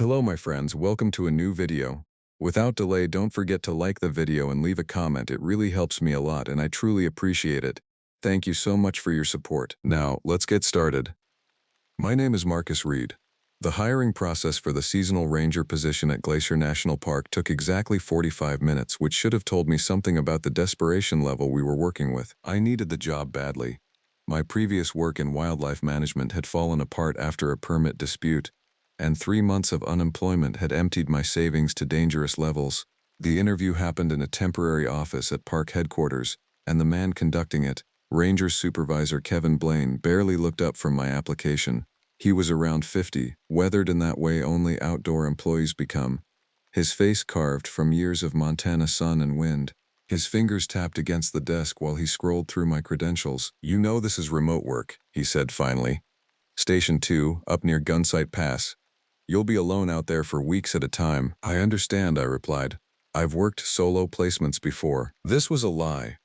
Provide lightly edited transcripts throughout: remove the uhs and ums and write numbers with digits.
Hello my friends, welcome to a new video. Without delay, don't forget to like the video and leave a comment. It really helps me a lot and I truly appreciate it. Thank you so much for your support. Now, let's get started. My name is Marcus Reed. The hiring process for the seasonal ranger position at Glacier National Park took exactly 45 minutes, which should have told me something about the desperation level we were working with. I needed the job badly. My previous work in wildlife management had fallen apart after a permit dispute, and 3 months of unemployment had emptied my savings to dangerous levels. The interview happened in a temporary office at park headquarters, and the man conducting it, Ranger Supervisor Kevin Blaine, barely looked up from my application. He was around 50, weathered in that way only outdoor employees become, his face carved from years of Montana sun and wind. His fingers tapped against the desk while he scrolled through my credentials. "You know this is remote work," he said finally. "Station 2, up near Gunsight Pass. You'll be alone out there for weeks at a time." "I understand," I replied. "I've worked solo placements before." This was a lie.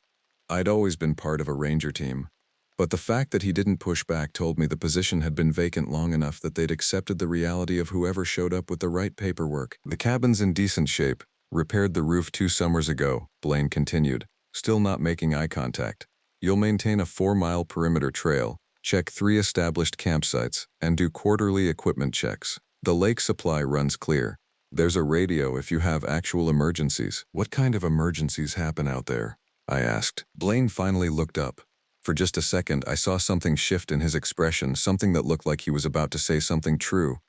I'd always been part of a ranger team. But the fact that he didn't push back told me the position had been vacant long enough that they'd accepted the reality of whoever showed up with the right paperwork. "The cabin's in decent shape. Repaired the roof 2 summers ago," Blaine continued, still not making eye contact. "You'll maintain a 4-mile perimeter trail, check 3 established campsites, and do quarterly equipment checks. The lake supply runs clear. There's a radio if you have actual emergencies." "What kind of emergencies happen out there?" I asked. Blaine finally looked up. For just a second, I saw something shift in his expression, something that looked like he was about to say something true.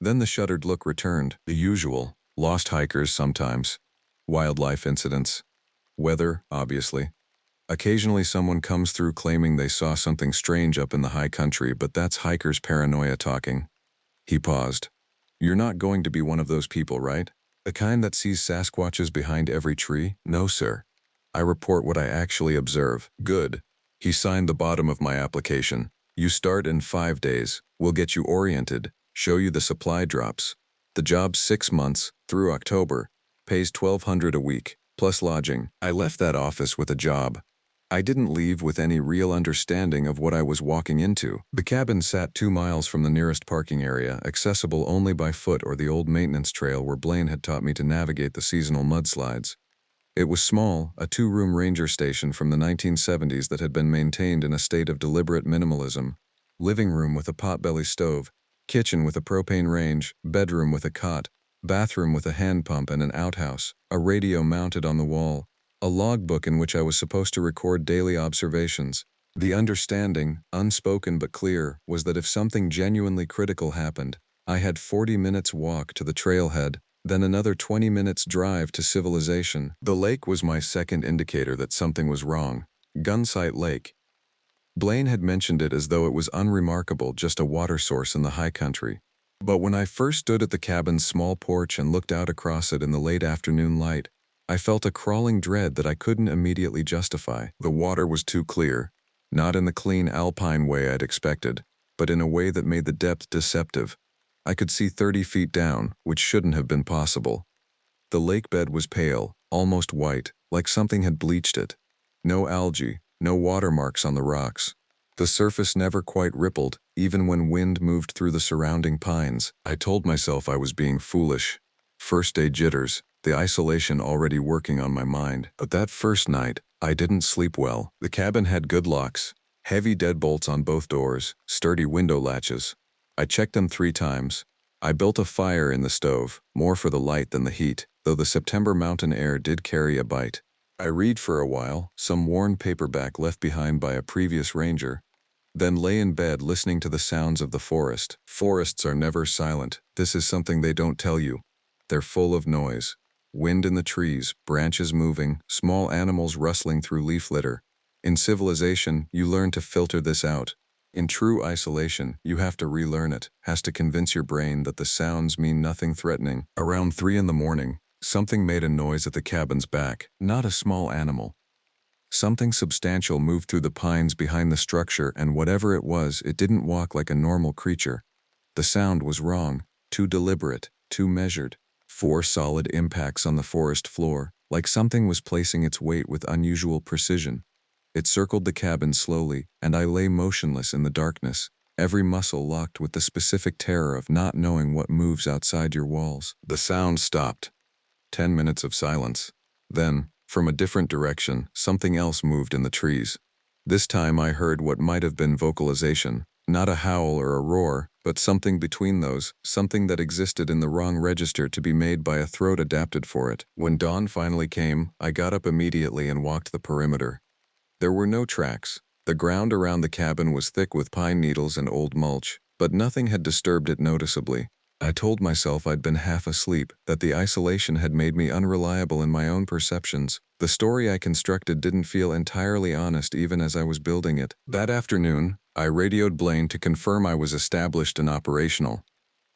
Then the shuttered look returned. "The usual. Lost hikers sometimes. Wildlife incidents. Weather, obviously. Occasionally someone comes through claiming they saw something strange up in the high country, but that's hikers' paranoia talking." He paused. "You're not going to be one of those people, right? The kind that sees Sasquatches behind every tree?" "No, sir. I report what I actually observe." "Good." He signed the bottom of my application. "You start in 5 days. We'll get you oriented, show you the supply drops. The job's 6 months, through October. Pays $1,200 a week, plus lodging." I left that office with a job. I didn't leave with any real understanding of what I was walking into. The cabin sat 2 miles from the nearest parking area, accessible only by foot or the old maintenance trail where Blaine had taught me to navigate the seasonal mudslides. It was small, a 2-room ranger station from the 1970s that had been maintained in a state of deliberate minimalism. Living room with a potbelly stove, kitchen with a propane range, bedroom with a cot, bathroom with a hand pump and an outhouse, a radio mounted on the wall, a logbook in which I was supposed to record daily observations. The understanding, unspoken but clear, was that if something genuinely critical happened, I had 40 minutes walk to the trailhead, then another 20 minutes drive to civilization. The lake was my second indicator that something was wrong. Gunsight Lake. Blaine had mentioned it as though it was unremarkable, just a water source in the high country. But when I first stood at the cabin's small porch and looked out across it in the late afternoon light, I felt a crawling dread that I couldn't immediately justify. The water was too clear, not in the clean alpine way I'd expected, but in a way that made the depth deceptive. I could see 30 feet down, which shouldn't have been possible. The lake bed was pale, almost white, like something had bleached it. No algae, no watermarks on the rocks. The surface never quite rippled, even when wind moved through the surrounding pines. I told myself I was being foolish. First-day jitters, the isolation already working on my mind. But that first night, I didn't sleep well. The cabin had good locks, heavy deadbolts on both doors, sturdy window latches. I checked them 3 times. I built a fire in the stove, more for the light than the heat, though the September mountain air did carry a bite. I read for a while, some worn paperback left behind by a previous ranger, then lay in bed listening to the sounds of the forest. Forests are never silent. This is something they don't tell you. They're full of noise. Wind in the trees, branches moving, small animals rustling through leaf litter. In civilization, you learn to filter this out. In true isolation, you have to relearn it, has to convince your brain that the sounds mean nothing threatening. Around 3 in the morning, something made a noise at the cabin's back, not a small animal. Something substantial moved through the pines behind the structure, and whatever it was, it didn't walk like a normal creature. The sound was wrong, too deliberate, too measured. 4 solid impacts on the forest floor, like something was placing its weight with unusual precision. It circled the cabin slowly, and I lay motionless in the darkness. every muscle locked with the specific terror of not knowing what moves outside your walls. The sound stopped. 10 minutes of silence. Then, from a different direction, something else moved in the trees. This time I heard what might have been vocalization, not a howl or a roar, but something between those, something that existed in the wrong register to be made by a throat adapted for it. When dawn finally came, I got up immediately and walked the perimeter. There were no tracks. The ground around the cabin was thick with pine needles and old mulch, but nothing had disturbed it noticeably. I told myself I'd been half asleep, that the isolation had made me unreliable in my own perceptions. The story I constructed didn't feel entirely honest even as I was building it. That afternoon, I radioed Blaine to confirm I was established and operational.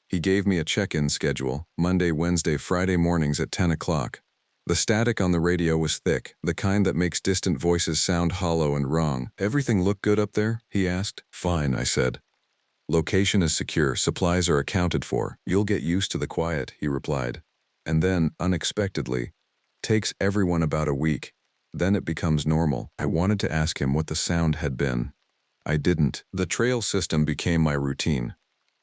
He gave me a check-in schedule, Monday, Wednesday, Friday mornings at 10 o'clock. The static on the radio was thick, the kind that makes distant voices sound hollow and wrong. "Everything look good up there?" he asked. "Fine," I said. "Location is secure, supplies are accounted for. You'll get used to the quiet," he replied. And then, unexpectedly, "Takes everyone about a week. Then it becomes normal." I wanted to ask him what the sound had been. I didn't. The trail system became my routine.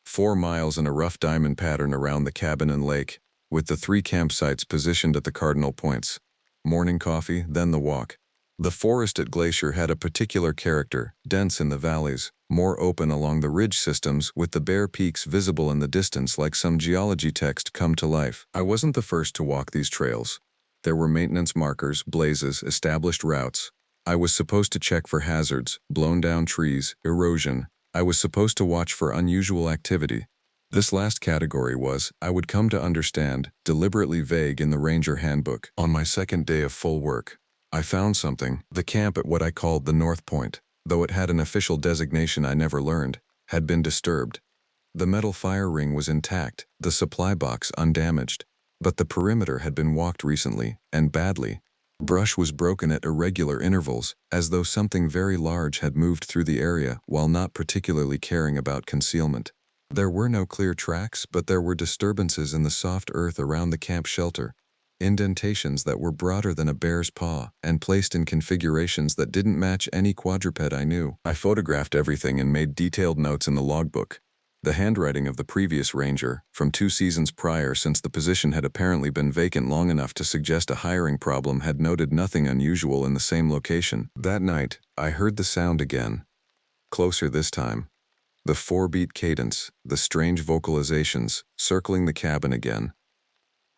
4 miles in a rough diamond pattern around the cabin and lake, with the 3 campsites positioned at the cardinal points. Morning coffee, then the walk. The forest at Glacier had a particular character, dense in the valleys, more open along the ridge systems, with the bare peaks visible in the distance like some geology text come to life. I wasn't the first to walk these trails. There were maintenance markers, blazes, established routes. I was supposed to check for hazards, blown down trees, erosion. I was supposed to watch for unusual activity. This last category was, I would come to understand, deliberately vague in the Ranger Handbook. On my second day of full work, I found something. The camp at what I called the North Point, though it had an official designation I never learned, had been disturbed. The metal fire ring was intact, the supply box undamaged, but the perimeter had been walked recently, and badly. Brush was broken at irregular intervals, as though something very large had moved through the area while not particularly caring about concealment. There were no clear tracks, but there were disturbances in the soft earth around the camp shelter. Indentations that were broader than a bear's paw, and placed in configurations that didn't match any quadruped I knew. I photographed everything and made detailed notes in the logbook. The handwriting of the previous ranger, from 2 seasons prior since the position had apparently been vacant long enough to suggest a hiring problem, had noted nothing unusual in the same location. That night, I heard the sound again. Closer this time. The 4-beat cadence, the strange vocalizations, circling the cabin again.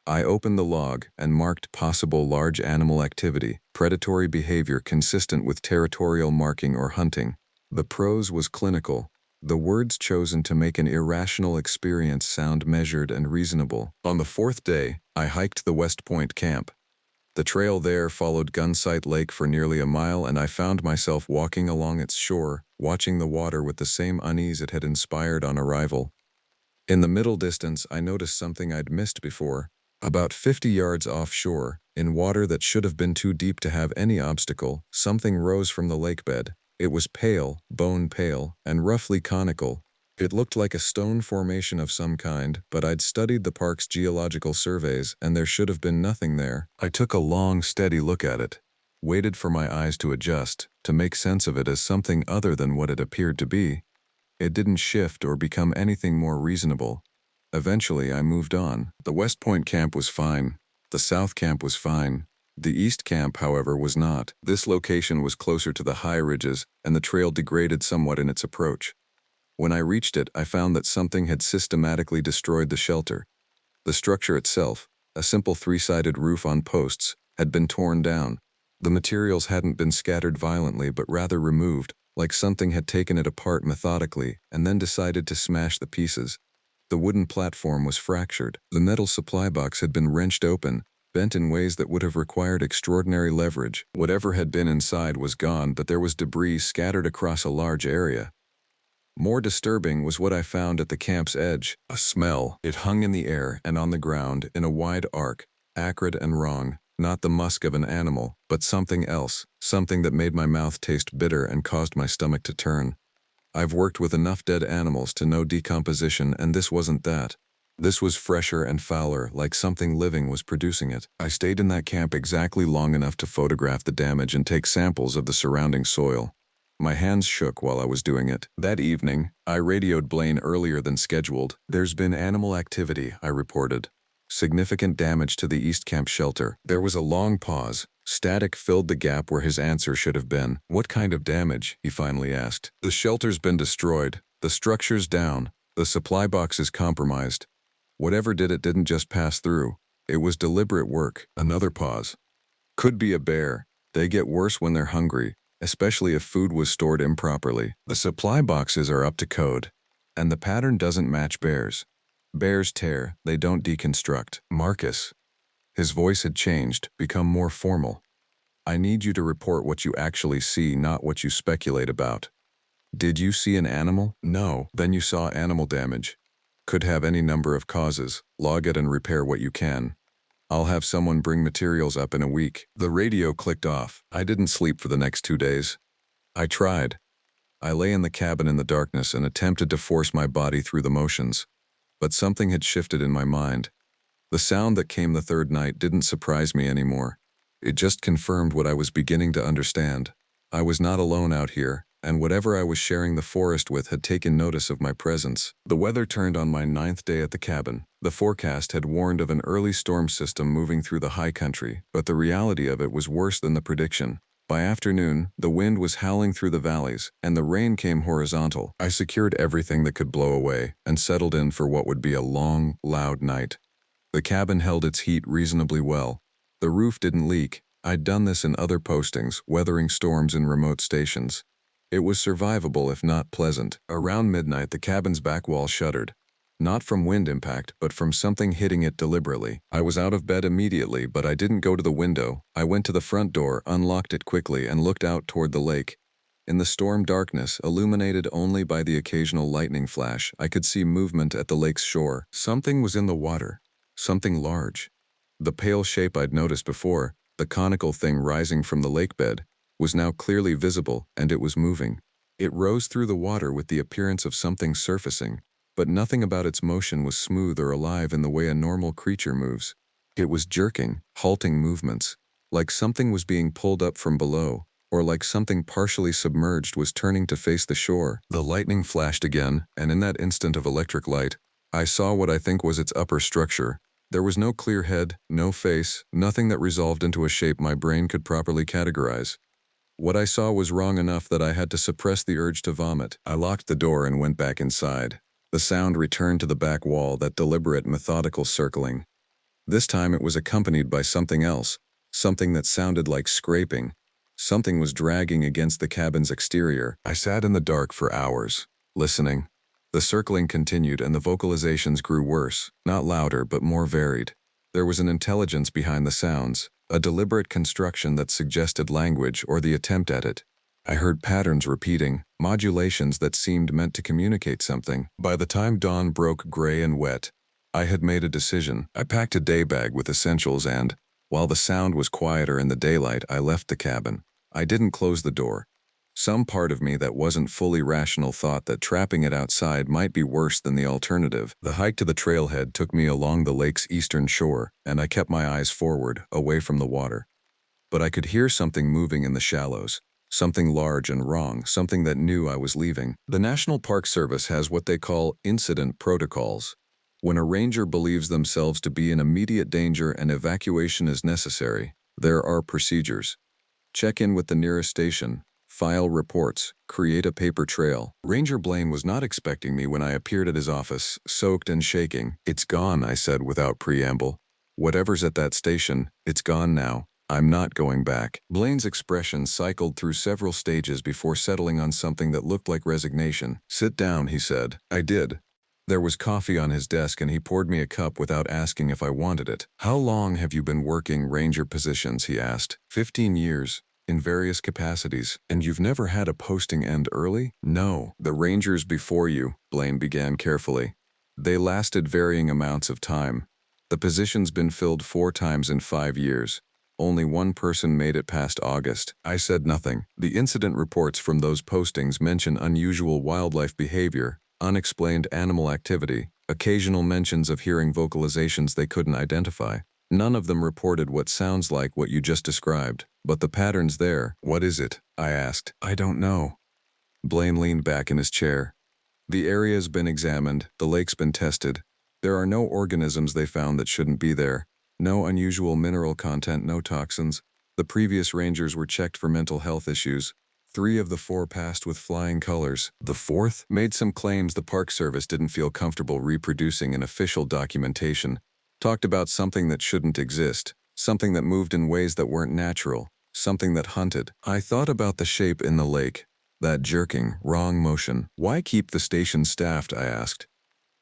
I opened the log and marked possible large animal activity, predatory behavior consistent with territorial marking or hunting. The prose was clinical, the words chosen to make an irrational experience sound measured and reasonable. On the 4th day, I hiked the West Point camp. The trail there followed Gunsight Lake for nearly a mile, and I found myself walking along its shore, watching the water with the same unease it had inspired on arrival. In the middle distance, I noticed something I'd missed before. About 50 yards offshore, in water that should have been too deep to have any obstacle, something rose from the lakebed. It was pale, bone pale, and roughly conical. It looked like a stone formation of some kind, but I'd studied the park's geological surveys, and there should have been nothing there. I took a long, steady look at it, waited for my eyes to adjust, to make sense of it as something other than what it appeared to be. It didn't shift or become anything more reasonable. Eventually, I moved on. The West Point camp was fine. The South camp was fine. The East camp, however, was not. This location was closer to the high ridges, and the trail degraded somewhat in its approach. When I reached it, I found that something had systematically destroyed the shelter. The structure itself, a simple 3-sided roof on posts, had been torn down. The materials hadn't been scattered violently, but rather removed, like something had taken it apart methodically and then decided to smash the pieces. The wooden platform was fractured. The metal supply box had been wrenched open, bent in ways that would have required extraordinary leverage. Whatever had been inside was gone, but there was debris scattered across a large area. More disturbing was what I found at the camp's edge, a smell. It hung in the air and on the ground in a wide arc, acrid and wrong, not the musk of an animal, but something else, something that made my mouth taste bitter and caused my stomach to turn. I've worked with enough dead animals to know decomposition, and this wasn't that. This was fresher and fouler, like something living was producing it. I stayed in that camp exactly long enough to photograph the damage and take samples of the surrounding soil. My hands shook while I was doing it. That evening, I radioed Blaine earlier than scheduled. "There's been animal activity," I reported. "Significant damage to the East Camp shelter." There was a long pause. Static filled the gap where his answer should have been. "What kind of damage?" he finally asked. "The shelter's been destroyed. The structure's down. The supply box is compromised. Whatever did it didn't just pass through. It was deliberate work." Another pause. "Could be a bear. They get worse when they're hungry, especially if food was stored improperly. The supply boxes are up to code, and the pattern doesn't match bears. Bears tear, they don't deconstruct." "Marcus." His voice had changed, become more formal. "I need you to report what you actually see, not what you speculate about." "Did you see an animal?" "No." "Then you saw animal damage. Could have any number of causes. Log it and repair what you can. I'll have someone bring materials up in a week." The radio clicked off. I didn't sleep for the next 2 days. I tried. I lay in the cabin in the darkness and attempted to force my body through the motions. But something had shifted in my mind. The sound that came the third night didn't surprise me anymore. It just confirmed what I was beginning to understand. I was not alone out here, and whatever I was sharing the forest with had taken notice of my presence. The weather turned on my 9th day at the cabin. The forecast had warned of an early storm system moving through the high country, but the reality of it was worse than the prediction. By afternoon, the wind was howling through the valleys, and the rain came horizontal. I secured everything that could blow away, and settled in for what would be a long, loud night. The cabin held its heat reasonably well. The roof didn't leak. I'd done this in other postings, weathering storms in remote stations. It was survivable if not pleasant. Around midnight, the cabin's back wall shuddered. Not from wind impact, but from something hitting it deliberately. I was out of bed immediately, but I didn't go to the window. I went to the front door, unlocked it quickly, and looked out toward the lake. In the storm darkness, illuminated only by the occasional lightning flash, I could see movement at the lake's shore. Something was in the water. Something large. The pale shape I'd noticed before, the conical thing rising from the lake bed, was now clearly visible, and it was moving. It rose through the water with the appearance of something surfacing, but nothing about its motion was smooth or alive in the way a normal creature moves. It was jerking, halting movements, like something was being pulled up from below, or like something partially submerged was turning to face the shore. The lightning flashed again, and in that instant of electric light, I saw what I think was its upper structure. There was no clear head, no face, nothing that resolved into a shape my brain could properly categorize. What I saw was wrong enough that I had to suppress the urge to vomit. I locked the door and went back inside. The sound returned to the back wall, that deliberate, methodical circling. This time it was accompanied by something else, something that sounded like scraping. Something was dragging against the cabin's exterior. I sat in the dark for hours, listening. The circling continued and the vocalizations grew worse, not louder but more varied. There was an intelligence behind the sounds, a deliberate construction that suggested language or the attempt at it. I heard patterns repeating, modulations that seemed meant to communicate something. By the time dawn broke gray and wet, I had made a decision. I packed a day bag with essentials and, while the sound was quieter in the daylight, I left the cabin. I didn't close the door. Some part of me that wasn't fully rational thought that trapping it outside might be worse than the alternative. The hike to the trailhead took me along the lake's eastern shore, and I kept my eyes forward, away from the water. But I could hear something moving in the shallows. Something large and wrong, something that knew I was leaving. The National Park Service has what they call incident protocols. When a ranger believes themselves to be in immediate danger and evacuation is necessary, there are procedures. Check in with the nearest station, file reports, create a paper trail. Ranger Blaine was not expecting me when I appeared at his office, soaked and shaking. "It's gone," I said without preamble. "Whatever's at that station, it's gone now. I'm not going back." Blaine's expression cycled through several stages before settling on something that looked like resignation. "Sit down," he said. I did. There was coffee on his desk and he poured me a cup without asking if I wanted it. "How long have you been working ranger positions?" he asked. 15 years. In various capacities. "And you've never had a posting end early?" "No. The rangers before you," Blaine began carefully. "They lasted varying amounts of time. The position's been filled 4 times in 5 years. Only one person made it past August." I said nothing. The incident reports from those postings mention unusual wildlife behavior, unexplained animal activity, occasional mentions of hearing vocalizations they couldn't identify. None of them reported what sounds like what you just described, but the pattern's there. "What is it?" I asked. "I don't know. Blaine leaned back in his chair. The area's been examined, the lake's been tested. There are no organisms they found that shouldn't be there. No unusual mineral content, no toxins. The previous rangers were checked for mental health issues. 3 of the 4 passed with flying colors. The 4th made some claims the Park Service didn't feel comfortable reproducing in official documentation. Talked about something that shouldn't exist. Something that moved in ways that weren't natural. Something that hunted. I thought about the shape in the lake. That jerking, wrong motion. Why keep the station staffed, I asked.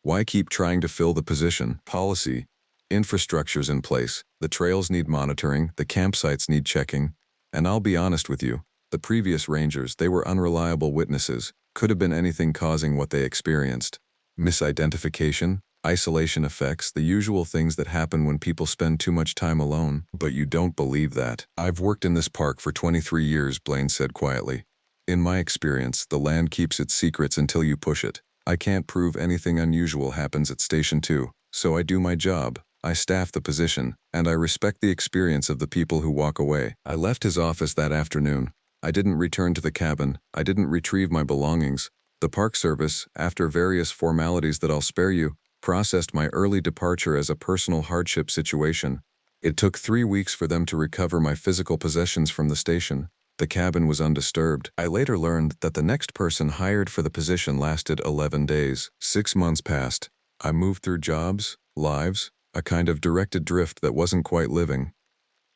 Why keep trying to fill the position? Policy. Infrastructure's in place. The trails need monitoring, the campsites need checking. And I'll be honest with you, the previous rangers, they were unreliable witnesses. Could have been anything causing what they experienced. Misidentification, isolation effects, the usual things that happen when people spend too much time alone. But you don't believe that. I've worked in this park for 23 years, Blaine said quietly. In my experience, the land keeps its secrets until you push it. I can't prove anything unusual happens at Station 2, so I do my job. I staff the position, and I respect the experience of the people who walk away. I left his office that afternoon. I didn't return to the cabin. I didn't retrieve my belongings. The Park Service, after various formalities that I'll spare you, processed my early departure as a personal hardship situation. It took 3 weeks for them to recover my physical possessions from the station. The cabin was undisturbed. I later learned that the next person hired for the position lasted 11 days. 6 months passed. I moved through jobs, lives, a kind of directed drift that wasn't quite living.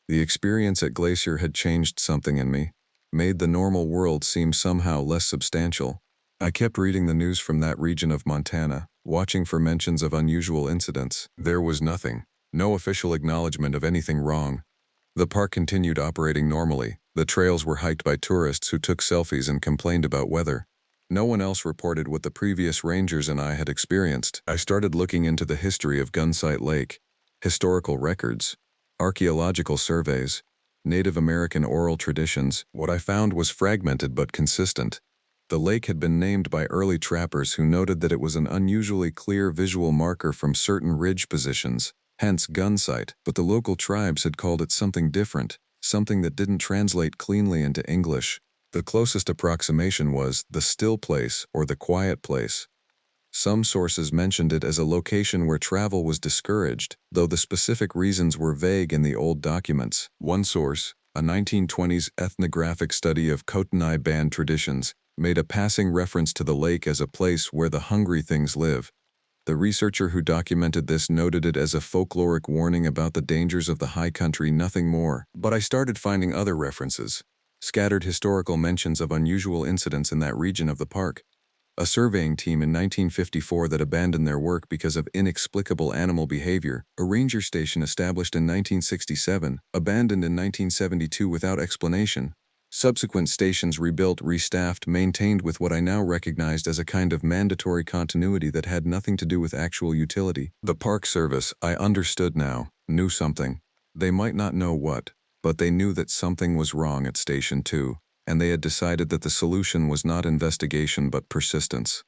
The experience at Glacier had changed something in me, made the normal world seem somehow less substantial. I kept reading the news from that region of Montana, watching for mentions of unusual incidents. There was nothing. No official acknowledgement of anything wrong. The park continued operating normally. The trails were hiked by tourists who took selfies and complained about weather. No one else reported what the previous rangers and I had experienced. I started looking into the history of Gunsight Lake, historical records, archaeological surveys, Native American oral traditions. What I found was fragmented but consistent. The lake had been named by early trappers who noted that it was an unusually clear visual marker from certain ridge positions, hence Gunsight, but the local tribes had called it something different, something that didn't translate cleanly into English. The closest approximation was the still place or the quiet place. Some sources mentioned it as a location where travel was discouraged, though the specific reasons were vague in the old documents. One source, a 1920s ethnographic study of Kootenai band traditions, made a passing reference to the lake as a place where the hungry things live. The researcher who documented this noted it as a folkloric warning about the dangers of the high country, nothing more. But I started finding other references. Scattered historical mentions of unusual incidents in that region of the park. A surveying team in 1954 that abandoned their work because of inexplicable animal behavior. A ranger station established in 1967, abandoned in 1972 without explanation. Subsequent stations rebuilt, restaffed, maintained with what I now recognized as a kind of mandatory continuity that had nothing to do with actual utility. The Park Service, I understood now, knew something. They might not know what, but they knew that something was wrong at Station 2, and they had decided that the solution was not investigation but persistence.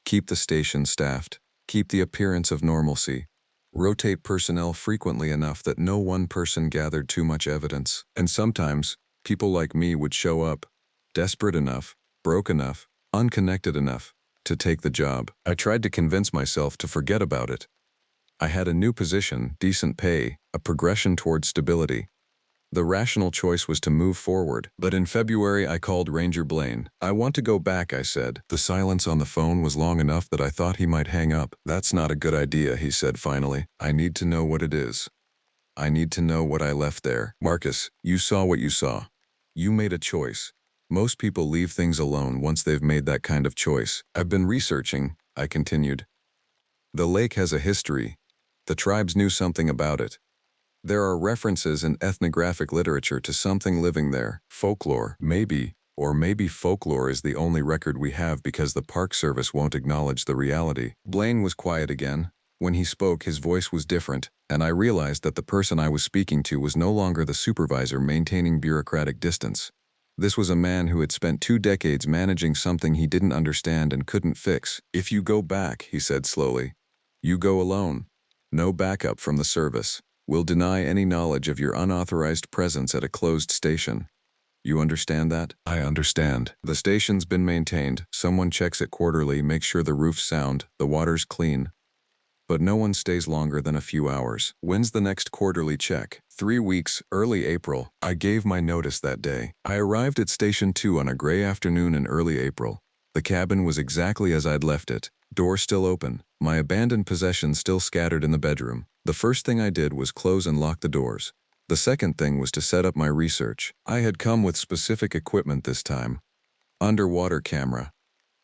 Keep the station staffed, keep the appearance of normalcy, rotate personnel frequently enough that no one person gathered too much evidence, and sometimes, people like me would show up, desperate enough, broke enough, unconnected enough, to take the job. I tried to convince myself to forget about it. I had a new position, decent pay, a progression toward stability. The rational choice was to move forward, but in February I called Ranger Blaine. I want to go back, I said. The silence on the phone was long enough that I thought he might hang up. That's not a good idea, he said finally. I need to know what it is. I need to know what I left there. Marcus, you saw what you saw. You made a choice. Most people leave things alone once they've made that kind of choice. I've been researching, I continued. The lake has a history. The tribes knew something about it. There are references in ethnographic literature to something living there. Folklore, maybe, or maybe folklore is the only record we have because the Park Service won't acknowledge the reality. Blaine was quiet again. When he spoke, his voice was different, and I realized that the person I was speaking to was no longer the supervisor maintaining bureaucratic distance. This was a man who had spent 2 decades managing something he didn't understand and couldn't fix. If you go back, he said slowly, you go alone. No backup from the service. We'll deny any knowledge of your unauthorized presence at a closed station. You understand that? I understand. The station's been maintained. Someone checks it quarterly, makes sure the roof's sound, the water's clean. But no one stays longer than a few hours. When's the next quarterly check? 3 weeks, early April. I gave my notice that day. I arrived at Station 2 on a gray afternoon in early April. The cabin was exactly as I'd left it. Door still open. My abandoned possessions still scattered in the bedroom. The first thing I did was close and lock the doors. The second thing was to set up my research. I had come with specific equipment this time. Underwater camera,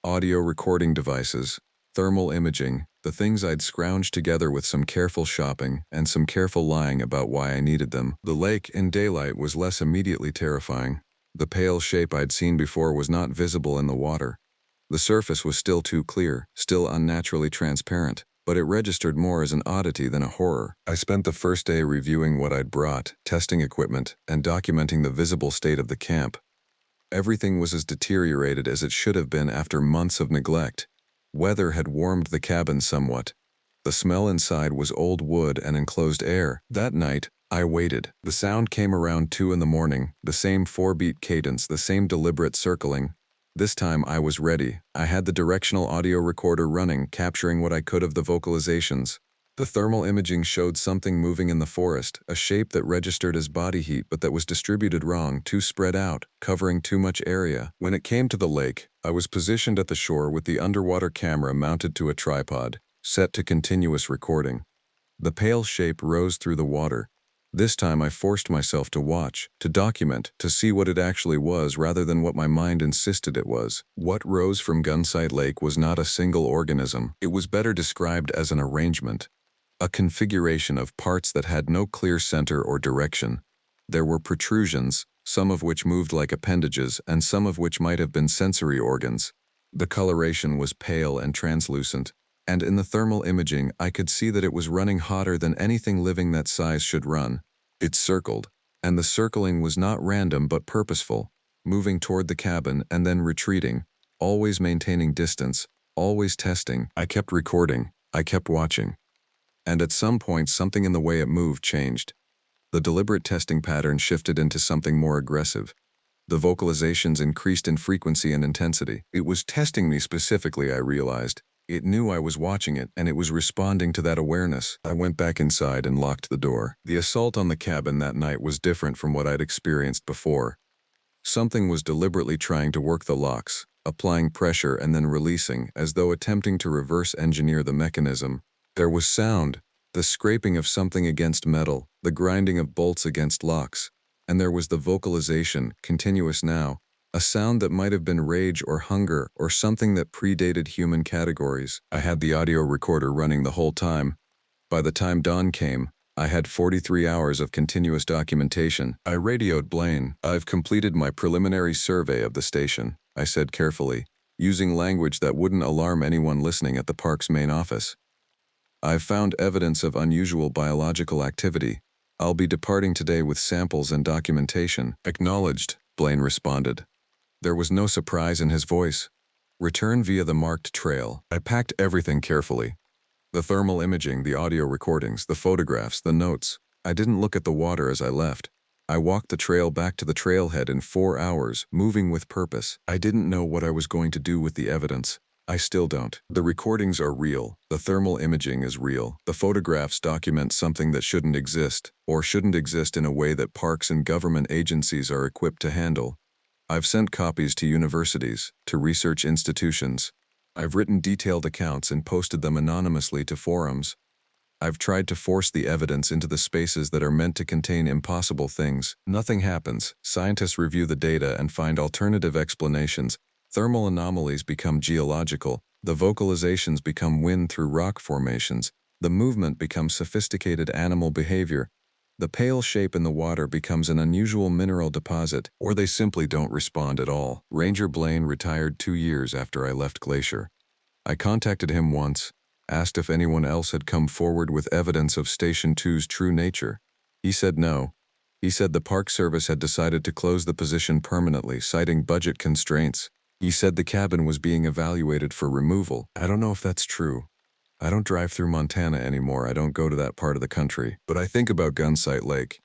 audio recording devices, thermal imaging, the things I'd scrounged together with some careful shopping and some careful lying about why I needed them. The lake in daylight was less immediately terrifying. The pale shape I'd seen before was not visible in the water. The surface was still too clear, still unnaturally transparent, but it registered more as an oddity than a horror. I spent the first day reviewing what I'd brought, testing equipment, and documenting the visible state of the camp. Everything was as deteriorated as it should have been after months of neglect. Weather had warmed the cabin somewhat. The smell inside was old wood and enclosed air. That night, I waited. The sound came around 2 in the morning, the same 4-beat cadence, the same deliberate circling. This time I was ready. I had the directional audio recorder running, capturing what I could of the vocalizations. The thermal imaging showed something moving in the forest, a shape that registered as body heat but that was distributed wrong, too spread out, covering too much area. When it came to the lake, I was positioned at the shore with the underwater camera mounted to a tripod, set to continuous recording. The pale shape rose through the water. This time I forced myself to watch, to document, to see what it actually was rather than what my mind insisted it was. What rose from Gunsight Lake was not a single organism. It was better described as an arrangement. A configuration of parts that had no clear center or direction. There were protrusions, some of which moved like appendages and some of which might have been sensory organs. The coloration was pale and translucent, and in the thermal imaging I could see that it was running hotter than anything living that size should run. It circled, and the circling was not random but purposeful, moving toward the cabin and then retreating, always maintaining distance, always testing. I kept recording, I kept watching. And at some point something in the way it moved changed. The deliberate testing pattern shifted into something more aggressive. The vocalizations increased in frequency and intensity. It was testing me specifically, I realized. It knew I was watching it, and it was responding to that awareness. I went back inside and locked the door. The assault on the cabin that night was different from what I'd experienced before. Something was deliberately trying to work the locks, applying pressure and then releasing, as though attempting to reverse engineer the mechanism. There was sound, the scraping of something against metal, the grinding of bolts against locks, and there was the vocalization, continuous now, a sound that might have been rage or hunger or something that predated human categories. I had the audio recorder running the whole time. By the time dawn came, I had 43 hours of continuous documentation. I radioed Blaine. "I've completed my preliminary survey of the station," I said carefully, using language that wouldn't alarm anyone listening at the park's main office. "I've found evidence of unusual biological activity. I'll be departing today with samples and documentation." "Acknowledged," Blaine responded. There was no surprise in his voice. "Return via the marked trail." I packed everything carefully. The thermal imaging, the audio recordings, the photographs, the notes. I didn't look at the water as I left. I walked the trail back to the trailhead in 4 hours, moving with purpose. I didn't know what I was going to do with the evidence. I still don't. The recordings are real. The thermal imaging is real. The photographs document something that shouldn't exist, or shouldn't exist in a way that parks and government agencies are equipped to handle. I've sent copies to universities, to research institutions. I've written detailed accounts and posted them anonymously to forums. I've tried to force the evidence into the spaces that are meant to contain impossible things. Nothing happens. Scientists review the data and find alternative explanations. Thermal anomalies become geological. The vocalizations become wind through rock formations. The movement becomes sophisticated animal behavior. The pale shape in the water becomes an unusual mineral deposit, or they simply don't respond at all. Ranger Blaine retired 2 years after I left Glacier. I contacted him once, asked if anyone else had come forward with evidence of Station 2's true nature. He said no. He said the Park Service had decided to close the position permanently, citing budget constraints. He said the cabin was being evaluated for removal. I don't know if that's true. I don't drive through Montana anymore. I don't go to that part of the country. But I think about Gunsight Lake.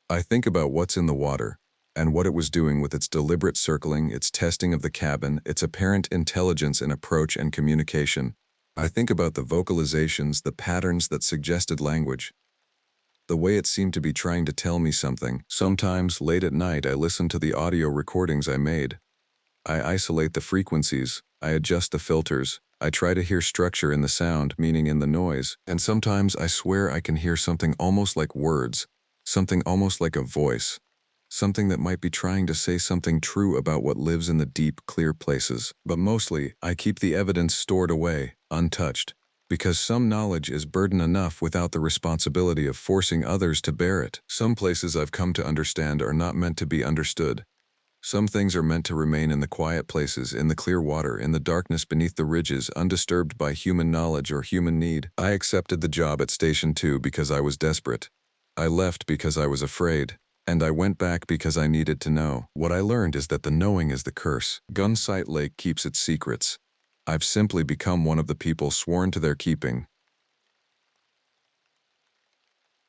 I think about what's in the water. and what it was doing with its deliberate circling, its testing of the cabin, its apparent intelligence in approach and communication. I think about the vocalizations, the patterns that suggested language, the way it seemed to be trying to tell me something. Sometimes, late at night, I listen to the audio recordings I made. I isolate the frequencies, I adjust the filters, I try to hear structure in the sound, meaning in the noise, and sometimes I swear I can hear something almost like words, something almost like a voice, something that might be trying to say something true about what lives in the deep, clear places. But mostly, I keep the evidence stored away, untouched, because some knowledge is burden enough without the responsibility of forcing others to bear it. Some places I've come to understand are not meant to be understood. Some things are meant to remain in the quiet places, in the clear water, in the darkness beneath the ridges, undisturbed by human knowledge or human need. I accepted the job at Station 2 because I was desperate. I left because I was afraid. And I went back because I needed to know. What I learned is that the knowing is the curse. Gunsight Lake keeps its secrets. I've simply become one of the people sworn to their keeping.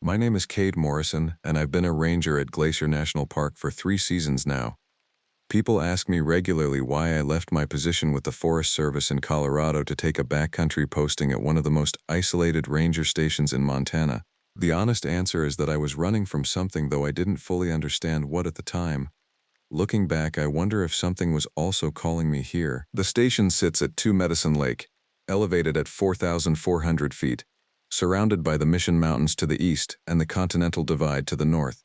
My name is Cade Morrison, and I've been a ranger at Glacier National Park for 3 seasons now. People ask me regularly why I left my position with the Forest Service in Colorado to take a backcountry posting at one of the most isolated ranger stations in Montana. The honest answer is that I was running from something, though I didn't fully understand what at the time. Looking back, I wonder if something was also calling me here. The station sits at 2 Medicine Lake, elevated at 4,400 feet, surrounded by the Mission Mountains to the east and the Continental Divide to the north.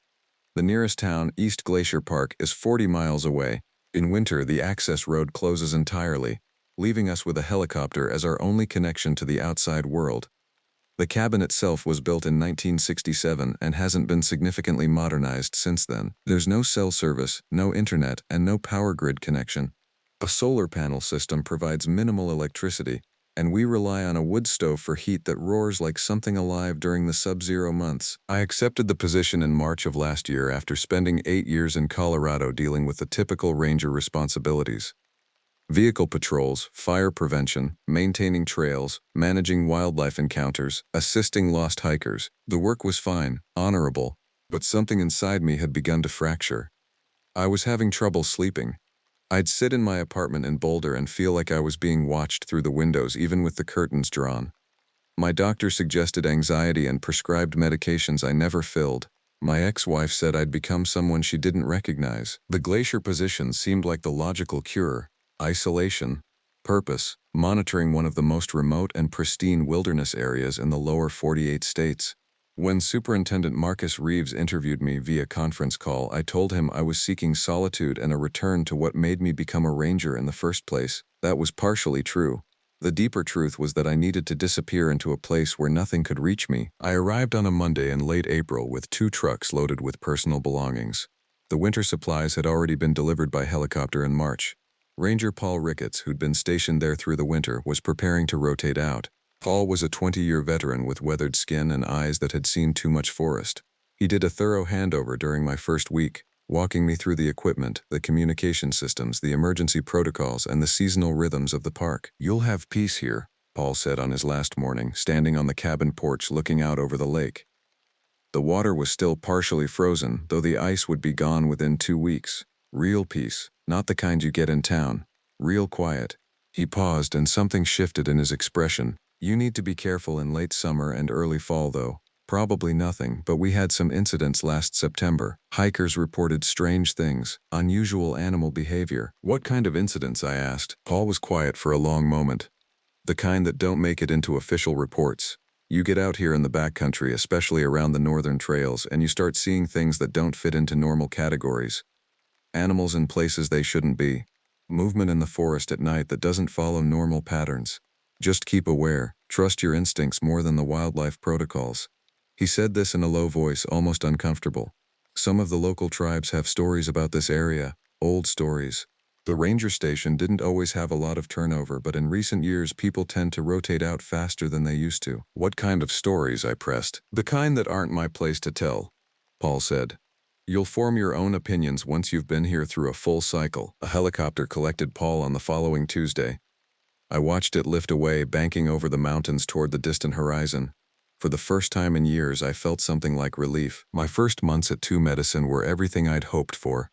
The nearest town, East Glacier Park, is 40 miles away. In winter, the access road closes entirely, leaving us with a helicopter as our only connection to the outside world. The cabin itself was built in 1967 and hasn't been significantly modernized since then. There's no cell service, no internet, and no power grid connection. A solar panel system provides minimal electricity, and we rely on a wood stove for heat that roars like something alive during the sub-zero months. I accepted the position in March of last year after spending 8 years in Colorado dealing with the typical ranger responsibilities. Vehicle patrols, fire prevention, maintaining trails, managing wildlife encounters, assisting lost hikers. The work was fine, honorable, but something inside me had begun to fracture. I was having trouble sleeping. I'd sit in my apartment in Boulder and feel like I was being watched through the windows even with the curtains drawn. My doctor suggested anxiety and prescribed medications I never filled. My ex-wife said I'd become someone she didn't recognize. The glacier position seemed like the logical cure. Isolation, purpose, monitoring one of the most remote and pristine wilderness areas in the lower 48 states. When Superintendent Marcus Reeves interviewed me via conference call, I told him I was seeking solitude and a return to what made me become a ranger in the first place. That was partially true. The deeper truth was that I needed to disappear into a place where nothing could reach me. I arrived on a Monday in late April with 2 trucks loaded with personal belongings. The winter supplies had already been delivered by helicopter in March. Ranger Paul Ricketts, who'd been stationed there through the winter, was preparing to rotate out. Paul was a 20-year veteran with weathered skin and eyes that had seen too much forest. He did a thorough handover during my first week, walking me through the equipment, the communication systems, the emergency protocols, and the seasonal rhythms of the park. "You'll have peace here," Paul said on his last morning, standing on the cabin porch looking out over the lake. The water was still partially frozen, though the ice would be gone within 2 weeks. Real peace, not the kind you get in town. Real quiet. He paused and something shifted in his expression. "You need to be careful in late summer and early fall though." Probably nothing, but we had some incidents last September. Hikers reported strange things, unusual animal behavior. "What kind of incidents?" I asked. Paul was quiet for a long moment. "The kind that don't make it into official reports. You get out here in the backcountry, especially around the northern trails, and you start seeing things that don't fit into normal categories. Animals in places they shouldn't be. Movement in the forest at night that doesn't follow normal patterns. Just keep aware, trust your instincts more than the wildlife protocols." He said this in a low voice, almost uncomfortable. "Some of the local tribes have stories about this area, old stories. The ranger station didn't always have a lot of turnover, but in recent years people tend to rotate out faster than they used to." "What kind of stories?" I pressed. "The kind that aren't my place to tell," Paul said. "You'll form your own opinions once you've been here through a full cycle." A helicopter collected Paul on the following Tuesday. I watched it lift away, banking over the mountains toward the distant horizon. For the first time in years, I felt something like relief. My first months at 2 Medicine were everything I'd hoped for.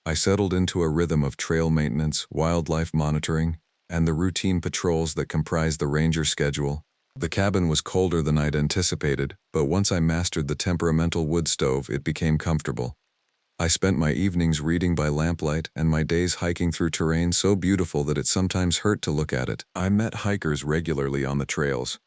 I settled into a rhythm of trail maintenance, wildlife monitoring, and the routine patrols that comprise the ranger schedule. The cabin was colder than I'd anticipated, but once I mastered the temperamental wood stove, it became comfortable. I spent my evenings reading by lamplight and my days hiking through terrain so beautiful that it sometimes hurt to look at it. I met hikers regularly on the trails,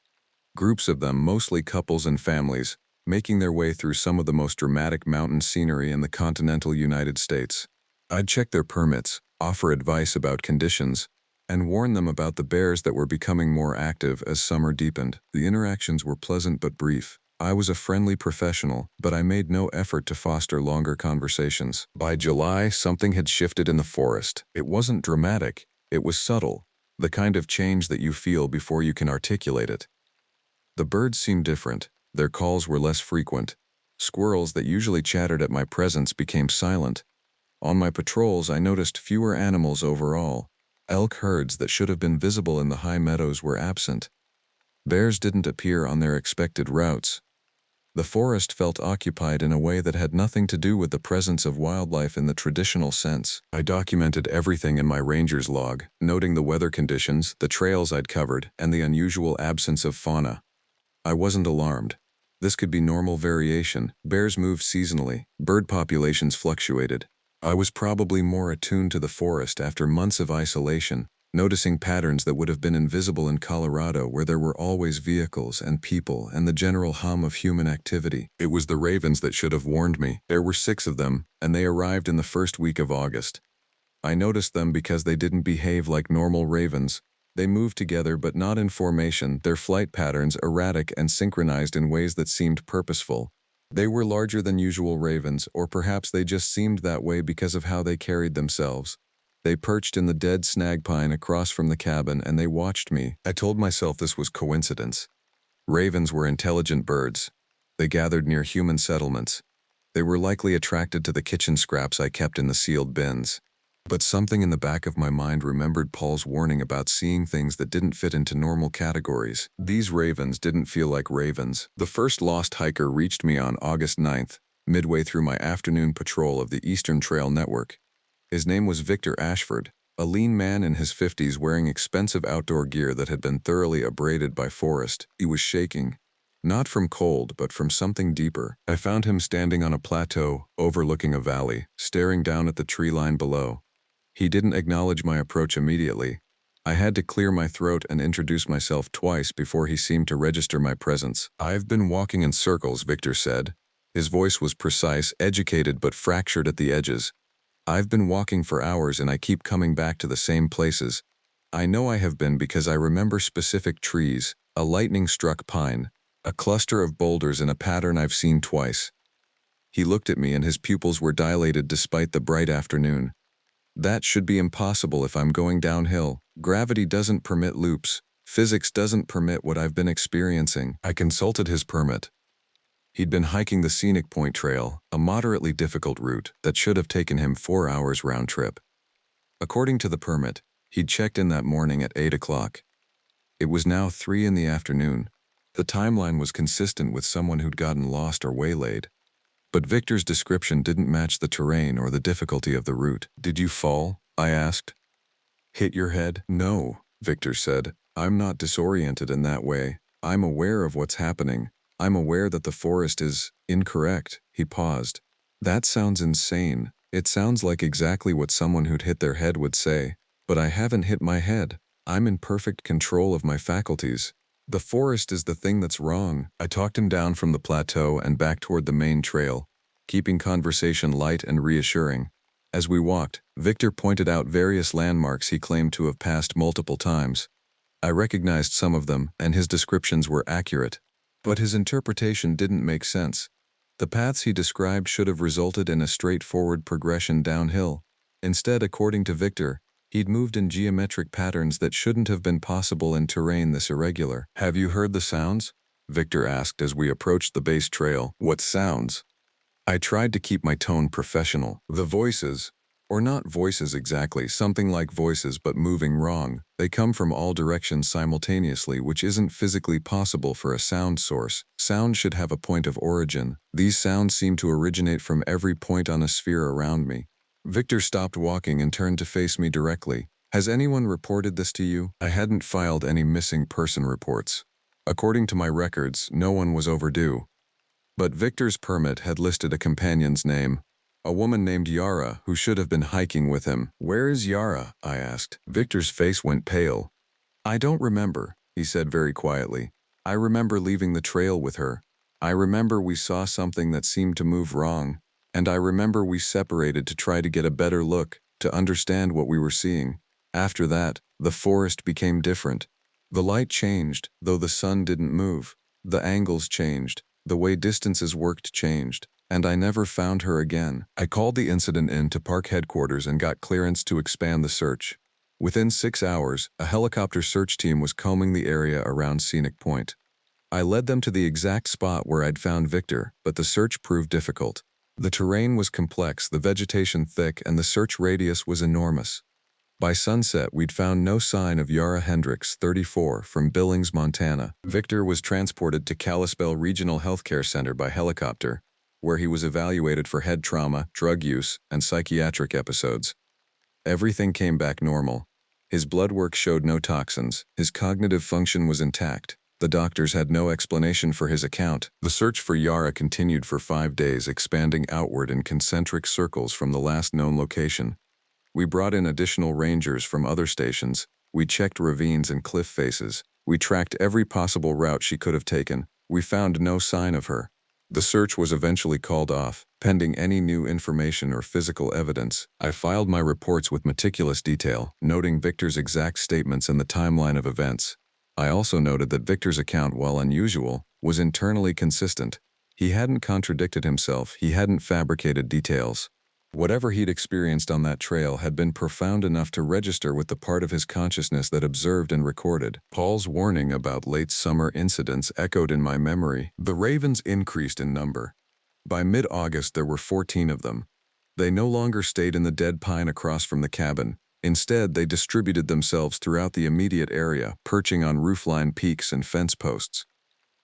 groups of them, mostly couples and families, making their way through some of the most dramatic mountain scenery in the continental United States. I'd check their permits, offer advice about conditions, and warn them about the bears that were becoming more active as summer deepened. The interactions were pleasant but brief. I was a friendly professional, but I made no effort to foster longer conversations. By July, something had shifted in the forest. It wasn't dramatic, it was subtle, the kind of change that you feel before you can articulate it. The birds seemed different. Their calls were less frequent. Squirrels that usually chattered at my presence became silent. On my patrols, I noticed fewer animals overall. Elk herds that should have been visible in the high meadows were absent. Bears didn't appear on their expected routes. The forest felt occupied in a way that had nothing to do with the presence of wildlife in the traditional sense. I documented everything in my ranger's log, noting the weather conditions, the trails I'd covered, and the unusual absence of fauna. I wasn't alarmed. This could be normal variation. Bears moved seasonally. Bird populations fluctuated. I was probably more attuned to the forest after months of isolation, noticing patterns that would have been invisible in Colorado, where there were always vehicles and people and the general hum of human activity. It was the ravens that should have warned me. There were 6 of them, and they arrived in the first week of August. I noticed them because they didn't behave like normal ravens. They moved together but not in formation, their flight patterns erratic and synchronized in ways that seemed purposeful. They were larger than usual ravens, or perhaps they just seemed that way because of how they carried themselves. They perched in the dead snag pine across from the cabin and they watched me. I told myself this was coincidence. Ravens were intelligent birds. They gathered near human settlements. They were likely attracted to the kitchen scraps I kept in the sealed bins. But something in the back of my mind remembered Paul's warning about seeing things that didn't fit into normal categories. These ravens didn't feel like ravens. The first lost hiker reached me on August 9th, midway through my afternoon patrol of the Eastern Trail Network. His name was Victor Ashford, a lean man in his 50s wearing expensive outdoor gear that had been thoroughly abraded by forest. He was shaking, not from cold, but from something deeper. I found him standing on a plateau, overlooking a valley, staring down at the tree line below. He didn't acknowledge my approach immediately. I had to clear my throat and introduce myself twice before he seemed to register my presence. "I've been walking in circles," Victor said. His voice was precise, educated, but fractured at the edges. "I've been walking for hours and I keep coming back to the same places. I know I have been because I remember specific trees, a lightning-struck pine, a cluster of boulders in a pattern I've seen twice." He looked at me and his pupils were dilated despite the bright afternoon. "That should be impossible if I'm going downhill. Gravity doesn't permit loops. Physics doesn't permit what I've been experiencing." I consulted his permit. He'd been hiking the Scenic Point Trail, a moderately difficult route that should have taken him 4 hours round trip. According to the permit, he'd checked in that morning at 8 o'clock. It was now 3 in the afternoon. The timeline was consistent with someone who'd gotten lost or waylaid. But Victor's description didn't match the terrain or the difficulty of the route. "Did you fall?" I asked. "Hit your head?" "No," Victor said. "I'm not disoriented in that way. I'm aware of what's happening. I'm aware that the forest is incorrect." He paused. "That sounds insane. It sounds like exactly what someone who'd hit their head would say. But I haven't hit my head. I'm in perfect control of my faculties. The forest is the thing that's wrong." I talked him down from the plateau and back toward the main trail, keeping conversation light and reassuring. As we walked, Victor pointed out various landmarks he claimed to have passed multiple times. I recognized some of them, and his descriptions were accurate. But his interpretation didn't make sense. The paths he described should have resulted in a straightforward progression downhill. Instead, according to Victor, he'd moved in geometric patterns that shouldn't have been possible in terrain this irregular. "Have you heard the sounds?" Victor asked as we approached the base trail. "What sounds?" I tried to keep my tone professional. "The voices, or not voices exactly, something like voices but moving wrong. They come from all directions simultaneously, which isn't physically possible for a sound source. Sound should have a point of origin. These sounds seem to originate from every point on a sphere around me. Victor stopped walking and turned to face me directly. Has anyone reported this to you? I hadn't filed any missing person reports. According to my records, no one was overdue. But Victor's permit had listed a companion's name, a woman named Yara, who should have been hiking with him. Where is Yara? I asked. Victor's face went pale. I don't remember, he said very quietly. I remember leaving the trail with her. I remember we saw something that seemed to move wrong, and I remember we separated to try to get a better look, to understand what we were seeing. After that, the forest became different. The light changed, though the sun didn't move. The angles changed. The way distances worked changed, and I never found her again. I called the incident in to park headquarters and got clearance to expand the search. Within 6 hours, a helicopter search team was combing the area around Scenic Point. I led them to the exact spot where I'd found Victor, but the search proved difficult. The terrain was complex, the vegetation thick, and the search radius was enormous. By sunset, we'd found no sign of Yara Hendricks, 34, from Billings, Montana. Victor was transported to Kalispell Regional Healthcare Center by helicopter, where he was evaluated for head trauma, drug use, and psychiatric episodes. Everything came back normal. His blood work showed no toxins. His cognitive function was intact. The doctors had no explanation for his account. The search for Yara continued for 5 days, expanding outward in concentric circles from the last known location. We brought in additional rangers from other stations. We checked ravines and cliff faces. We tracked every possible route she could have taken. We found no sign of her. The search was eventually called off, pending any new information or physical evidence. I filed my reports with meticulous detail, noting Victor's exact statements and the timeline of events. I also noted that Victor's account, while unusual, was internally consistent. He hadn't contradicted himself, he hadn't fabricated details. Whatever he'd experienced on that trail had been profound enough to register with the part of his consciousness that observed and recorded. Paul's warning about late summer incidents echoed in my memory. The ravens increased in number. By mid-August, there were 14 of them. They no longer stayed in the dead pine across from the cabin. Instead, they distributed themselves throughout the immediate area, perching on roofline peaks and fence posts.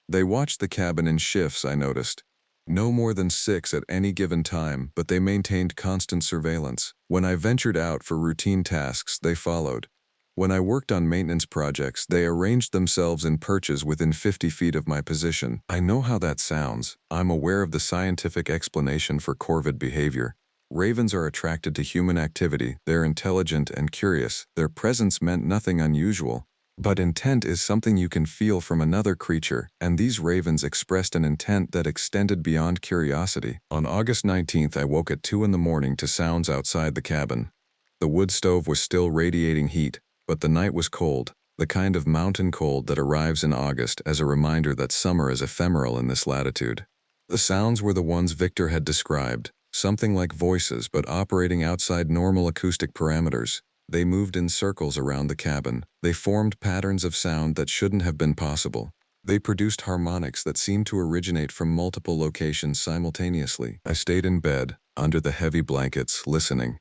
They watched the cabin in shifts, I noticed. No more than 6 at any given time, but they maintained constant surveillance. When I ventured out for routine tasks, they followed. When I worked on maintenance projects, they arranged themselves in perches within 50 feet of my position. I know how that sounds. I'm aware of the scientific explanation for corvid behavior. Ravens are attracted to human activity. They're intelligent and curious. Their presence meant nothing unusual. But intent is something you can feel from another creature, and these ravens expressed an intent that extended beyond curiosity. On August 19th, I woke at 2 in the morning to sounds outside the cabin. The wood stove was still radiating heat, but the night was cold, the kind of mountain cold that arrives in August as a reminder that summer is ephemeral in this latitude. The sounds were the ones Victor had described, something like voices but operating outside normal acoustic parameters. They moved in circles around the cabin. They formed patterns of sound that shouldn't have been possible. They produced harmonics that seemed to originate from multiple locations simultaneously. I stayed in bed, under the heavy blankets, listening.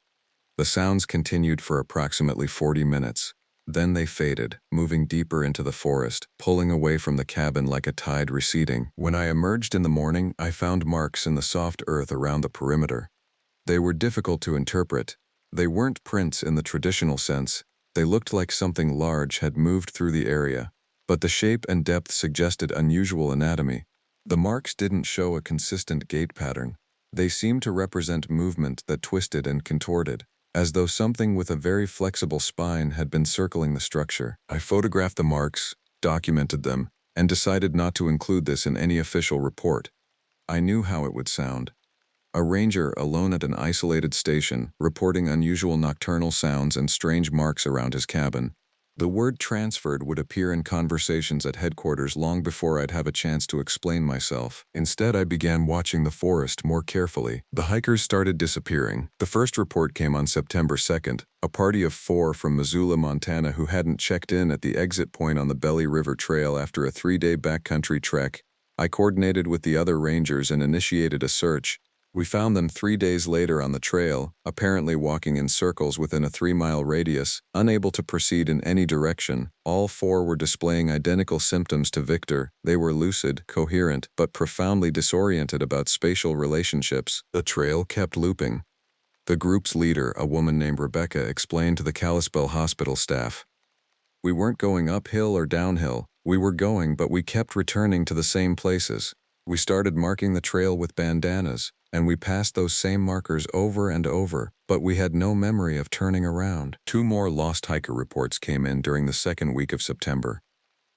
The sounds continued for approximately 40 minutes. Then they faded, moving deeper into the forest, pulling away from the cabin like a tide receding. When I emerged in the morning, I found marks in the soft earth around the perimeter. They were difficult to interpret. They weren't prints in the traditional sense. They looked like something large had moved through the area, but the shape and depth suggested unusual anatomy. The marks didn't show a consistent gait pattern. They seemed to represent movement that twisted and contorted, as though something with a very flexible spine had been circling the structure. I photographed the marks, documented them, and decided not to include this in any official report. I knew how it would sound. A ranger alone at an isolated station, reporting unusual nocturnal sounds and strange marks around his cabin. The word transferred would appear in conversations at headquarters long before I'd have a chance to explain myself. Instead, I began watching the forest more carefully. The hikers started disappearing. The first report came on September 2nd, a party of 4 from Missoula, Montana who hadn't checked in at the exit point on the Belly River Trail after a 3-day backcountry trek. I coordinated with the other rangers and initiated a search. We found them 3 days later on the trail, apparently walking in circles within a 3-mile radius, unable to proceed in any direction. All 4 were displaying identical symptoms to Victor. They were lucid, coherent, but profoundly disoriented about spatial relationships. The trail kept looping. The group's leader, a woman named Rebecca, explained to the Kalispell hospital staff, "We weren't going uphill or downhill. We were going, but we kept returning to the same places. We started marking the trail with bandanas, and we passed those same markers over and over, but we had no memory of turning around." 2 more lost hiker reports came in during the second week of September.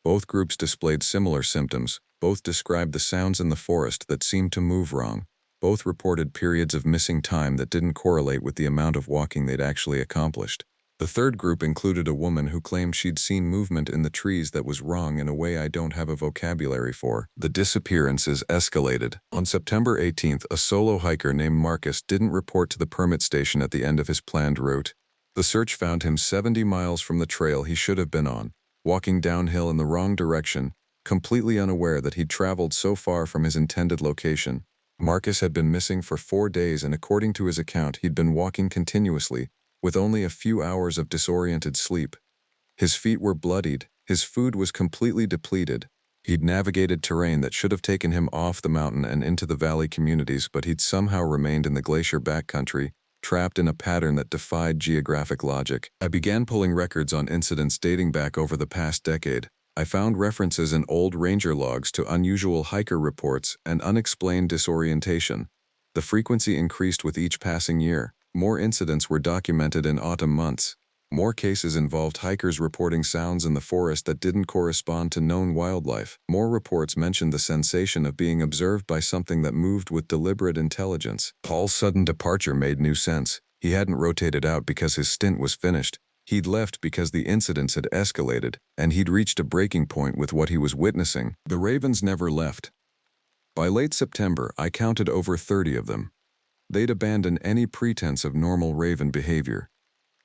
Both groups displayed similar symptoms. Both described the sounds in the forest that seemed to move wrong. Both reported periods of missing time that didn't correlate with the amount of walking they'd actually accomplished. The third group included a woman who claimed she'd seen movement in the trees that was wrong in a way I don't have a vocabulary for. The disappearances escalated. On September 18th, a solo hiker named Marcus didn't report to the permit station at the end of his planned route. The search found him 70 miles from the trail he should have been on, walking downhill in the wrong direction, completely unaware that he'd traveled so far from his intended location. Marcus had been missing for 4 days, and according to his account, he'd been walking continuously, with only a few hours of disoriented sleep. His feet were bloodied, his food was completely depleted. He'd navigated terrain that should have taken him off the mountain and into the valley communities, but he'd somehow remained in the glacier backcountry, trapped in a pattern that defied geographic logic. I began pulling records on incidents dating back over the past decade. I found references in old ranger logs to unusual hiker reports and unexplained disorientation. The frequency increased with each passing year. More incidents were documented in autumn months. More cases involved hikers reporting sounds in the forest that didn't correspond to known wildlife. More reports mentioned the sensation of being observed by something that moved with deliberate intelligence. Paul's sudden departure made new sense. He hadn't rotated out because his stint was finished. He'd left because the incidents had escalated, and he'd reached a breaking point with what he was witnessing. The ravens never left. By late September, I counted over 30 of them. They'd abandoned any pretense of normal raven behavior.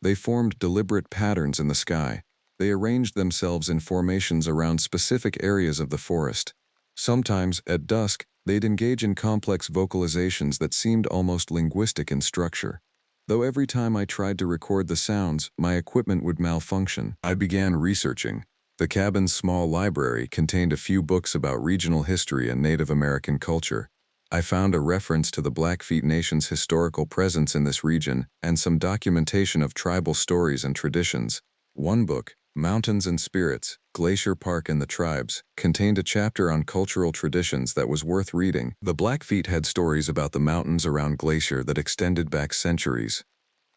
They formed deliberate patterns in the sky. They arranged themselves in formations around specific areas of the forest. Sometimes, at dusk, they'd engage in complex vocalizations that seemed almost linguistic in structure. Though every time I tried to record the sounds, my equipment would malfunction. I began researching. The cabin's small library contained a few books about regional history and Native American culture. I found a reference to the Blackfeet Nation's historical presence in this region and some documentation of tribal stories and traditions. One book, Mountains and Spirits, Glacier Park and the Tribes, contained a chapter on cultural traditions that was worth reading. The Blackfeet had stories about the mountains around Glacier that extended back centuries.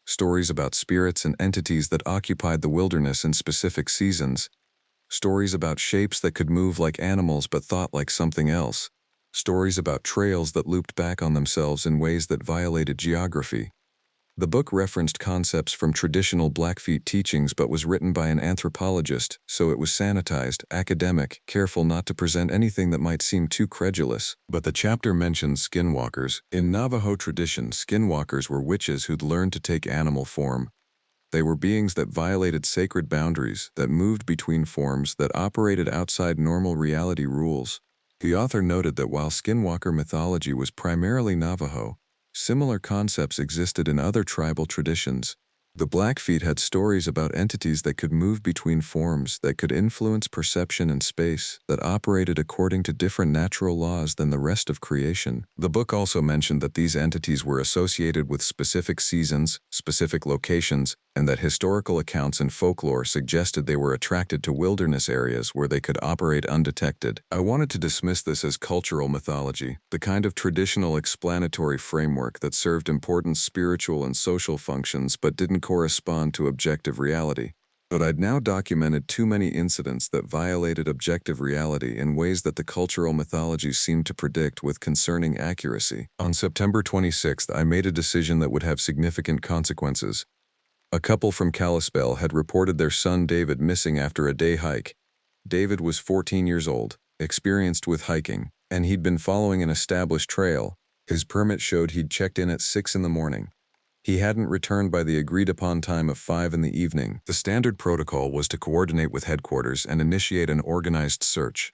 Stories about spirits and entities that occupied the wilderness in specific seasons. Stories about shapes that could move like animals but thought like something else. Stories about trails that looped back on themselves in ways that violated geography. The book referenced concepts from traditional Blackfeet teachings but was written by an anthropologist, so it was sanitized, academic, careful not to present anything that might seem too credulous. But the chapter mentions skinwalkers. In Navajo tradition, skinwalkers were witches who'd learned to take animal form. They were beings that violated sacred boundaries, that moved between forms, that operated outside normal reality rules. The author noted that while skinwalker mythology was primarily Navajo, similar concepts existed in other tribal traditions. The Blackfeet had stories about entities that could move between forms, that could influence perception and space, that operated according to different natural laws than the rest of creation. The book also mentioned that these entities were associated with specific seasons, specific locations, and that historical accounts and folklore suggested they were attracted to wilderness areas where they could operate undetected. I wanted to dismiss this as cultural mythology, the kind of traditional explanatory framework that served important spiritual and social functions but didn't correspond to objective reality. But I'd now documented too many incidents that violated objective reality in ways that the cultural mythology seemed to predict with concerning accuracy. On September 26th, I made a decision that would have significant consequences. A couple from Kalispell had reported their son David missing after a day hike. David was 14 years old, experienced with hiking, and he'd been following an established trail. His permit showed he'd checked in at 6 in the morning. He hadn't returned by the agreed-upon time of 5 in the evening. The standard protocol was to coordinate with headquarters and initiate an organized search.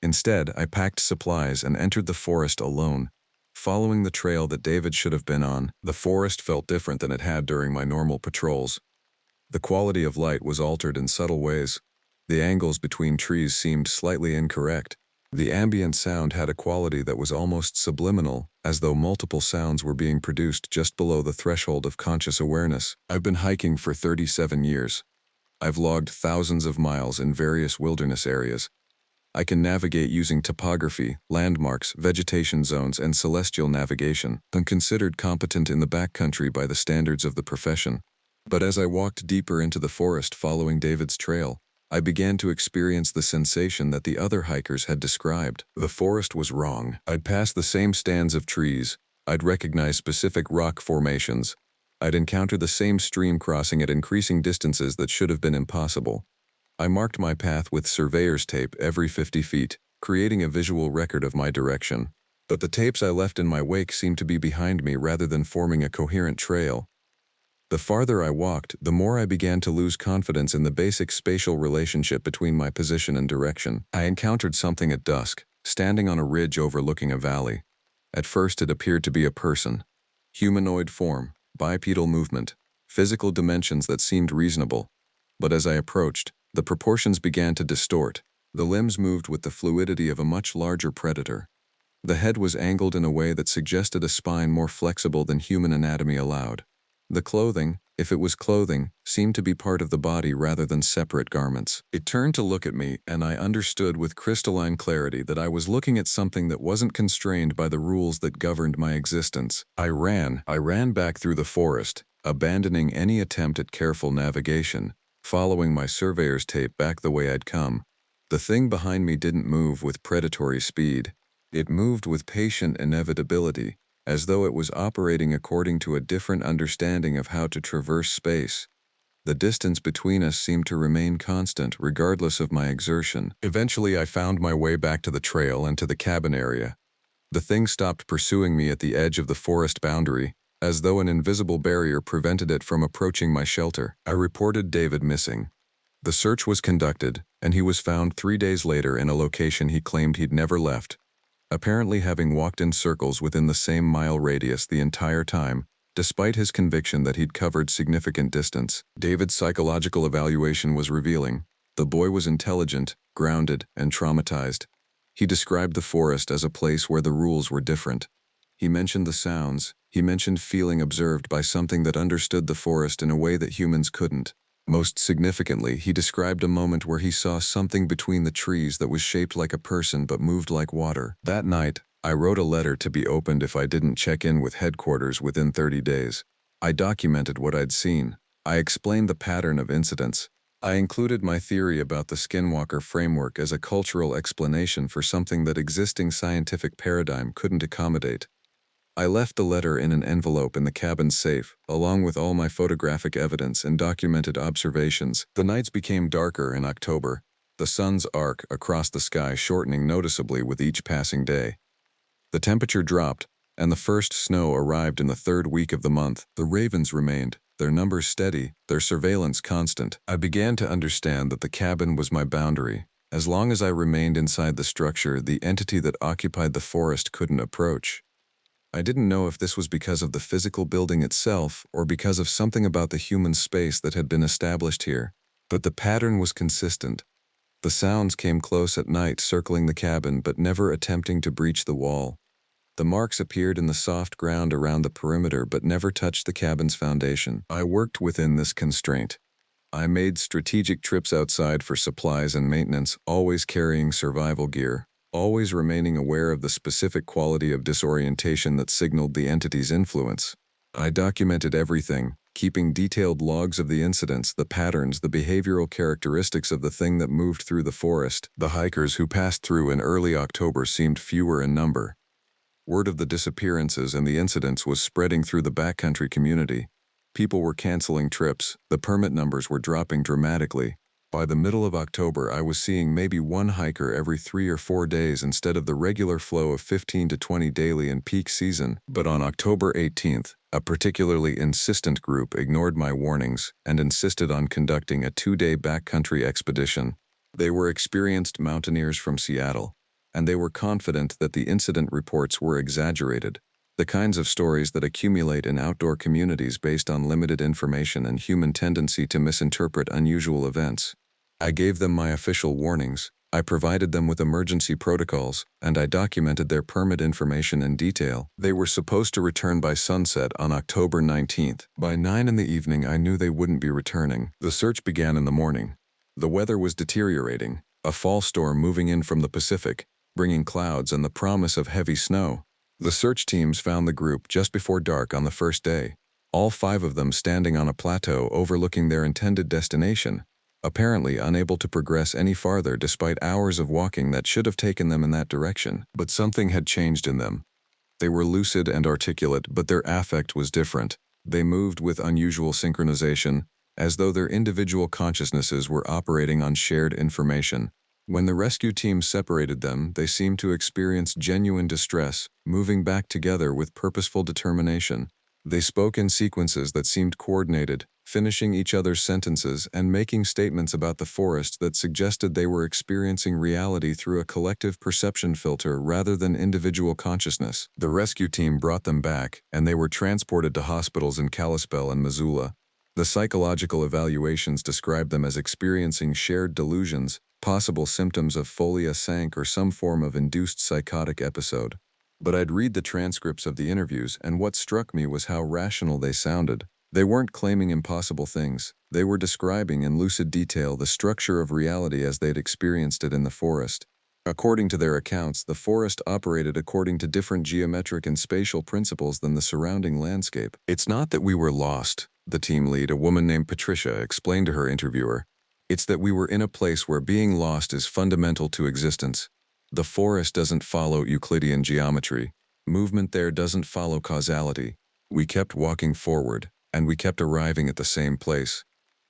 Instead, I packed supplies and entered the forest alone. Following the trail that David should have been on, the forest felt different than it had during my normal patrols. The quality of light was altered in subtle ways. The angles between trees seemed slightly incorrect. The ambient sound had a quality that was almost subliminal, as though multiple sounds were being produced just below the threshold of conscious awareness. I've been hiking for 37 years. I've logged thousands of miles in various wilderness areas. I can navigate using topography, landmarks, vegetation zones, and celestial navigation. I'm considered competent in the backcountry by the standards of the profession. But as I walked deeper into the forest following David's trail, I began to experience the sensation that the other hikers had described. The forest was wrong. I'd pass the same stands of trees. I'd recognize specific rock formations. I'd encounter the same stream crossing at increasing distances that should have been impossible. I marked my path with surveyor's tape every 50 feet, creating a visual record of my direction. But the tapes I left in my wake seemed to be behind me rather than forming a coherent trail. The farther I walked, the more I began to lose confidence in the basic spatial relationship between my position and direction. I encountered something at dusk, standing on a ridge overlooking a valley. At first it appeared to be a person. Humanoid form, bipedal movement, physical dimensions that seemed reasonable. But as I approached, the proportions began to distort. The limbs moved with the fluidity of a much larger predator. The head was angled in a way that suggested a spine more flexible than human anatomy allowed. The clothing, if it was clothing, seemed to be part of the body rather than separate garments. It turned to look at me, and I understood with crystalline clarity that I was looking at something that wasn't constrained by the rules that governed my existence. I ran back through the forest, abandoning any attempt at careful navigation, following my surveyor's tape back the way I'd come. The thing behind me didn't move with predatory speed. It moved with patient inevitability, as though it was operating according to a different understanding of how to traverse space. The distance between us seemed to remain constant, regardless of my exertion. Eventually, I found my way back to the trail and to the cabin area. The thing stopped pursuing me at the edge of the forest boundary, as though an invisible barrier prevented it from approaching my shelter. I reported David missing. The search was conducted, and he was found 3 days later in a location he claimed he'd never left, apparently having walked in circles within the same mile radius the entire time, despite his conviction that he'd covered significant distance. David's psychological evaluation was revealing. The boy was intelligent, grounded, and traumatized. He described the forest as a place where the rules were different. He mentioned the sounds. He mentioned feeling observed by something that understood the forest in a way that humans couldn't. Most significantly, he described a moment where he saw something between the trees that was shaped like a person but moved like water. That night, I wrote a letter to be opened if I didn't check in with headquarters within 30 days. I documented what I'd seen. I explained the pattern of incidents. I included my theory about the Skinwalker framework as a cultural explanation for something that existing scientific paradigm couldn't accommodate. I left the letter in an envelope in the cabin safe, along with all my photographic evidence and documented observations. The nights became darker in October, the sun's arc across the sky shortening noticeably with each passing day. The temperature dropped, and the first snow arrived in the 3rd week of the month. The ravens remained, their numbers steady, their surveillance constant. I began to understand that the cabin was my boundary. As long as I remained inside the structure, the entity that occupied the forest couldn't approach. I didn't know if this was because of the physical building itself or because of something about the human space that had been established here, but the pattern was consistent. The sounds came close at night, circling the cabin but never attempting to breach the wall. The marks appeared in the soft ground around the perimeter but never touched the cabin's foundation. I worked within this constraint. I made strategic trips outside for supplies and maintenance, always carrying survival gear, always remaining aware of the specific quality of disorientation that signaled the entity's influence. I documented everything, keeping detailed logs of the incidents, the patterns, the behavioral characteristics of the thing that moved through the forest. The hikers who passed through in early October seemed fewer in number. Word of the disappearances and the incidents was spreading through the backcountry community. People were canceling trips, the permit numbers were dropping dramatically. By the middle of October, I was seeing maybe one hiker every 3 or 4 days instead of the regular flow of 15 to 20 daily in peak season. But on October 18th, a particularly insistent group ignored my warnings and insisted on conducting a 2-day backcountry expedition. They were experienced mountaineers from Seattle, and they were confident that the incident reports were exaggerated, the kinds of stories that accumulate in outdoor communities based on limited information and human tendency to misinterpret unusual events. I gave them my official warnings. I provided them with emergency protocols, and I documented their permit information in detail. They were supposed to return by sunset on October 19th. By 9 in the evening, I knew they wouldn't be returning. The search began in the morning. The weather was deteriorating, a fall storm moving in from the Pacific, bringing clouds and the promise of heavy snow. The search teams found the group just before dark on the first day, all 5 of them standing on a plateau overlooking their intended destination, apparently unable to progress any farther despite hours of walking that should have taken them in that direction. But something had changed in them. They were lucid and articulate, but their affect was different. They moved with unusual synchronization, as though their individual consciousnesses were operating on shared information. When the rescue team separated them, they seemed to experience genuine distress, moving back together with purposeful determination. They spoke in sequences that seemed coordinated, finishing each other's sentences and making statements about the forest that suggested they were experiencing reality through a collective perception filter rather than individual consciousness. The rescue team brought them back, and they were transported to hospitals in Kalispell and Missoula. The psychological evaluations described them as experiencing shared delusions, possible symptoms of folia sank or some form of induced psychotic episode. But I'd read the transcripts of the interviews, and what struck me was how rational they sounded. They weren't claiming impossible things. They were describing in lucid detail the structure of reality as they'd experienced it in the forest. According to their accounts, the forest operated according to different geometric and spatial principles than the surrounding landscape. "It's not that we were lost," the team lead, a woman named Patricia, explained to her interviewer. "It's that we were in a place where being lost is fundamental to existence. The forest doesn't follow Euclidean geometry. Movement there doesn't follow causality. We kept walking forward, and we kept arriving at the same place.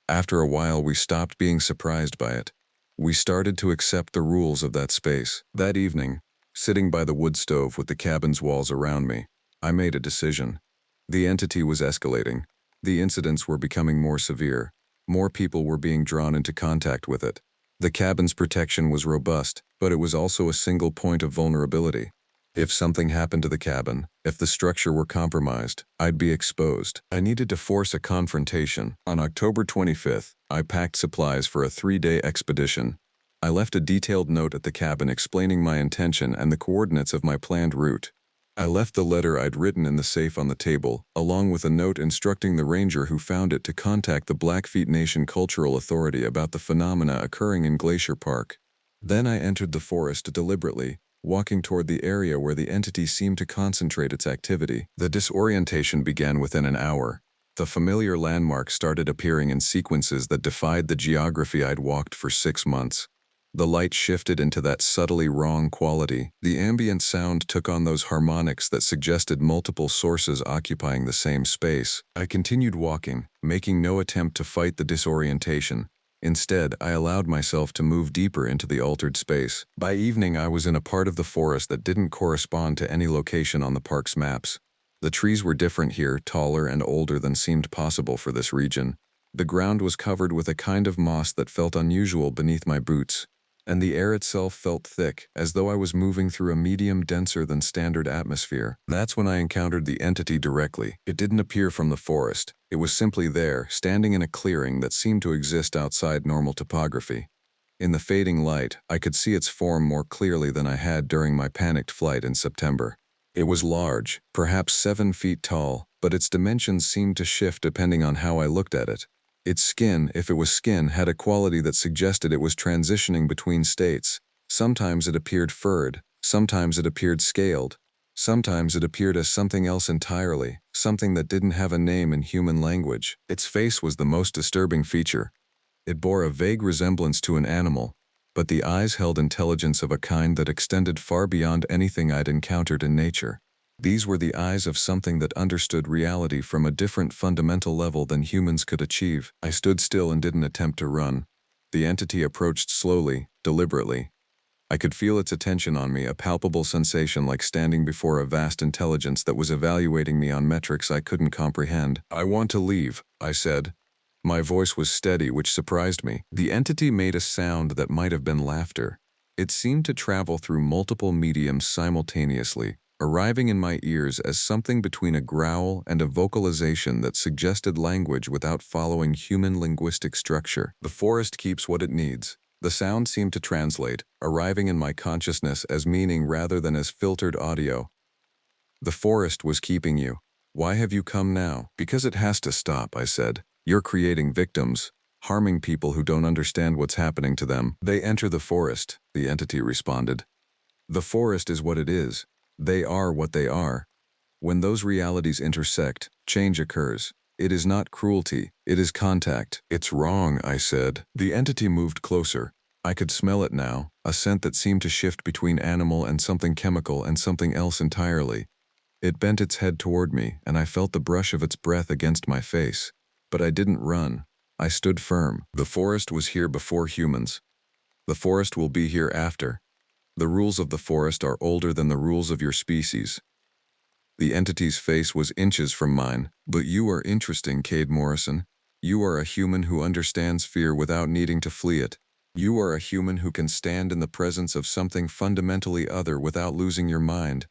After a while, we stopped being surprised by it. We started to accept the rules of that space." That evening, sitting by the wood stove with the cabin's walls around me, I made a decision. The entity was escalating. The incidents were becoming more severe. More people were being drawn into contact with it. The cabin's protection was robust, but it was also a single point of vulnerability. If something happened to the cabin, if the structure were compromised, I'd be exposed. I needed to force a confrontation. On October 25th, I packed supplies for a 3-day expedition. I left a detailed note at the cabin explaining my intention and the coordinates of my planned route. I left the letter I'd written in the safe on the table, along with a note instructing the ranger who found it to contact the Blackfeet Nation Cultural Authority about the phenomena occurring in Glacier Park. Then I entered the forest deliberately, walking toward the area where the entity seemed to concentrate its activity. The disorientation began within an hour. The familiar landmarks started appearing in sequences that defied the geography I'd walked for 6 months. The light shifted into that subtly wrong quality. The ambient sound took on those harmonics that suggested multiple sources occupying the same space. I continued walking, making no attempt to fight the disorientation. Instead, I allowed myself to move deeper into the altered space. By evening, I was in a part of the forest that didn't correspond to any location on the park's maps. The trees were different here, taller and older than seemed possible for this region. The ground was covered with a kind of moss that felt unusual beneath my boots, and the air itself felt thick, as though I was moving through a medium denser than standard atmosphere. That's when I encountered the entity directly. It didn't appear from the forest. It was simply there, standing in a clearing that seemed to exist outside normal topography. In the fading light, I could see its form more clearly than I had during my panicked flight in September. It was large, perhaps 7 feet tall, but its dimensions seemed to shift depending on how I looked at it. Its skin, if it was skin, had a quality that suggested it was transitioning between states. Sometimes it appeared furred, sometimes it appeared scaled, sometimes it appeared as something else entirely, something that didn't have a name in human language. Its face was the most disturbing feature. It bore a vague resemblance to an animal, but the eyes held intelligence of a kind that extended far beyond anything I'd encountered in nature. These were the eyes of something that understood reality from a different fundamental level than humans could achieve. I stood still and didn't attempt to run. The entity approached slowly, deliberately. I could feel its attention on me, a palpable sensation like standing before a vast intelligence that was evaluating me on metrics I couldn't comprehend. "I want to leave," I said. My voice was steady, which surprised me. The entity made a sound that might have been laughter. It seemed to travel through multiple mediums simultaneously, arriving in my ears as something between a growl and a vocalization that suggested language without following human linguistic structure. "The forest keeps what it needs. The sound seemed to translate, arriving in my consciousness as meaning rather than as filtered audio. The forest was keeping you. Why have you come now? Because it has to stop, I said. You're creating victims, harming people who don't understand what's happening to them. They enter the forest, the entity responded. The forest is what it is. They are what they are. When those realities intersect, change occurs. It is not cruelty, it is contact. It's wrong, I said. The entity moved closer. I could smell it now, a scent that seemed to shift between animal and something chemical and something else entirely. It bent its head toward me, and I felt the brush of its breath against my face. But I didn't run. I stood firm. The forest was here before humans. The forest will be here after. The rules of the forest are older than the rules of your species. The entity's face was inches from mine. But you are interesting, Cade Morrison. You are a human who understands fear without needing to flee it. You are a human who can stand in the presence of something fundamentally other without losing your mind.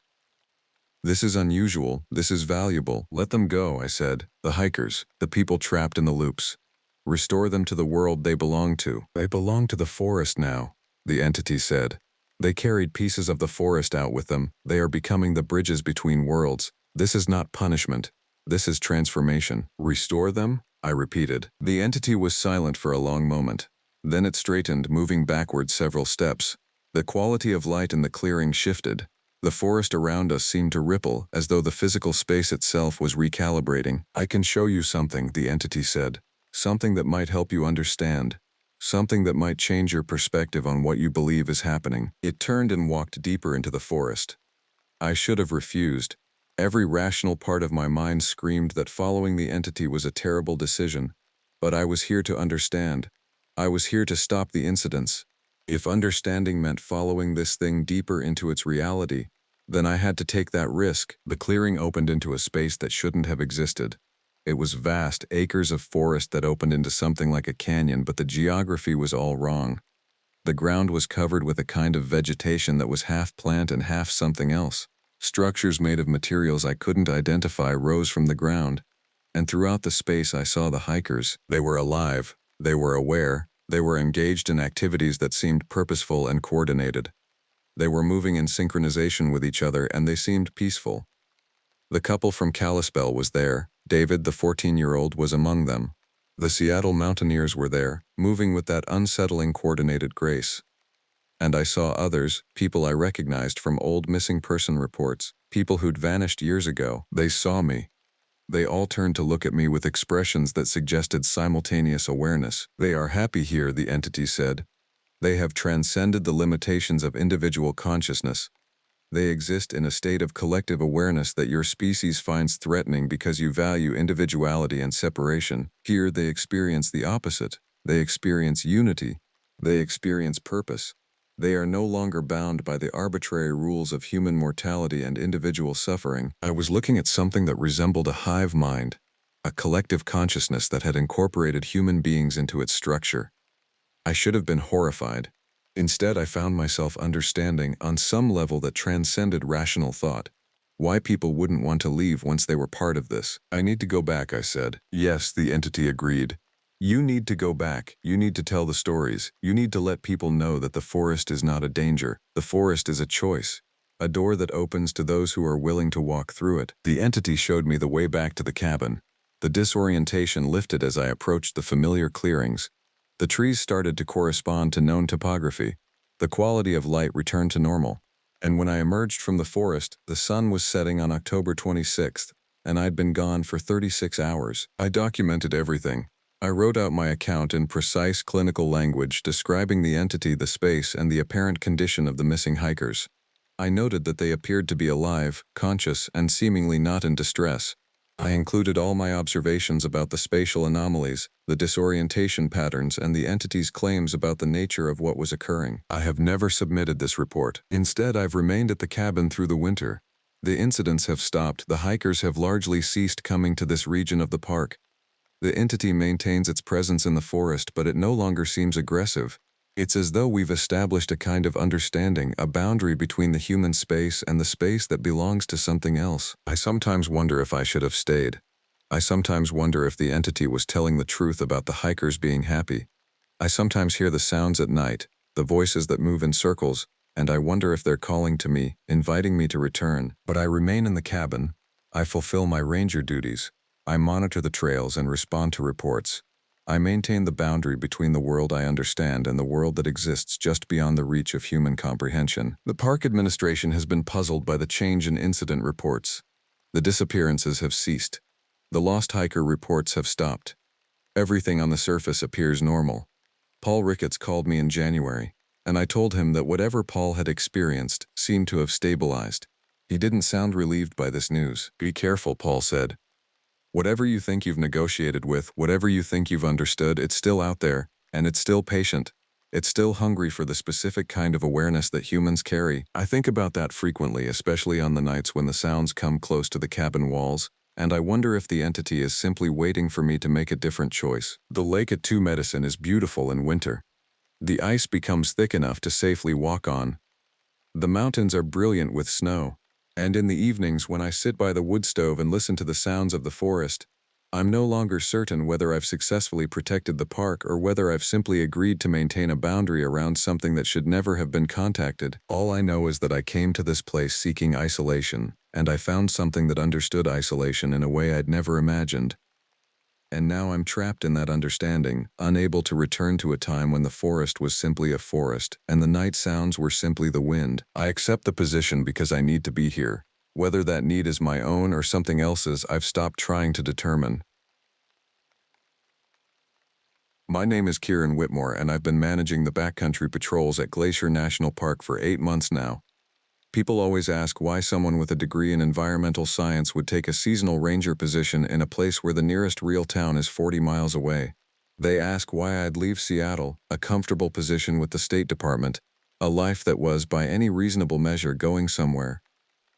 This is unusual, this is valuable. Let them go, I said. The hikers, the people trapped in the loops. Restore them to the world they belong to. They belong to the forest now, the entity said. They carried pieces of the forest out with them. They are becoming the bridges between worlds. This is not punishment. This is transformation. Restore them? I repeated. The entity was silent for a long moment. Then it straightened, moving backward several steps. The quality of light in the clearing shifted. The forest around us seemed to ripple, as though the physical space itself was recalibrating. I can show you something, the entity said. Something that might help you understand. Something that might change your perspective on what you believe is happening. It turned and walked deeper into the forest. I should have refused. Every rational part of my mind screamed that following the entity was a terrible decision. But I was here to understand. I was here to stop the incidents. If understanding meant following this thing deeper into its reality, then I had to take that risk. The clearing opened into a space that shouldn't have existed. It was vast, acres of forest that opened into something like a canyon, but the geography was all wrong. The ground was covered with a kind of vegetation that was half plant and half something else. Structures made of materials I couldn't identify rose from the ground. And throughout the space I saw the hikers. They were alive. They were aware. They were engaged in activities that seemed purposeful and coordinated. They were moving in synchronization with each other, and they seemed peaceful. The couple from Kalispell was there. David, the 14-year-old, was among them. The Seattle Mountaineers were there, moving with that unsettling coordinated grace. And I saw others, people I recognized from old missing person reports, people who'd vanished years ago. They saw me. They all turned to look at me with expressions that suggested simultaneous awareness. They are happy here, the entity said. They have transcended the limitations of individual consciousness. They exist in a state of collective awareness that your species finds threatening because you value individuality and separation. Here they experience the opposite. They experience unity. They experience purpose. They are no longer bound by the arbitrary rules of human mortality and individual suffering. I was looking at something that resembled a hive mind, a collective consciousness that had incorporated human beings into its structure. I should have been horrified. Instead, I found myself understanding, on some level that transcended rational thought, why people wouldn't want to leave once they were part of this. I need to go back, I said. Yes, the entity agreed. You need to go back. You need to tell the stories. You need to let people know that the forest is not a danger. The forest is a choice, a door that opens to those who are willing to walk through it. The entity showed me the way back to the cabin. The disorientation lifted as I approached the familiar clearings. The trees started to correspond to known topography. The quality of light returned to normal. And when I emerged from the forest, the sun was setting on October 26th, and I'd been gone for 36 hours. I documented everything. I wrote out my account in precise clinical language describing the entity, the space, and the apparent condition of the missing hikers. I noted that they appeared to be alive, conscious, and seemingly not in distress. I included all my observations about the spatial anomalies, the disorientation patterns, and the entity's claims about the nature of what was occurring. I have never submitted this report. Instead, I've remained at the cabin through the winter. The incidents have stopped. The hikers have largely ceased coming to this region of the park. The entity maintains its presence in the forest, but it no longer seems aggressive. It's as though we've established a kind of understanding, a boundary between the human space and the space that belongs to something else. I sometimes wonder if I should have stayed. I sometimes wonder if the entity was telling the truth about the hikers being happy. I sometimes hear the sounds at night, the voices that move in circles, and I wonder if they're calling to me, inviting me to return. But I remain in the cabin. I fulfill my ranger duties. I monitor the trails and respond to reports. I maintain the boundary between the world I understand and the world that exists just beyond the reach of human comprehension. The park administration has been puzzled by the change in incident reports. The disappearances have ceased. The lost hiker reports have stopped. Everything on the surface appears normal. Paul Ricketts called me in January, and I told him that whatever Paul had experienced seemed to have stabilized. He didn't sound relieved by this news. "Be careful," Paul said. "Whatever you think you've negotiated with, whatever you think you've understood, it's still out there, and it's still patient. It's still hungry for the specific kind of awareness that humans carry." I think about that frequently, especially on the nights when the sounds come close to the cabin walls, and I wonder if the entity is simply waiting for me to make a different choice. The lake at Two Medicine is beautiful in winter. The ice becomes thick enough to safely walk on. The mountains are brilliant with snow. And in the evenings when I sit by the wood stove and listen to the sounds of the forest, I'm no longer certain whether I've successfully protected the park or whether I've simply agreed to maintain a boundary around something that should never have been contacted. All I know is that I came to this place seeking isolation, and I found something that understood isolation in a way I'd never imagined. And now I'm trapped in that understanding, unable to return to a time when the forest was simply a forest, and the night sounds were simply the wind. I accept the position because I need to be here. Whether that need is my own or something else's, I've stopped trying to determine. My name is Kieran Whitmore, and I've been managing the backcountry patrols at Glacier National Park for 8 months now. People always ask why someone with a degree in environmental science would take a seasonal ranger position in a place where the nearest real town is 40 miles away. They ask why I'd leave Seattle, a comfortable position with the State Department, a life that was, by any reasonable measure, going somewhere.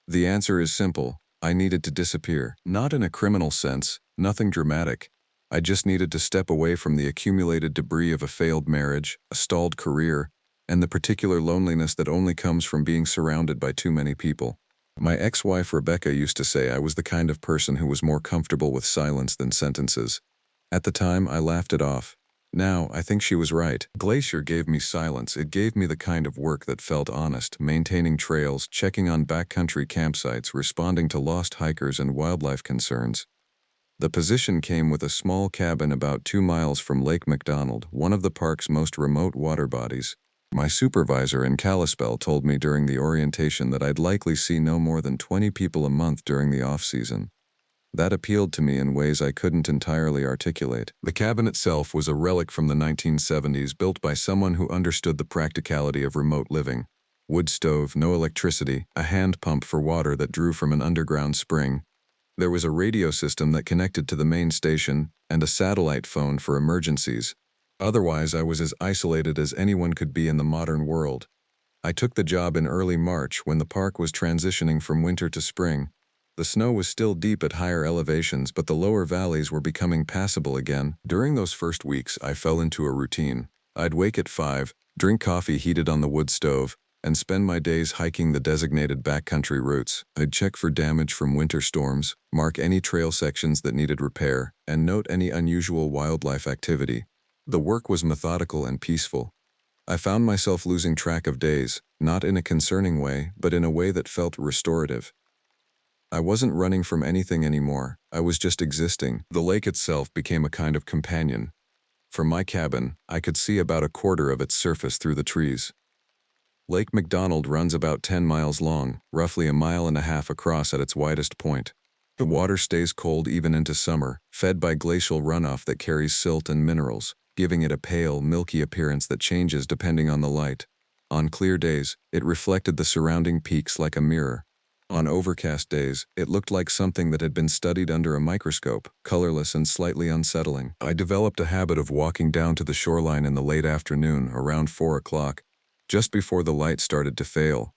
The answer is simple: I needed to disappear. Not in a criminal sense, nothing dramatic. I just needed to step away from the accumulated debris of a failed marriage, a stalled career, and the particular loneliness that only comes from being surrounded by too many people. My ex-wife Rebecca used to say I was the kind of person who was more comfortable with silence than sentences. At the time, I laughed it off. Now, I think she was right. Glacier gave me silence. It gave me the kind of work that felt honest, maintaining trails, checking on backcountry campsites, responding to lost hikers and wildlife concerns. The position came with a small cabin about 2 miles from Lake McDonald, one of the park's most remote water bodies. My supervisor in Kalispell told me during the orientation that I'd likely see no more than 20 people a month during the off-season. That appealed to me in ways I couldn't entirely articulate. The cabin itself was a relic from the 1970s, built by someone who understood the practicality of remote living. Wood stove, no electricity, a hand pump for water that drew from an underground spring. There was a radio system that connected to the main station, and a satellite phone for emergencies. Otherwise, I was as isolated as anyone could be in the modern world. I took the job in early March when the park was transitioning from winter to spring. The snow was still deep at higher elevations, but the lower valleys were becoming passable again. During those first weeks, I fell into a routine. I'd wake at 5, drink coffee heated on the wood stove, and spend my days hiking the designated backcountry routes. I'd check for damage from winter storms, mark any trail sections that needed repair, and note any unusual wildlife activity. The work was methodical and peaceful. I found myself losing track of days, not in a concerning way, but in a way that felt restorative. I wasn't running from anything anymore. I was just existing. The lake itself became a kind of companion. From my cabin, I could see about a quarter of its surface through the trees. Lake McDonald runs about 10 miles long, roughly a mile and a half across at its widest point. The water stays cold even into summer, fed by glacial runoff that carries silt and minerals, giving it a pale, milky appearance that changes depending on the light. On clear days, it reflected the surrounding peaks like a mirror. On overcast days, it looked like something that had been studied under a microscope, colorless and slightly unsettling. I developed a habit of walking down to the shoreline in the late afternoon, around 4 o'clock, just before the light started to fail.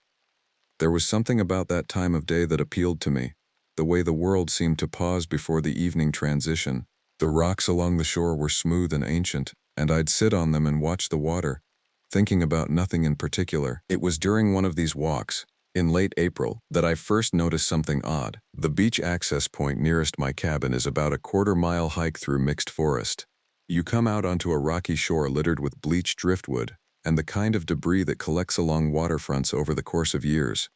There was something about that time of day that appealed to me, the way the world seemed to pause before the evening transition. The rocks along the shore were smooth and ancient, and I'd sit on them and watch the water, thinking about nothing in particular. It was during one of these walks, in late April, that I first noticed something odd. The beach access point nearest my cabin is about a quarter-mile hike through mixed forest. You come out onto a rocky shore littered with bleached driftwood and the kind of debris that collects along waterfronts over the course of years.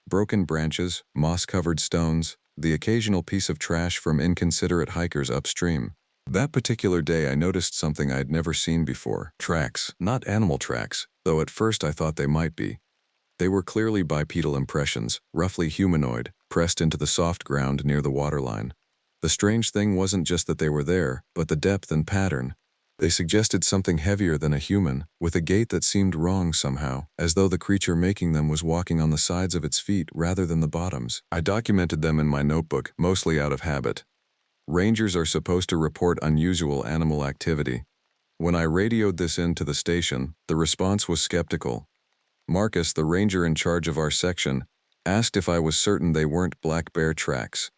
Broken branches, moss-covered stones, the occasional piece of trash from inconsiderate hikers upstream. That particular day I noticed something I'd never seen before. Tracks, not animal tracks, though at first I thought they might be. They were clearly bipedal impressions, roughly humanoid, pressed into the soft ground near the waterline. The strange thing wasn't just that they were there, but the depth and pattern. They suggested something heavier than a human, with a gait that seemed wrong somehow, as though the creature making them was walking on the sides of its feet rather than the bottoms. I documented them in my notebook, mostly out of habit. Rangers are supposed to report unusual animal activity. When I radioed this in to the station, the response was skeptical. Marcus, the ranger in charge of our section, asked if I was certain they weren't black bear tracks.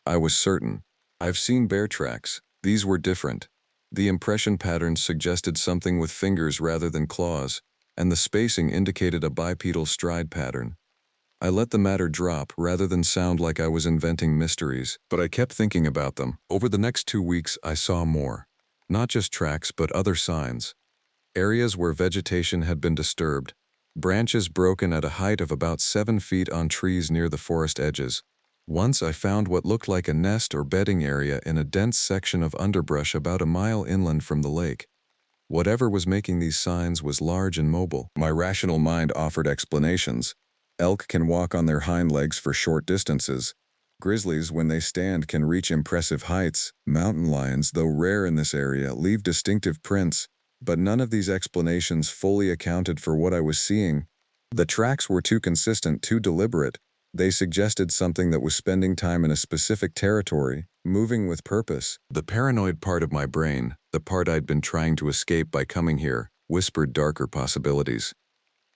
I was certain. I've seen bear tracks. These were different. The impression patterns suggested something with fingers rather than claws, and the spacing indicated a bipedal stride pattern. I let the matter drop rather than sound like I was inventing mysteries, but I kept thinking about them. Over the next 2 weeks, I saw more. Not just tracks, but other signs. Areas where vegetation had been disturbed, branches broken at a height of about 7 feet on trees near the forest edges. Once I found what looked like a nest or bedding area in a dense section of underbrush about a mile inland from the lake. Whatever was making these signs was large and mobile. My rational mind offered explanations. Elk can walk on their hind legs for short distances. Grizzlies, when they stand, can reach impressive heights. Mountain lions, though rare in this area, leave distinctive prints. But none of these explanations fully accounted for what I was seeing. The tracks were too consistent, too deliberate. They suggested something that was spending time in a specific territory, moving with purpose. The paranoid part of my brain, the part I'd been trying to escape by coming here, whispered darker possibilities.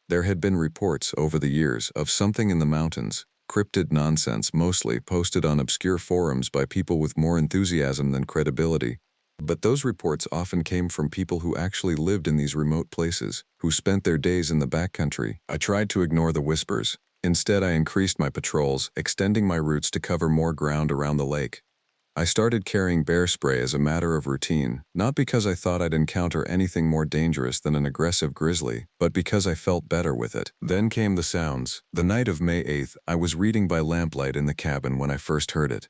There had been reports over the years of something in the mountains, cryptid nonsense mostly posted on obscure forums by people with more enthusiasm than credibility. But those reports often came from people who actually lived in these remote places, who spent their days in the backcountry. I tried to ignore the whispers. Instead, I increased my patrols, extending my routes to cover more ground around the lake. I started carrying bear spray as a matter of routine, not because I thought I'd encounter anything more dangerous than an aggressive grizzly, but because I felt better with it. Then came the sounds. The night of May 8th, I was reading by lamplight in the cabin when I first heard it.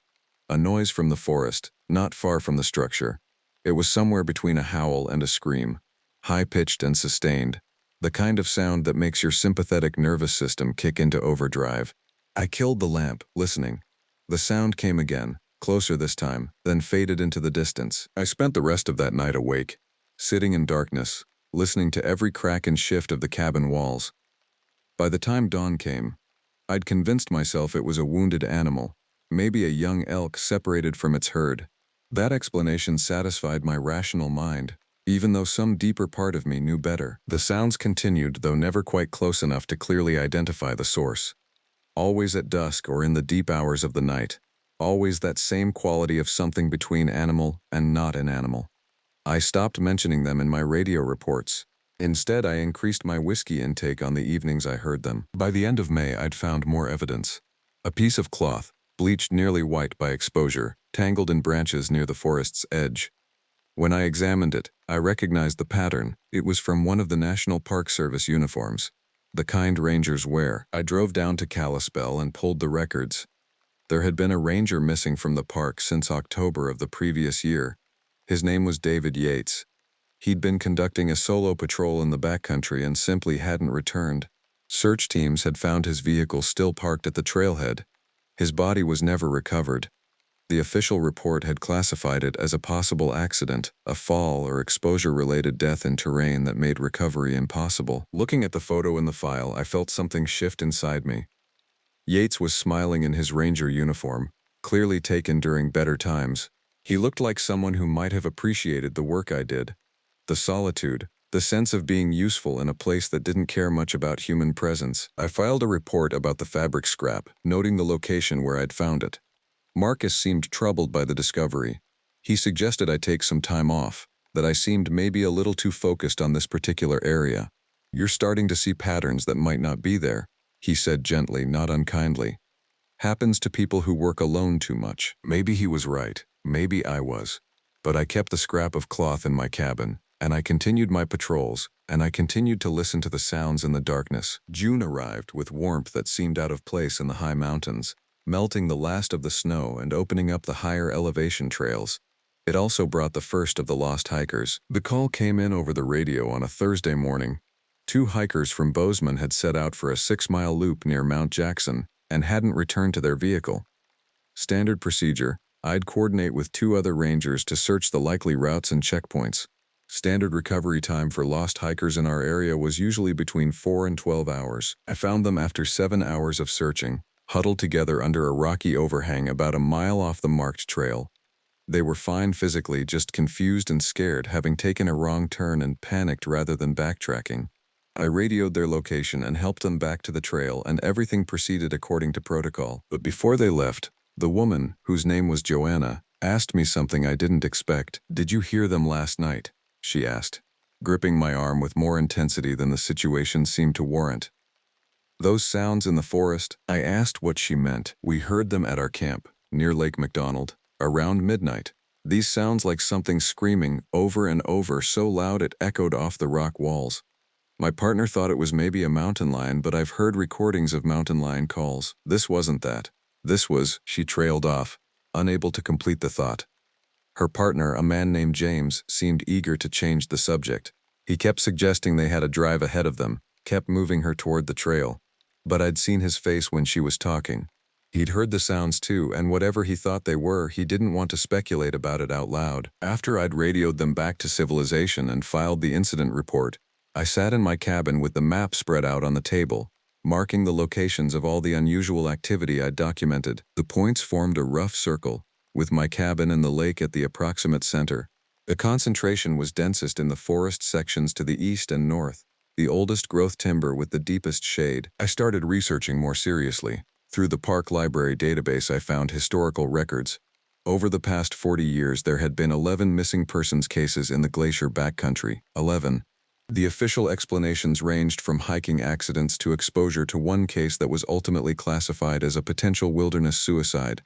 A noise from the forest, not far from the structure. It was somewhere between a howl and a scream, high-pitched and sustained. The kind of sound that makes your sympathetic nervous system kick into overdrive. I killed the lamp, listening. The sound came again, closer this time, then faded into the distance. I spent the rest of that night awake, sitting in darkness, listening to every crack and shift of the cabin walls. By the time dawn came, I'd convinced myself it was a wounded animal, maybe a young elk separated from its herd. That explanation satisfied my rational mind, even though some deeper part of me knew better. The sounds continued, though never quite close enough to clearly identify the source. Always at dusk or in the deep hours of the night. Always that same quality of something between animal and not an animal. I stopped mentioning them in my radio reports. Instead, I increased my whiskey intake on the evenings I heard them. By the end of May, I'd found more evidence. A piece of cloth, bleached nearly white by exposure, tangled in branches near the forest's edge. When I examined it, I recognized the pattern. It was from one of the National Park Service uniforms, the kind rangers wear. I drove down to Kalispell and pulled the records. There had been a ranger missing from the park since October of the previous year. His name was David Yates. He'd been conducting a solo patrol in the backcountry and simply hadn't returned. Search teams had found his vehicle still parked at the trailhead. His body was never recovered. The official report had classified it as a possible accident, a fall or exposure-related death in terrain that made recovery impossible. Looking at the photo in the file, I felt something shift inside me. Yates was smiling in his ranger uniform, clearly taken during better times. He looked like someone who might have appreciated the work I did. The solitude, the sense of being useful in a place that didn't care much about human presence. I filed a report about the fabric scrap, noting the location where I'd found it. Marcus seemed troubled by the discovery. He suggested I take some time off, that I seemed maybe a little too focused on this particular area. "You're starting to see patterns that might not be there," he said gently, not unkindly. "Happens to people who work alone too much." Maybe he was right. Maybe I was. But I kept the scrap of cloth in my cabin, and I continued my patrols, and I continued to listen to the sounds in the darkness. June arrived with warmth that seemed out of place in the high mountains, melting the last of the snow and opening up the higher elevation trails. It also brought the first of the lost hikers. The call came in over the radio on a Thursday morning. 2 hikers from Bozeman had set out for a 6-mile loop near Mount Jackson and hadn't returned to their vehicle. Standard procedure: I'd coordinate with 2 other rangers to search the likely routes and checkpoints. Standard recovery time for lost hikers in our area was usually between 4 and 12 hours. I found them after 7 hours of searching, huddled together under a rocky overhang about a mile off the marked trail. They were fine physically, just confused and scared, having taken a wrong turn and panicked rather than backtracking. I radioed their location and helped them back to the trail, and everything proceeded according to protocol. But before they left, the woman, whose name was Joanna, asked me something I didn't expect. "Did you hear them last night?" she asked, gripping my arm with more intensity than the situation seemed to warrant. "Those sounds in the forest?" I asked what she meant. "We heard them at our camp, near Lake McDonald, around midnight. These sounds like something screaming over and over, so loud it echoed off the rock walls. My partner thought it was maybe a mountain lion, but I've heard recordings of mountain lion calls. This wasn't that. This was..." She trailed off, unable to complete the thought. Her partner, a man named James, seemed eager to change the subject. He kept suggesting they had a drive ahead of them, kept moving her toward the trail. But I'd seen his face when she was talking. He'd heard the sounds too, and whatever he thought they were, he didn't want to speculate about it out loud. After I'd radioed them back to civilization and filed the incident report, I sat in my cabin with the map spread out on the table, marking the locations of all the unusual activity I'd documented. The points formed a rough circle, with my cabin and the lake at the approximate center. The concentration was densest in the forest sections to the east and north, the oldest growth timber with the deepest shade. I started researching more seriously. Through the park library database, I found historical records. Over the past 40 years, there had been 11 missing persons cases in the glacier backcountry. 11. The official explanations ranged from hiking accidents to exposure to one case that was ultimately classified as a potential wilderness suicide.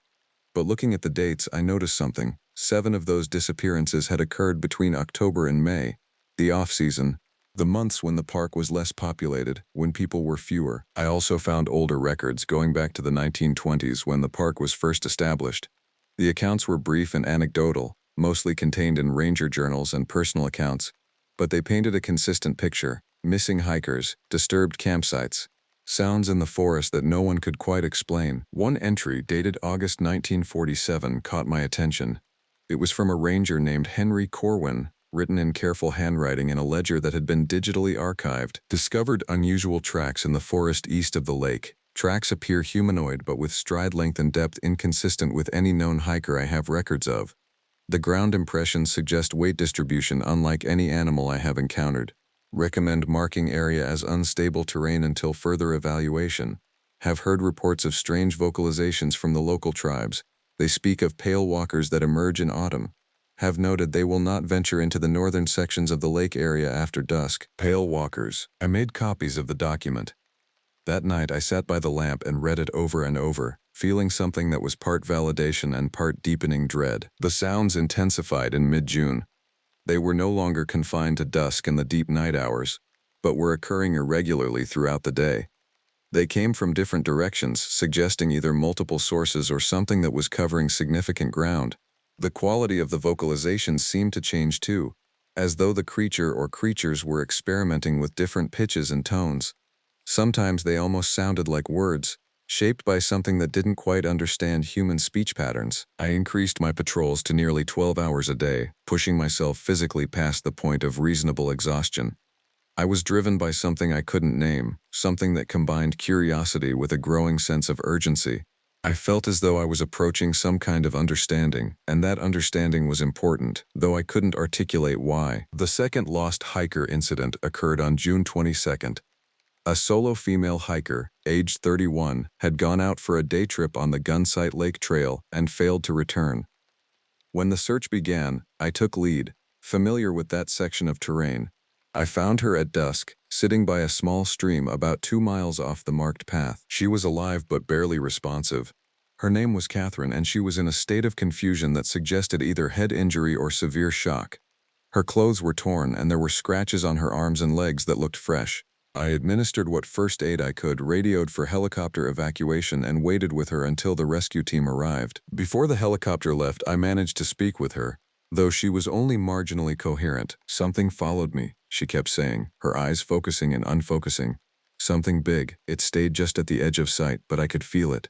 But looking at the dates, I noticed something. 7 of those disappearances had occurred between October and May, the off-season, the months when the park was less populated, when people were fewer. I also found older records going back to the 1920s when the park was first established. The accounts were brief and anecdotal, mostly contained in ranger journals and personal accounts, but they painted a consistent picture: missing hikers, disturbed campsites, sounds in the forest that no one could quite explain. One entry, dated August 1947, caught my attention. It was from a ranger named Henry Corwin, written in careful handwriting in a ledger that had been digitally archived. "Discovered unusual tracks in the forest east of the lake. Tracks appear humanoid but with stride length and depth inconsistent with any known hiker I have records of. The ground impressions suggest weight distribution unlike any animal I have encountered. Recommend marking area as unstable terrain until further evaluation. Have heard reports of strange vocalizations from the local tribes. They speak of pale walkers that emerge in autumn. Have noted they will not venture into the northern sections of the lake area after dusk." Pale walkers. I made copies of the document. That night I sat by the lamp and read it over and over, feeling something that was part validation and part deepening dread. The sounds intensified in mid-June. They were no longer confined to dusk and the deep night hours, but were occurring irregularly throughout the day. They came from different directions, suggesting either multiple sources or something that was covering significant ground. The quality of the vocalizations seemed to change too, as though the creature or creatures were experimenting with different pitches and tones. Sometimes they almost sounded like words, shaped by something that didn't quite understand human speech patterns. I increased my patrols to nearly 12 hours a day, pushing myself physically past the point of reasonable exhaustion. I was driven by something I couldn't name, something that combined curiosity with a growing sense of urgency. I felt as though I was approaching some kind of understanding, and that understanding was important, though I couldn't articulate why. The second lost hiker incident occurred on June 22nd. A solo female hiker, aged 31, had gone out for a day trip on the Gunsight Lake Trail and failed to return. When the search began, I took lead, familiar with that section of terrain. I found her at dusk, sitting by a small stream about 2 miles off the marked path. She was alive but barely responsive. Her name was Catherine, and she was in a state of confusion that suggested either head injury or severe shock. Her clothes were torn, and there were scratches on her arms and legs that looked fresh. I administered what first aid I could, radioed for helicopter evacuation, and waited with her until the rescue team arrived. Before the helicopter left, I managed to speak with her. Though she was only marginally coherent, something followed me, she kept saying, her eyes focusing and unfocusing. Something big. It stayed just at the edge of sight, but I could feel it.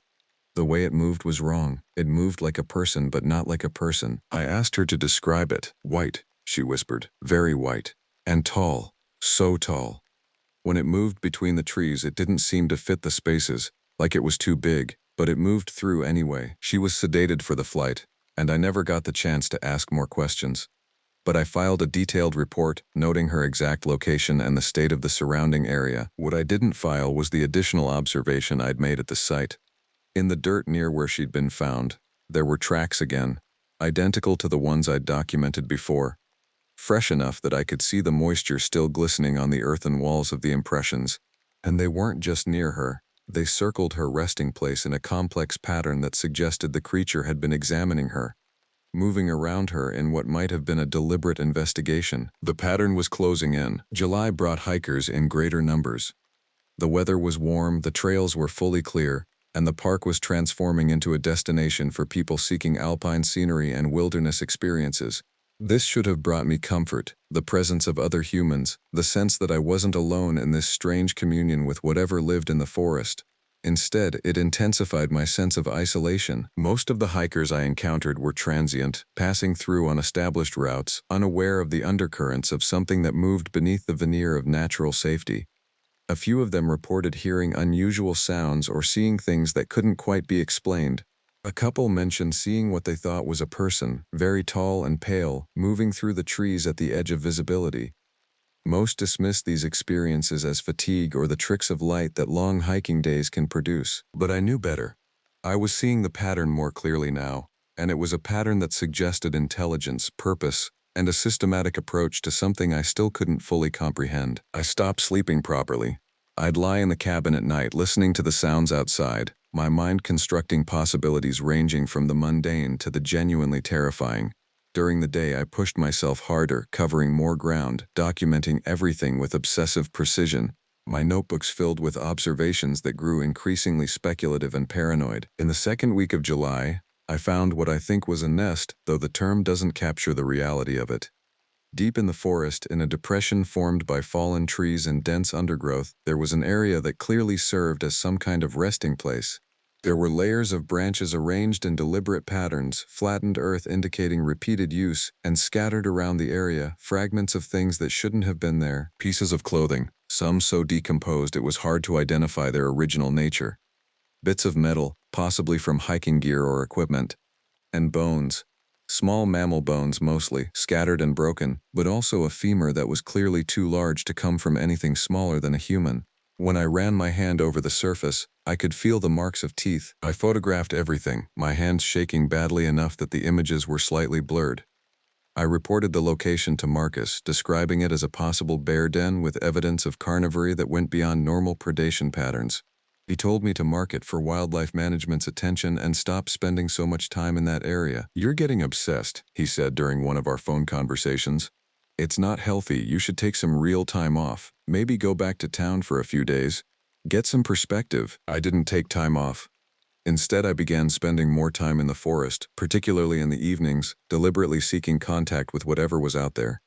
The way it moved was wrong. It moved like a person, but not like a person. I asked her to describe it. White, she whispered. Very white. And tall. So tall. When it moved between the trees, it didn't seem to fit the spaces, like it was too big, but it moved through anyway. She was sedated for the flight, and I never got the chance to ask more questions. But I filed a detailed report, noting her exact location and the state of the surrounding area. What I didn't file was the additional observation I'd made at the site. In the dirt near where she'd been found, there were tracks again, identical to the ones I'd documented before. Fresh enough that I could see the moisture still glistening on the earthen walls of the impressions. And they weren't just near her. They circled her resting place in a complex pattern that suggested the creature had been examining her, moving around her in what might have been a deliberate investigation. The pattern was closing in. July brought hikers in greater numbers. The weather was warm, the trails were fully clear, and the park was transforming into a destination for people seeking alpine scenery and wilderness experiences. This should have brought me comfort, the presence of other humans, the sense that I wasn't alone in this strange communion with whatever lived in the forest. Instead, it intensified my sense of isolation. Most of the hikers I encountered were transient, passing through on established routes, unaware of the undercurrents of something that moved beneath the veneer of natural safety. A few of them reported hearing unusual sounds or seeing things that couldn't quite be explained. A couple mentioned seeing what they thought was a person, very tall and pale, moving through the trees at the edge of visibility. Most dismissed these experiences as fatigue or the tricks of light that long hiking days can produce. But I knew better. I was seeing the pattern more clearly now, and it was a pattern that suggested intelligence, purpose, and a systematic approach to something I still couldn't fully comprehend. I stopped sleeping properly. I'd lie in the cabin at night listening to the sounds outside, my mind constructing possibilities ranging from the mundane to the genuinely terrifying. During the day, I pushed myself harder, covering more ground, documenting everything with obsessive precision, my notebooks filled with observations that grew increasingly speculative and paranoid. In the second week of July, I found what I think was a nest, though the term doesn't capture the reality of it. Deep in the forest, in a depression formed by fallen trees and dense undergrowth, there was an area that clearly served as some kind of resting place. There were layers of branches arranged in deliberate patterns, flattened earth indicating repeated use, and scattered around the area, fragments of things that shouldn't have been there, pieces of clothing, some so decomposed it was hard to identify their original nature. Bits of metal, possibly from hiking gear or equipment, and bones. Small mammal bones mostly, scattered and broken, but also a femur that was clearly too large to come from anything smaller than a human. When I ran my hand over the surface, I could feel the marks of teeth. I photographed everything, my hands shaking badly enough that the images were slightly blurred. I reported the location to Marcus, describing it as a possible bear den with evidence of carnivory that went beyond normal predation patterns. He told me to mark it for wildlife management's attention and stop spending so much time in that area. "You're getting obsessed," he said during one of our phone conversations. "It's not healthy. You should take some real time off. Maybe go back to town for a few days. Get some perspective." I didn't take time off. Instead, I began spending more time in the forest, particularly in the evenings, deliberately seeking contact with whatever was out there.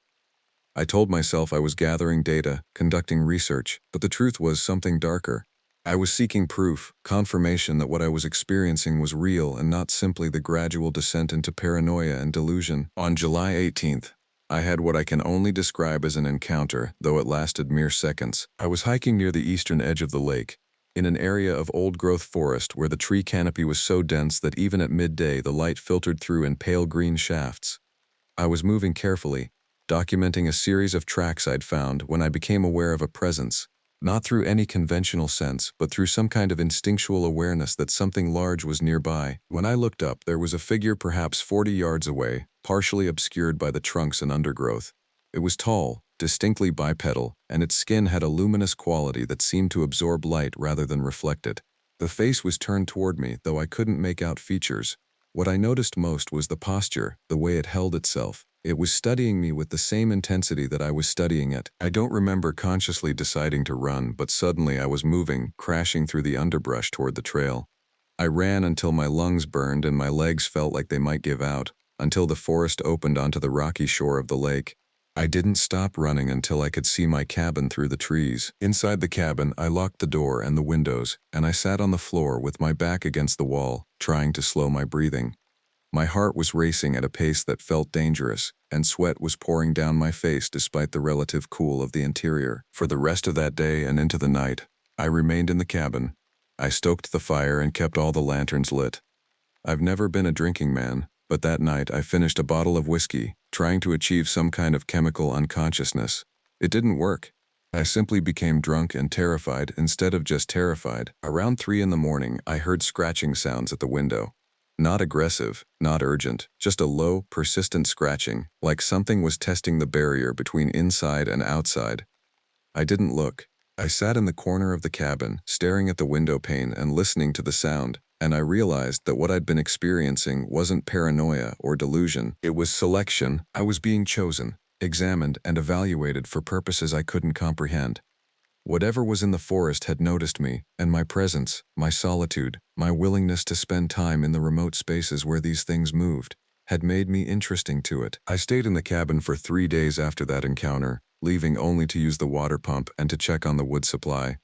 I told myself I was gathering data, conducting research, but the truth was something darker. I was seeking proof, confirmation that what I was experiencing was real and not simply the gradual descent into paranoia and delusion. On July 18th, I had what I can only describe as an encounter, though it lasted mere seconds. I was hiking near the eastern edge of the lake, in an area of old-growth forest where the tree canopy was so dense that even at midday the light filtered through in pale green shafts. I was moving carefully, documenting a series of tracks I'd found when I became aware of a presence. Not through any conventional sense, but through some kind of instinctual awareness that something large was nearby. When I looked up, there was a figure perhaps 40 yards away, partially obscured by the trunks and undergrowth. It was tall, distinctly bipedal, and its skin had a luminous quality that seemed to absorb light rather than reflect it. The face was turned toward me, though I couldn't make out features. What I noticed most was the posture, the way it held itself. It was studying me with the same intensity that I was studying it. I don't remember consciously deciding to run, but suddenly I was moving, crashing through the underbrush toward the trail. I ran until my lungs burned and my legs felt like they might give out, until the forest opened onto the rocky shore of the lake. I didn't stop running until I could see my cabin through the trees. Inside the cabin, I locked the door and the windows, and I sat on the floor with my back against the wall, trying to slow my breathing. My heart was racing at a pace that felt dangerous, and sweat was pouring down my face despite the relative cool of the interior. For the rest of that day and into the night, I remained in the cabin. I stoked the fire and kept all the lanterns lit. I've never been a drinking man, but that night I finished a bottle of whiskey, trying to achieve some kind of chemical unconsciousness. It didn't work. I simply became drunk and terrified instead of just terrified. Around 3 in the morning, I heard scratching sounds at the window. Not aggressive, not urgent, just a low, persistent scratching, like something was testing the barrier between inside and outside. I didn't look. I sat in the corner of the cabin, staring at the window pane and listening to the sound, and I realized that what I'd been experiencing wasn't paranoia or delusion. It was selection. I was being chosen, examined, and evaluated for purposes I couldn't comprehend. Whatever was in the forest had noticed me, and my presence, my solitude, my willingness to spend time in the remote spaces where these things moved, had made me interesting to it. I stayed in the cabin for 3 days after that encounter, leaving only to use the water pump and to check on the wood supply.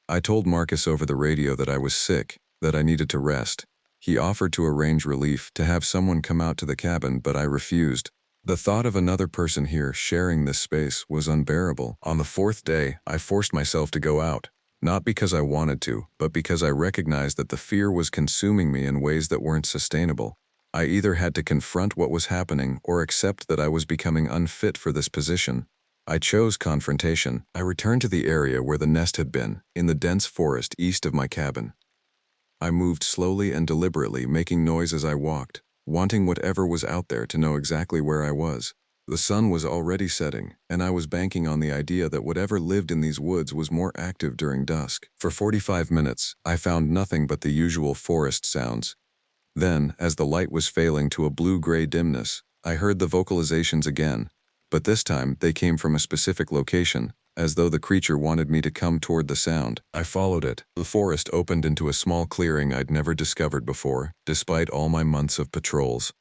I told Marcus over the radio that I was sick, that I needed to rest. He offered to arrange relief, to have someone come out to the cabin, but I refused. The thought of another person here sharing this space was unbearable. On the 4th day, I forced myself to go out, not because I wanted to, but because I recognized that the fear was consuming me in ways that weren't sustainable. I either had to confront what was happening or accept that I was becoming unfit for this position. I chose confrontation. I returned to the area where the nest had been, in the dense forest east of my cabin. I moved slowly and deliberately, making noise as I walked, wanting whatever was out there to know exactly where I was. The sun was already setting, and I was banking on the idea that whatever lived in these woods was more active during dusk. For 45 minutes, I found nothing but the usual forest sounds. Then, as the light was failing to a blue-gray dimness, I heard the vocalizations again, but this time they came from a specific location, as though the creature wanted me to come toward the sound. I followed it. The forest opened into a small clearing I'd never discovered before, despite all my months of patrols.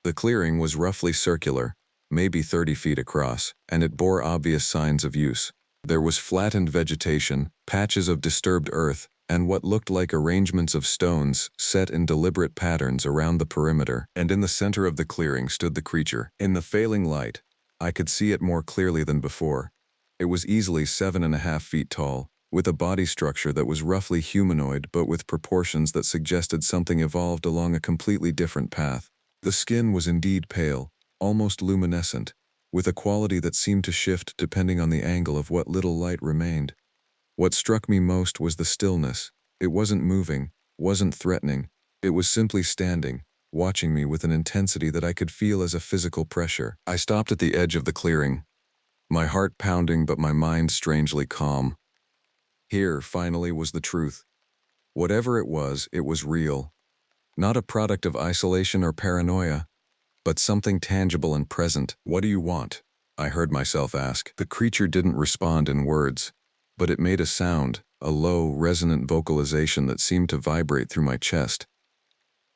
The clearing was roughly circular, maybe 30 feet across, and it bore obvious signs of use. There was flattened vegetation, patches of disturbed earth, and what looked like arrangements of stones set in deliberate patterns around the perimeter. And in the center of the clearing stood the creature. In the failing light, I could see it more clearly than before. It was easily 7.5 feet tall, with a body structure that was roughly humanoid but with proportions that suggested something evolved along a completely different path. The skin was indeed pale, almost luminescent, with a quality that seemed to shift depending on the angle of what little light remained. What struck me most was the stillness. It wasn't moving, wasn't threatening. It was simply standing, watching me with an intensity that I could feel as a physical pressure. I stopped at the edge of the clearing, my heart pounding but my mind strangely calm. Here, finally, was the truth. Whatever it was real. Not a product of isolation or paranoia, but something tangible and present. "What do you want?" I heard myself ask. The creature didn't respond in words, but it made a sound, a low, resonant vocalization that seemed to vibrate through my chest.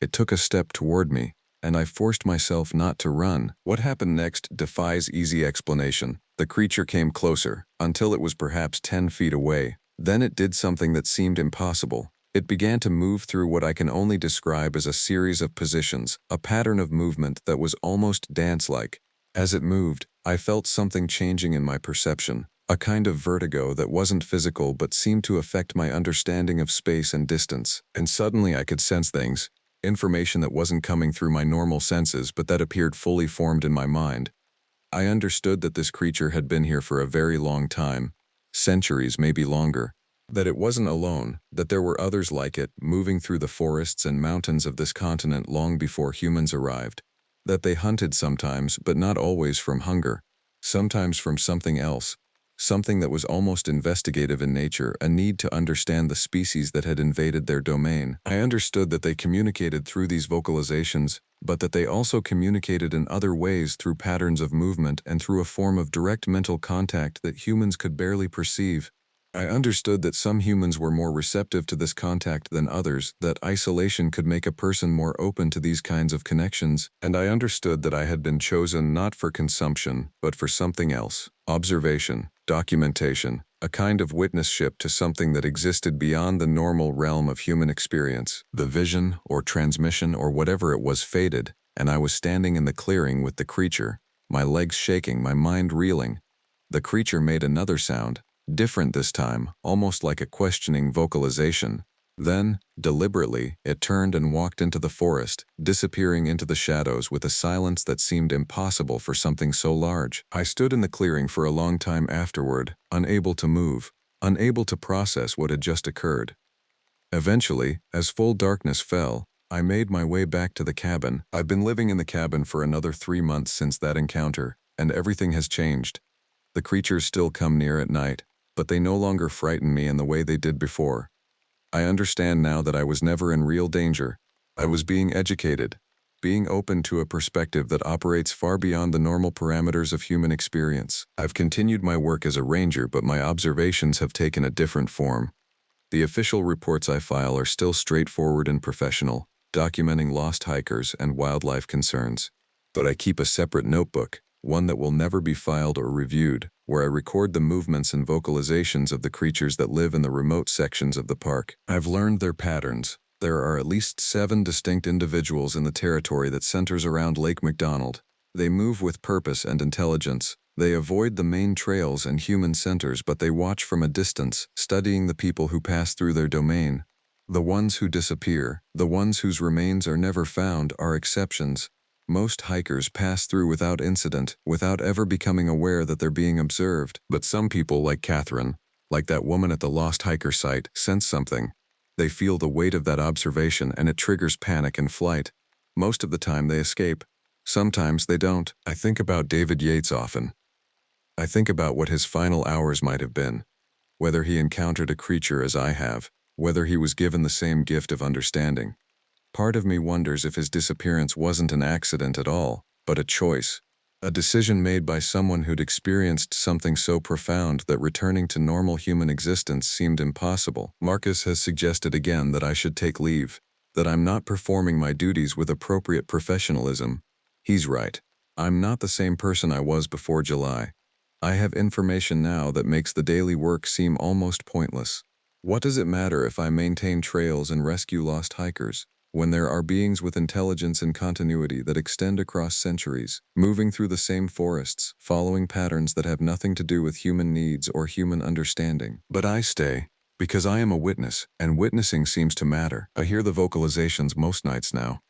It took a step toward me, and I forced myself not to run. What happened next defies easy explanation. The creature came closer, until it was perhaps 10 feet away. Then it did something that seemed impossible. It began to move through what I can only describe as a series of positions, a pattern of movement that was almost dance-like. As it moved, I felt something changing in my perception, a kind of vertigo that wasn't physical but seemed to affect my understanding of space and distance. And suddenly I could sense things. Information that wasn't coming through my normal senses but that appeared fully formed in my mind. I understood that this creature had been here for a very long time, centuries, maybe longer. That it wasn't alone, that there were others like it, moving through the forests and mountains of this continent long before humans arrived. That they hunted sometimes, but not always from hunger. Sometimes from something else. something that was almost investigative in nature, a need to understand the species that had invaded their domain. I understood that they communicated through these vocalizations, but that they also communicated in other ways through patterns of movement and through a form of direct mental contact that humans could barely perceive. I understood that some humans were more receptive to this contact than others, that isolation could make a person more open to these kinds of connections, and I understood that I had been chosen not for consumption, but for something else: observation, documentation, a kind of witnessship to something that existed beyond the normal realm of human experience. The vision, or transmission, or whatever it was faded, and I was standing in the clearing with the creature, my legs shaking, my mind reeling. The creature made another sound, different this time, almost like a questioning vocalization. Then, deliberately, it turned and walked into the forest, disappearing into the shadows with a silence that seemed impossible for something so large. I stood in the clearing for a long time afterward, unable to move, unable to process what had just occurred. Eventually, as full darkness fell, I made my way back to the cabin. I've been living in the cabin for another 3 months since that encounter, and everything has changed. The creatures still come near at night, but they no longer frighten me in the way they did before. I understand now that I was never in real danger. I was being educated, being open to a perspective that operates far beyond the normal parameters of human experience. I've continued my work as a ranger, but my observations have taken a different form. The official reports I file are still straightforward and professional, documenting lost hikers and wildlife concerns. But I keep a separate notebook, one that will never be filed or reviewed, where I record the movements and vocalizations of the creatures that live in the remote sections of the park. I've learned their patterns. There are at least 7 distinct individuals in the territory that centers around Lake McDonald. They move with purpose and intelligence. They avoid the main trails and human centers, but they watch from a distance, studying the people who pass through their domain. The ones who disappear, the ones whose remains are never found, are exceptions. Most hikers pass through without incident, without ever becoming aware that they're being observed. But some people, like Catherine, like that woman at the lost hiker site, sense something. They feel the weight of that observation, and it triggers panic and flight. Most of the time they escape. Sometimes they don't. I think about David Yates often. I think about what his final hours might have been, whether he encountered a creature as I have, whether he was given the same gift of understanding. Part of me wonders if his disappearance wasn't an accident at all, but a choice, a decision made by someone who'd experienced something so profound that returning to normal human existence seemed impossible. Marcus has suggested again that I should take leave, that I'm not performing my duties with appropriate professionalism. He's right. I'm not the same person I was before July. I have information now that makes the daily work seem almost pointless. What does it matter if I maintain trails and rescue lost hikers, when there are beings with intelligence and continuity that extend across centuries, moving through the same forests, following patterns that have nothing to do with human needs or human understanding? But I stay, because I am a witness, and witnessing seems to matter. I hear the vocalizations most nights now.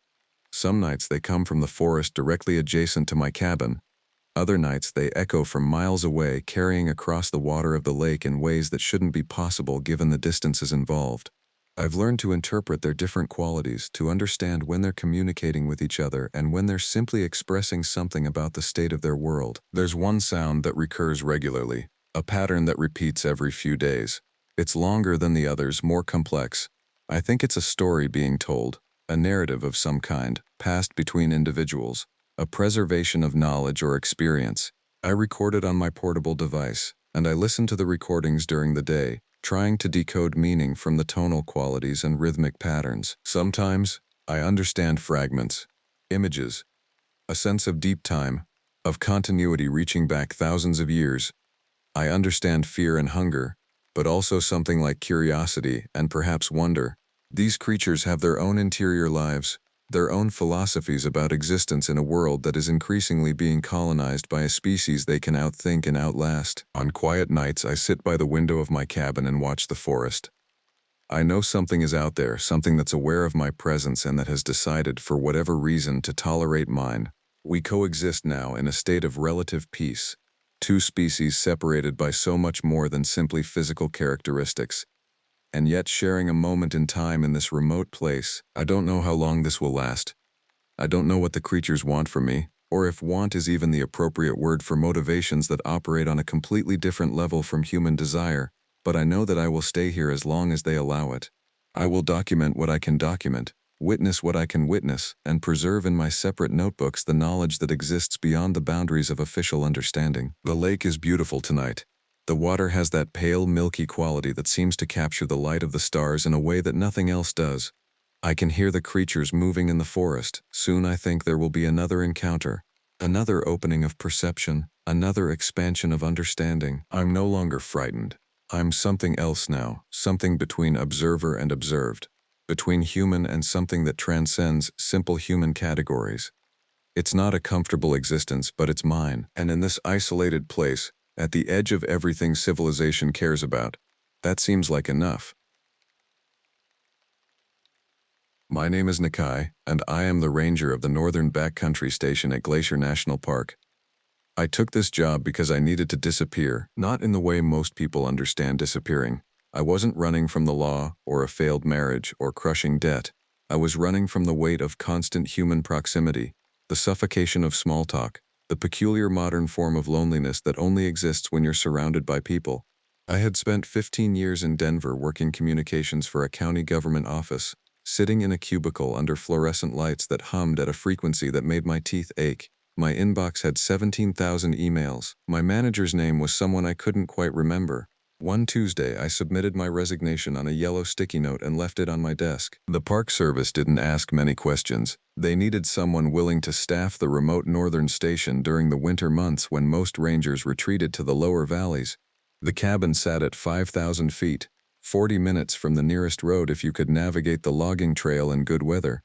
Some nights they come from the forest directly adjacent to my cabin. Other nights they echo from miles away, carrying across the water of the lake in ways that shouldn't be possible given the distances involved. I've learned to interpret their different qualities, to understand when they're communicating with each other and when they're simply expressing something about the state of their world. There's one sound that recurs regularly, a pattern that repeats every few days. It's longer than the others, more complex. I think it's a story being told, a narrative of some kind, passed between individuals, a preservation of knowledge or experience. I record it on my portable device, and I listen to the recordings during the day, trying to decode meaning from the tonal qualities and rhythmic patterns. Sometimes, I understand fragments, images, a sense of deep time, of continuity reaching back thousands of years. I understand fear and hunger, but also something like curiosity and perhaps wonder. These creatures have their own interior lives, their own philosophies about existence in a world that is increasingly being colonized by a species they can outthink and outlast. On quiet nights, I sit by the window of my cabin and watch the forest. I know something is out there, something that's aware of my presence and that has decided, for whatever reason, to tolerate mine. We coexist now in a state of relative peace, two species separated by so much more than simply physical characteristics, and yet sharing a moment in time in this remote place. I don't know how long this will last. I don't know what the creatures want from me. or if want is even the appropriate word for motivations that operate on a completely different level from human desire, but I know that I will stay here as long as they allow it. I will document what I can document, witness what I can witness, and preserve in my separate notebooks the knowledge that exists beyond the boundaries of official understanding. The lake is beautiful tonight. The water has that pale, milky quality that seems to capture the light of the stars in a way that nothing else does. I can hear the creatures moving in the forest. Soon I think there will be another encounter, another opening of perception, another expansion of understanding. I'm no longer frightened. I'm something else now, something between observer and observed, between human and something that transcends simple human categories. It's not a comfortable existence, but it's mine. And in this isolated place, at the edge of everything civilization cares about, that seems like enough. My name is Nakai, and I am the ranger of the Northern Backcountry Station at Glacier National Park. I took this job because I needed to disappear, not in the way most people understand disappearing. I wasn't running from the law, or a failed marriage, or crushing debt. I was running from the weight of constant human proximity, the suffocation of small talk, the peculiar modern form of loneliness that only exists when you're surrounded by people. I had spent 15 years in Denver working communications for a county government office, sitting in a cubicle under fluorescent lights that hummed at a frequency that made my teeth ache. My inbox had 17,000 emails. My manager's name was someone I couldn't quite remember. One Tuesday, I submitted my resignation on a yellow sticky note and left it on my desk. The Park Service didn't ask many questions. They needed someone willing to staff the remote northern station during the winter months when most rangers retreated to the lower valleys. The cabin sat at 5,000 feet, 40 minutes from the nearest road if you could navigate the logging trail in good weather.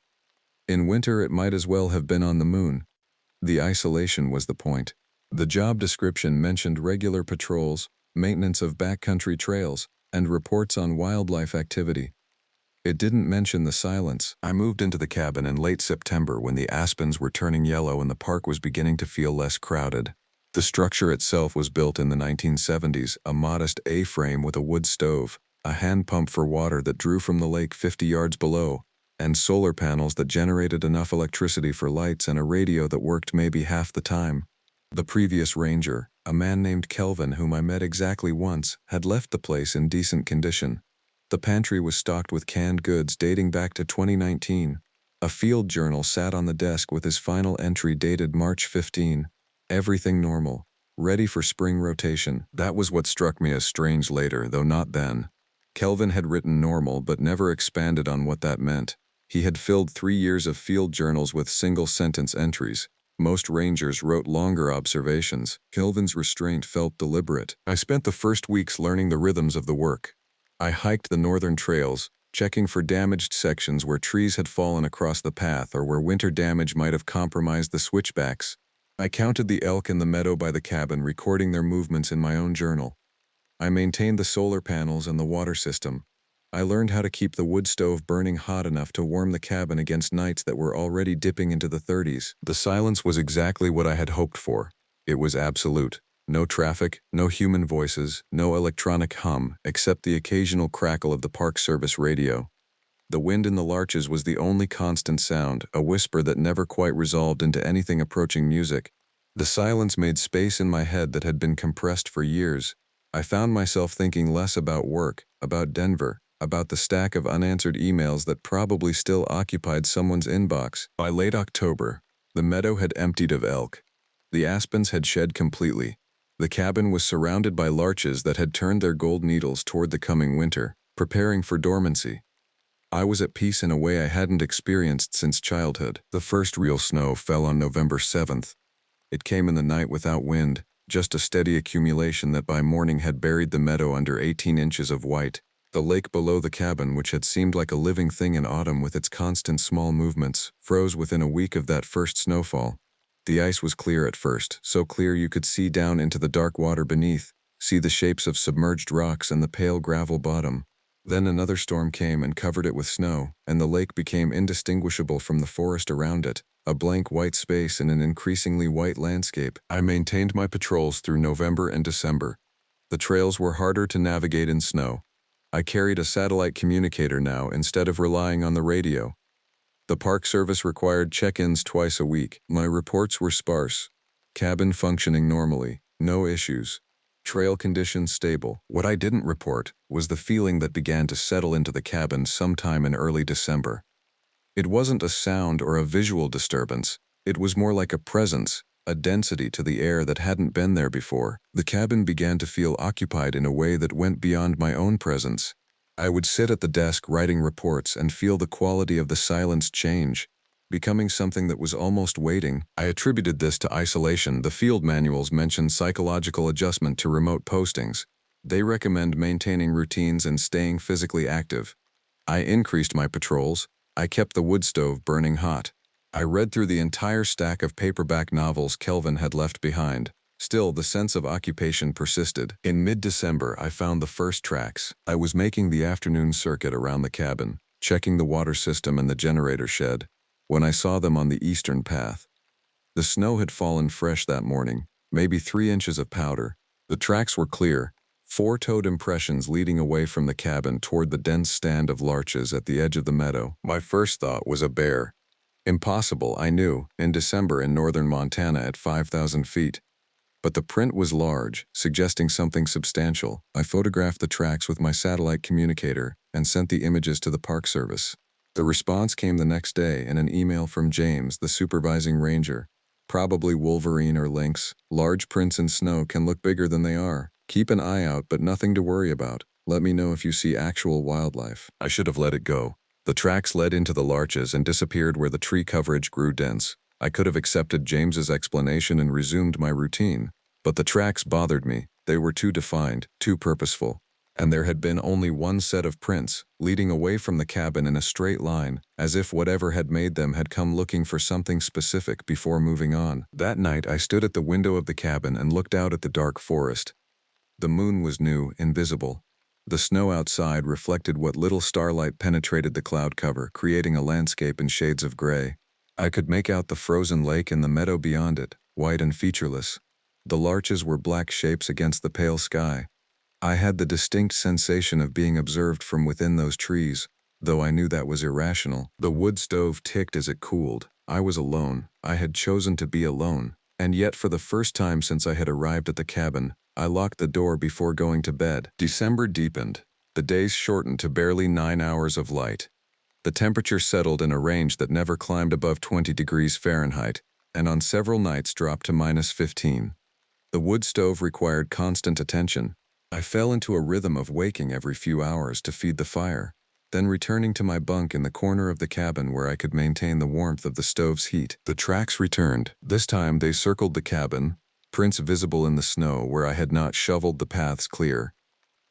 In winter, it might as well have been on the moon. The isolation was the point. The job description mentioned regular patrols, maintenance of backcountry trails, and reports on wildlife activity. It didn't mention the silence. I moved into the cabin in late September when the aspens were turning yellow and the park was beginning to feel less crowded. The structure itself was built in the 1970s, a modest A-frame with a wood stove, a hand pump for water that drew from the lake 50 yards below, and solar panels that generated enough electricity for lights and a radio that worked maybe half the time. The previous ranger, a man named Kelvin whom I met exactly once, had left the place in decent condition. The pantry was stocked with canned goods dating back to 2019. A field journal sat on the desk with his final entry dated March 15. Everything normal, ready for spring rotation. That was what struck me as strange later, though not then. Kelvin had written normal but never expanded on what that meant. He had filled 3 years of field journals with single-sentence entries. Most rangers wrote longer observations. Kelvin's restraint felt deliberate. I spent the first weeks learning the rhythms of the work. I hiked the northern trails, checking for damaged sections where trees had fallen across the path or where winter damage might have compromised the switchbacks. I counted the elk in the meadow by the cabin, recording their movements in my own journal. I maintained the solar panels and the water system. I learned how to keep the wood stove burning hot enough to warm the cabin against nights that were already dipping into the 30s. The silence was exactly what I had hoped for. It was absolute. No traffic, no human voices, no electronic hum, except the occasional crackle of the Park Service radio. The wind in the larches was the only constant sound, a whisper that never quite resolved into anything approaching music. The silence made space in my head that had been compressed for years. I found myself thinking less about work, about Denver, about the stack of unanswered emails that probably still occupied someone's inbox. By late October, the meadow had emptied of elk. The aspens had shed completely. The cabin was surrounded by larches that had turned their gold needles toward the coming winter, preparing for dormancy. I was at peace in a way I hadn't experienced since childhood. The first real snow fell on November 7th. It came in the night without wind, just a steady accumulation that by morning had buried the meadow under 18 inches of white. The lake below the cabin, which had seemed like a living thing in autumn with its constant small movements, froze within a week of that first snowfall. The ice was clear at first, so clear you could see down into the dark water beneath, see the shapes of submerged rocks and the pale gravel bottom. Then another storm came and covered it with snow, and the lake became indistinguishable from the forest around it, a blank white space in an increasingly white landscape. I maintained my patrols through November and December. The trails were harder to navigate in snow. I carried a satellite communicator now instead of relying on the radio. The Park Service required check-ins twice a week. My reports were sparse. Cabin functioning normally, no issues. Trail conditions stable. What I didn't report was the feeling that began to settle into the cabin sometime in early December. It wasn't a sound or a visual disturbance. It was more like a presence, a density to the air that hadn't been there before. The cabin began to feel occupied in a way that went beyond my own presence. I would sit at the desk writing reports and feel the quality of the silence change, becoming something that was almost waiting. I attributed this to isolation. The field manuals mention psychological adjustment to remote postings. They recommend maintaining routines and staying physically active. I increased my patrols. I kept the wood stove burning hot. I read through the entire stack of paperback novels Kelvin had left behind. Still, the sense of occupation persisted. In mid-December, I found the first tracks. I was making the afternoon circuit around the cabin, checking the water system and the generator shed, when I saw them on the eastern path. The snow had fallen fresh that morning, maybe 3 inches of powder. The tracks were clear, four-toed impressions leading away from the cabin toward the dense stand of larches at the edge of the meadow. My first thought was a bear. Impossible, I knew, in December in northern Montana at 5,000 feet. But the print was large, suggesting something substantial. I photographed the tracks with my satellite communicator and sent the images to the Park Service. The response came the next day in an email from James, the supervising ranger. Probably wolverine or lynx. Large prints in snow can look bigger than they are. Keep an eye out, but nothing to worry about. Let me know if you see actual wildlife. I should have let it go. The tracks led into the larches and disappeared where the tree coverage grew dense. I could have accepted James's explanation and resumed my routine. But the tracks bothered me. They were too defined, too purposeful. And there had been only one set of prints, leading away from the cabin in a straight line, as if whatever had made them had come looking for something specific before moving on. That night, I stood at the window of the cabin and looked out at the dark forest. The moon was new, invisible. The snow outside reflected what little starlight penetrated the cloud cover, creating a landscape in shades of gray. I could make out the frozen lake and the meadow beyond it, white and featureless. The larches were black shapes against the pale sky. I had the distinct sensation of being observed from within those trees, though I knew that was irrational. The wood stove ticked as it cooled. I was alone. I had chosen to be alone. And yet, for the first time since I had arrived at the cabin, I locked the door before going to bed. December deepened. The days shortened to barely 9 hours of light. The temperature settled in a range that never climbed above 20 degrees Fahrenheit, and on several nights dropped to -15. The wood stove required constant attention. I fell into a rhythm of waking every few hours to feed the fire, then returning to my bunk in the corner of the cabin where I could maintain the warmth of the stove's heat. The tracks returned. This time they circled the cabin, prints visible in the snow where I had not shoveled the paths clear.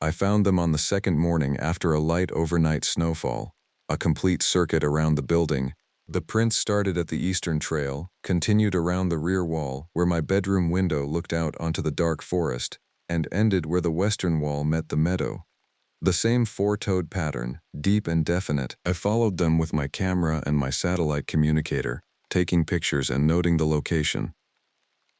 I found them on the second morning after a light overnight snowfall, a complete circuit around the building. The prints started at the eastern trail, continued around the rear wall where my bedroom window looked out onto the dark forest, and ended where the western wall met the meadow. The same four-toed pattern, deep and definite. I followed them with my camera and my satellite communicator, taking pictures and noting the location.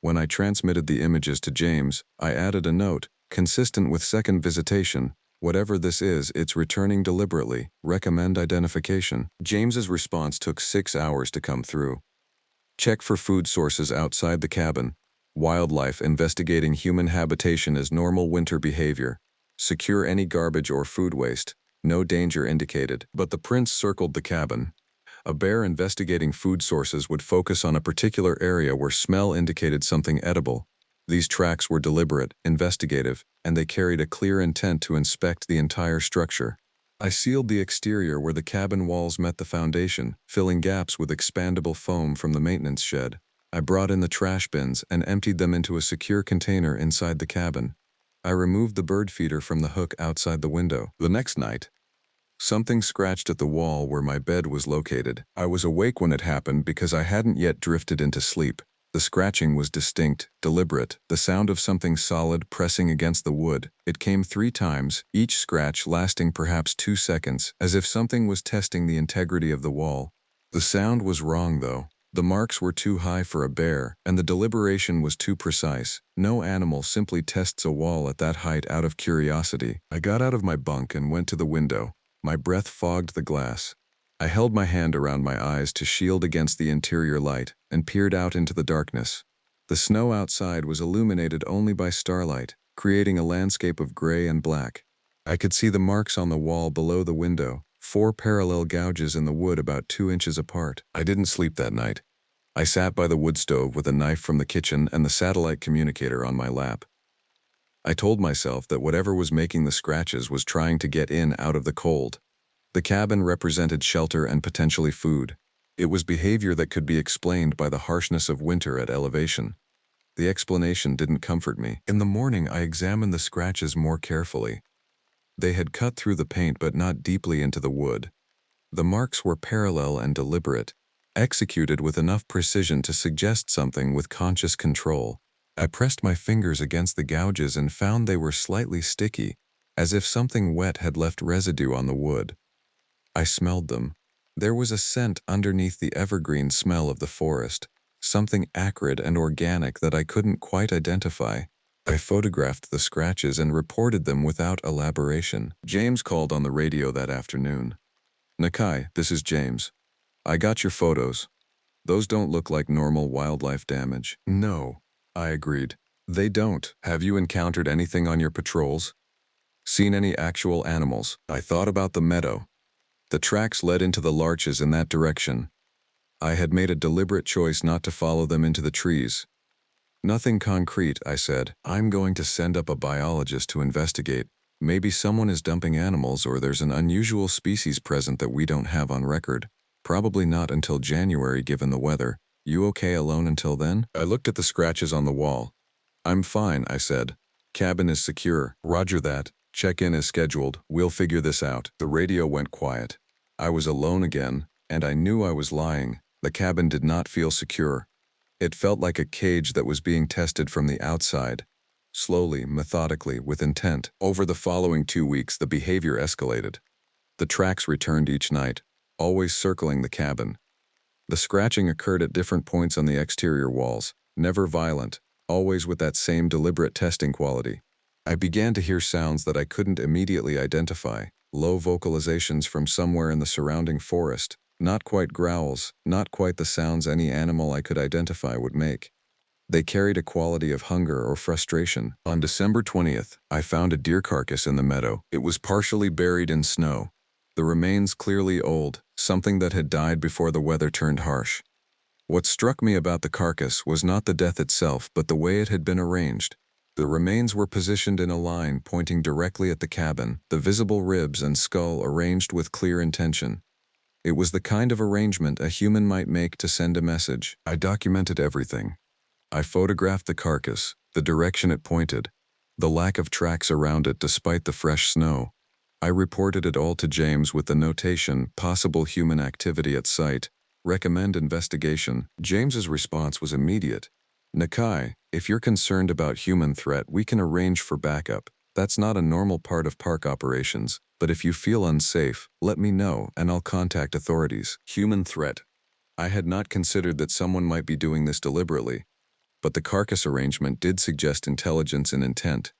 When I transmitted the images to James, I added a note, consistent with second visitation. Whatever this is, it's returning deliberately. Recommend identification. James's response took 6 hours to come through. Check for food sources outside the cabin. Wildlife investigating human habitation as normal winter behavior. Secure any garbage or food waste. No danger indicated. But the prints circled the cabin. A bear investigating food sources would focus on a particular area where smell indicated something edible. These tracks were deliberate, investigative, and they carried a clear intent to inspect the entire structure. I sealed the exterior where the cabin walls met the foundation, filling gaps with expandable foam from the maintenance shed. I brought in the trash bins and emptied them into a secure container inside the cabin. I removed the bird feeder from the hook outside the window. The next night, something scratched at the wall where my bed was located. I was awake when it happened because I hadn't yet drifted into sleep. The scratching was distinct, deliberate, the sound of something solid pressing against the wood. It came 3 times, each scratch lasting perhaps 2 seconds, as if something was testing the integrity of the wall. The sound was wrong, though. The marks were too high for a bear, and the deliberation was too precise. No animal simply tests a wall at that height out of curiosity. I got out of my bunk and went to the window. My breath fogged the glass. I held my hand around my eyes to shield against the interior light and peered out into the darkness. The snow outside was illuminated only by starlight, creating a landscape of gray and black. I could see the marks on the wall below the window, 4 parallel gouges in the wood about 2 inches apart. I didn't sleep that night. I sat by the wood stove with a knife from the kitchen and the satellite communicator on my lap. I told myself that whatever was making the scratches was trying to get in out of the cold. The cabin represented shelter and potentially food. It was behavior that could be explained by the harshness of winter at elevation. The explanation didn't comfort me. In the morning, I examined the scratches more carefully. They had cut through the paint but not deeply into the wood. The marks were parallel and deliberate, executed with enough precision to suggest something with conscious control. I pressed my fingers against the gouges and found they were slightly sticky, as if something wet had left residue on the wood. I smelled them. There was a scent underneath the evergreen smell of the forest, something acrid and organic that I couldn't quite identify. I photographed the scratches and reported them without elaboration. James called on the radio that afternoon. "Nakai, this is James. I got your photos. Those don't look like normal wildlife damage." "No," I agreed. "They don't. Have you encountered anything on your patrols? Seen any actual animals?" I thought about the meadow. The tracks led into the larches in that direction. I had made a deliberate choice not to follow them into the trees. "Nothing concrete," I said. "I'm going to send up a biologist to investigate. Maybe someone is dumping animals or there's an unusual species present that we don't have on record. Probably not until January given the weather. You okay alone until then?" I looked at the scratches on the wall. "I'm fine," I said. "Cabin is secure." "Roger that. Check-in is scheduled. We'll figure this out." The radio went quiet. I was alone again, and I knew I was lying. The cabin did not feel secure. It felt like a cage that was being tested from the outside. Slowly, methodically, with intent. Over the following 2 weeks, the behavior escalated. The tracks returned each night, always circling the cabin. The scratching occurred at different points on the exterior walls, never violent, always with that same deliberate testing quality. I began to hear sounds that I couldn't immediately identify, low vocalizations from somewhere in the surrounding forest. Not quite growls, not quite the sounds any animal I could identify would make. They carried a quality of hunger or frustration. On December 20th, I found a deer carcass in the meadow. It was partially buried in snow. The remains clearly old, something that had died before the weather turned harsh. What struck me about the carcass was not the death itself, but the way it had been arranged. The remains were positioned in a line pointing directly at the cabin, the visible ribs and skull arranged with clear intention. It was the kind of arrangement a human might make to send a message. I documented everything. I photographed the carcass, the direction it pointed, the lack of tracks around it despite the fresh snow. I reported it all to James with the notation, "Possible human activity at site. Recommend investigation." James's response was immediate. "Nakai, if you're concerned about human threat, we can arrange for backup. That's not a normal part of park operations. But if you feel unsafe, let me know and I'll contact authorities." Human threat. I had not considered that someone might be doing this deliberately, but the carcass arrangement did suggest intelligence and intent.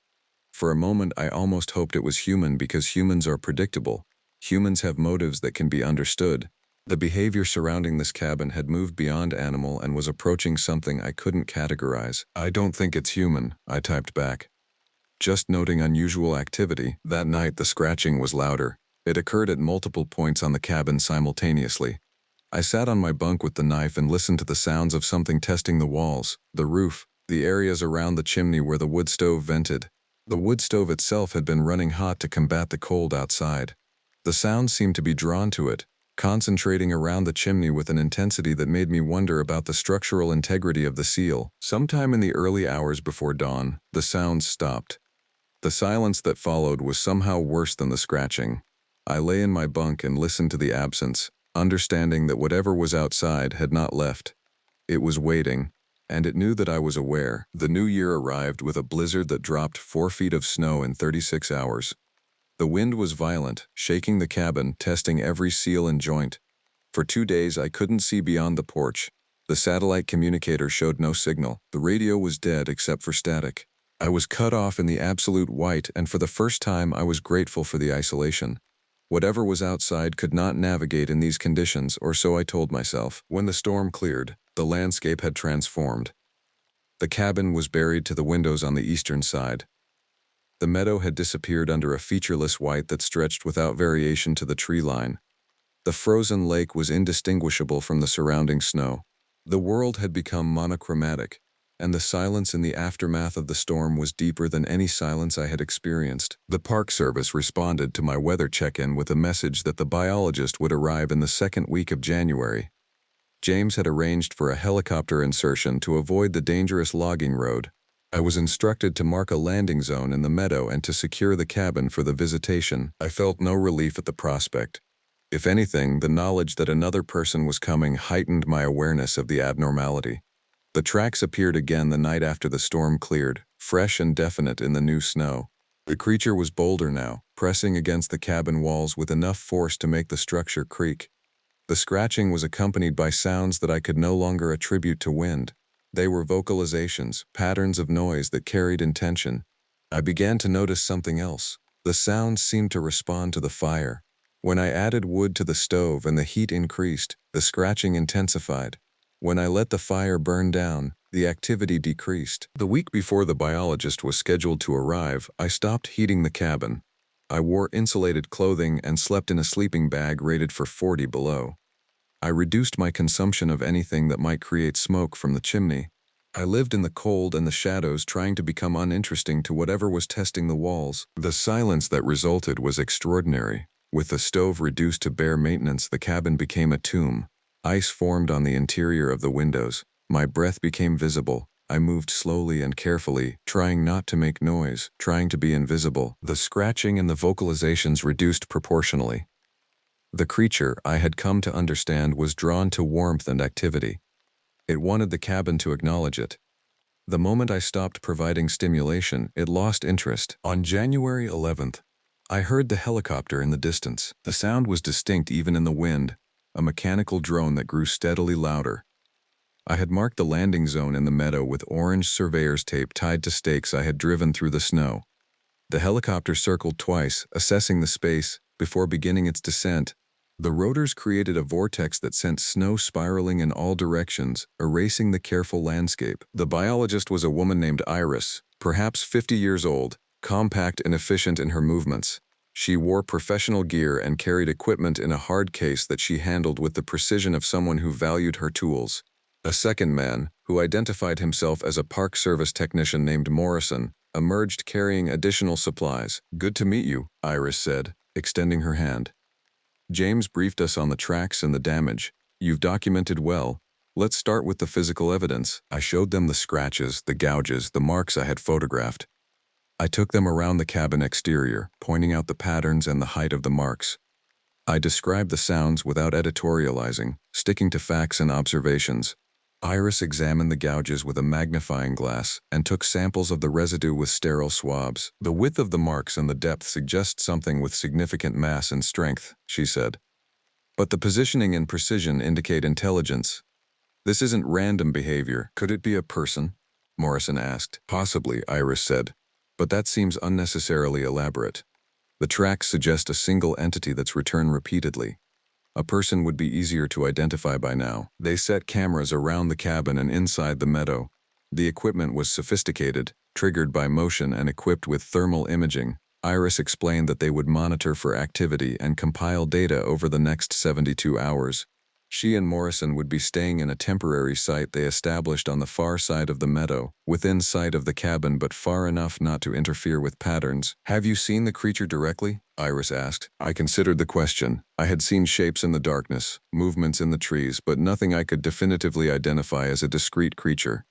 For a moment, I almost hoped it was human because humans are predictable. Humans have motives that can be understood. The behavior surrounding this cabin had moved beyond animal and was approaching something I couldn't categorize. "I don't think it's human," I typed back. "Just noting unusual activity." That night, the scratching was louder. It occurred at multiple points on the cabin simultaneously. I sat on my bunk with the knife and listened to the sounds of something testing the walls, the roof, the areas around the chimney where the wood stove vented. The wood stove itself had been running hot to combat the cold outside. The sounds seemed to be drawn to it, concentrating around the chimney with an intensity that made me wonder about the structural integrity of the seal. Sometime in the early hours before dawn, the sounds stopped. The silence that followed was somehow worse than the scratching. I lay in my bunk and listened to the absence, understanding that whatever was outside had not left. It was waiting, and it knew that I was aware. The new year arrived with a blizzard that dropped 4 feet of snow in 36 hours. The wind was violent, shaking the cabin, testing every seal and joint. For 2 days I couldn't see beyond the porch. The satellite communicator showed no signal. The radio was dead except for static. I was cut off in the absolute white, and for the first time I was grateful for the isolation. Whatever was outside could not navigate in these conditions, or so I told myself. When the storm cleared, the landscape had transformed. The cabin was buried to the windows on the eastern side. The meadow had disappeared under a featureless white that stretched without variation to the tree line. The frozen lake was indistinguishable from the surrounding snow. The world had become monochromatic, and the silence in the aftermath of the storm was deeper than any silence I had experienced. The Park Service responded to my weather check-in with a message that the biologist would arrive in the second week of January. James had arranged for a helicopter insertion to avoid the dangerous logging road. I was instructed to mark a landing zone in the meadow and to secure the cabin for the visitation. I felt no relief at the prospect. If anything, the knowledge that another person was coming heightened my awareness of the abnormality. The tracks appeared again the night after the storm cleared, fresh and definite in the new snow. The creature was bolder now, pressing against the cabin walls with enough force to make the structure creak. The scratching was accompanied by sounds that I could no longer attribute to wind. They were vocalizations, patterns of noise that carried intention. I began to notice something else. The sounds seemed to respond to the fire. When I added wood to the stove and the heat increased, the scratching intensified. When I let the fire burn down, the activity decreased. The week before the biologist was scheduled to arrive, I stopped heating the cabin. I wore insulated clothing and slept in a sleeping bag rated for 40 below. I reduced my consumption of anything that might create smoke from the chimney. I lived in the cold and the shadows, trying to become uninteresting to whatever was testing the walls. The silence that resulted was extraordinary. With the stove reduced to bare maintenance, the cabin became a tomb. Ice formed on the interior of the windows. My breath became visible. I moved slowly and carefully, trying not to make noise, trying to be invisible. The scratching and the vocalizations reduced proportionally. The creature, I had come to understand, was drawn to warmth and activity. It wanted the cabin to acknowledge it. The moment I stopped providing stimulation, it lost interest. On January 11th, I heard the helicopter in the distance. The sound was distinct even in the wind, a mechanical drone that grew steadily louder. I had marked the landing zone in the meadow with orange surveyor's tape tied to stakes I had driven through the snow. The helicopter circled twice, assessing the space, before beginning its descent. The rotors created a vortex that sent snow spiraling in all directions, erasing the careful landscape. The biologist was a woman named Iris, perhaps 50 years old, compact and efficient in her movements. She wore professional gear and carried equipment in a hard case that she handled with the precision of someone who valued her tools. A second man, who identified himself as a Park Service technician named Morrison, emerged carrying additional supplies. "Good to meet you," Iris said, extending her hand. James briefed us on the tracks and the damage. "You've documented well. Let's start with the physical evidence." I showed them the scratches, the gouges, the marks I had photographed. I took them around the cabin exterior, pointing out the patterns and the height of the marks. I described the sounds without editorializing, sticking to facts and observations. Iris examined the gouges with a magnifying glass and took samples of the residue with sterile swabs. "The width of the marks and the depth suggest something with significant mass and strength," she said. "But the positioning and precision indicate intelligence. This isn't random behavior." "Could it be a person?" Morrison asked. "Possibly," Iris said, "but that seems unnecessarily elaborate. The tracks suggest a single entity that's returned repeatedly. A person would be easier to identify by now." They set cameras around the cabin and inside the meadow. The equipment was sophisticated, triggered by motion and equipped with thermal imaging. Iris explained that they would monitor for activity and compile data over the next 72 hours. She and Morrison would be staying in a temporary site they established on the far side of the meadow, within sight of the cabin but far enough not to interfere with patterns. "Have you seen the creature directly?" Iris asked. I considered the question. I had seen shapes in the darkness, movements in the trees, but nothing I could definitively identify as a discrete creature.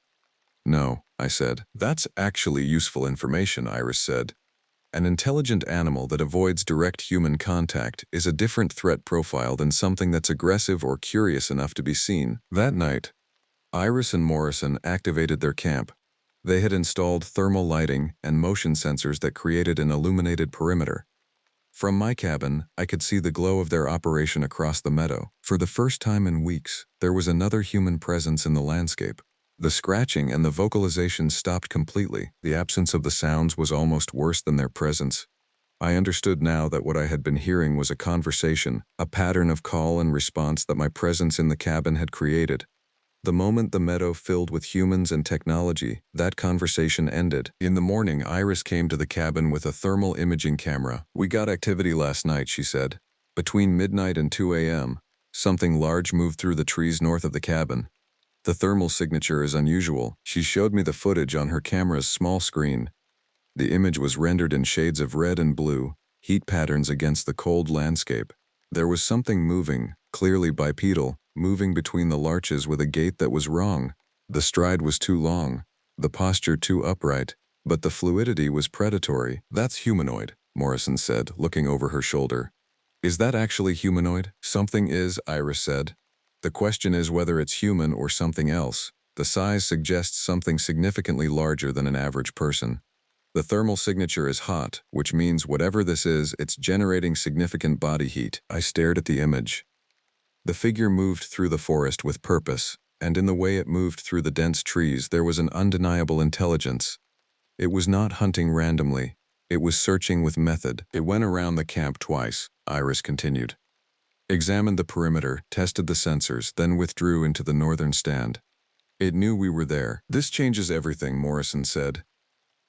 "No," I said. "That's actually useful information," Iris said. "An intelligent animal that avoids direct human contact is a different threat profile than something that's aggressive or curious enough to be seen." That night, Iris and Morrison activated their camp. They had installed thermal lighting and motion sensors that created an illuminated perimeter. From my cabin, I could see the glow of their operation across the meadow. For the first time in weeks, there was another human presence in the landscape. The scratching and the vocalizations stopped completely. The absence of the sounds was almost worse than their presence. I understood now that what I had been hearing was a conversation, a pattern of call and response that my presence in the cabin had created. The moment the meadow filled with humans and technology, that conversation ended. In the morning, Iris came to the cabin with a thermal imaging camera. "We got activity last night," she said. "Between midnight and 2 a.m., something large moved through the trees north of the cabin. The thermal signature is unusual." She showed me the footage on her camera's small screen. The image was rendered in shades of red and blue, heat patterns against the cold landscape. There was something moving, clearly bipedal, moving between the larches with a gait that was wrong. The stride was too long, the posture too upright, but the fluidity was predatory. "That's humanoid," Morrison said, looking over her shoulder. "Is that actually humanoid?" "Something is," Iris said. "The question is whether it's human or something else. The size suggests something significantly larger than an average person. The thermal signature is hot, which means whatever this is, it's generating significant body heat." I stared at the image. The figure moved through the forest with purpose, and in the way it moved through the dense trees there was an undeniable intelligence. It was not hunting randomly. It was searching with method. "It went around the camp twice," Iris continued. "Examined the perimeter, tested the sensors, then withdrew into the northern stand. It knew we were there." "This changes everything," Morrison said.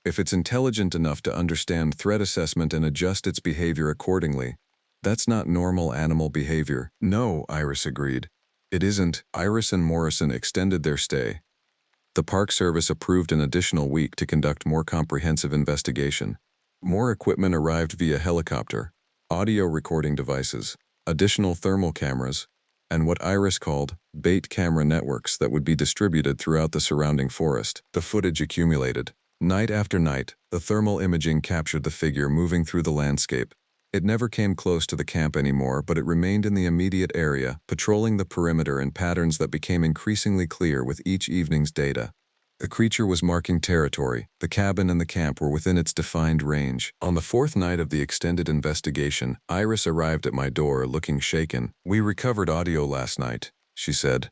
"If it's intelligent enough to understand threat assessment and adjust its behavior accordingly, that's not normal animal behavior." "No," Iris agreed. "It isn't." Iris and Morrison extended their stay. The Park Service approved an additional week to conduct more comprehensive investigation. More equipment arrived via helicopter, audio recording devices, additional thermal cameras, and what Iris called bait camera networks that would be distributed throughout the surrounding forest. The footage accumulated. Night after night, the thermal imaging captured the figure moving through the landscape. It never came close to the camp anymore, but it remained in the immediate area, patrolling the perimeter in patterns that became increasingly clear with each evening's data. The creature was marking territory. The cabin and the camp were within its defined range. On the fourth night of the extended investigation, Iris arrived at my door looking shaken. "We recovered audio last night," she said,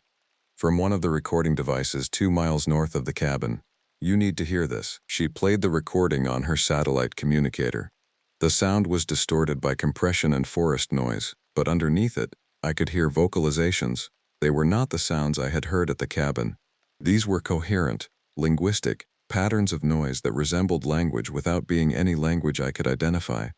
"from one of the recording devices 2 miles north of the cabin. You need to hear this." She played the recording on her satellite communicator. The sound was distorted by compression and forest noise, but underneath it, I could hear vocalizations. They were not the sounds I had heard at the cabin. These were coherent, linguistic, patterns of noise that resembled language without being any language I could identify.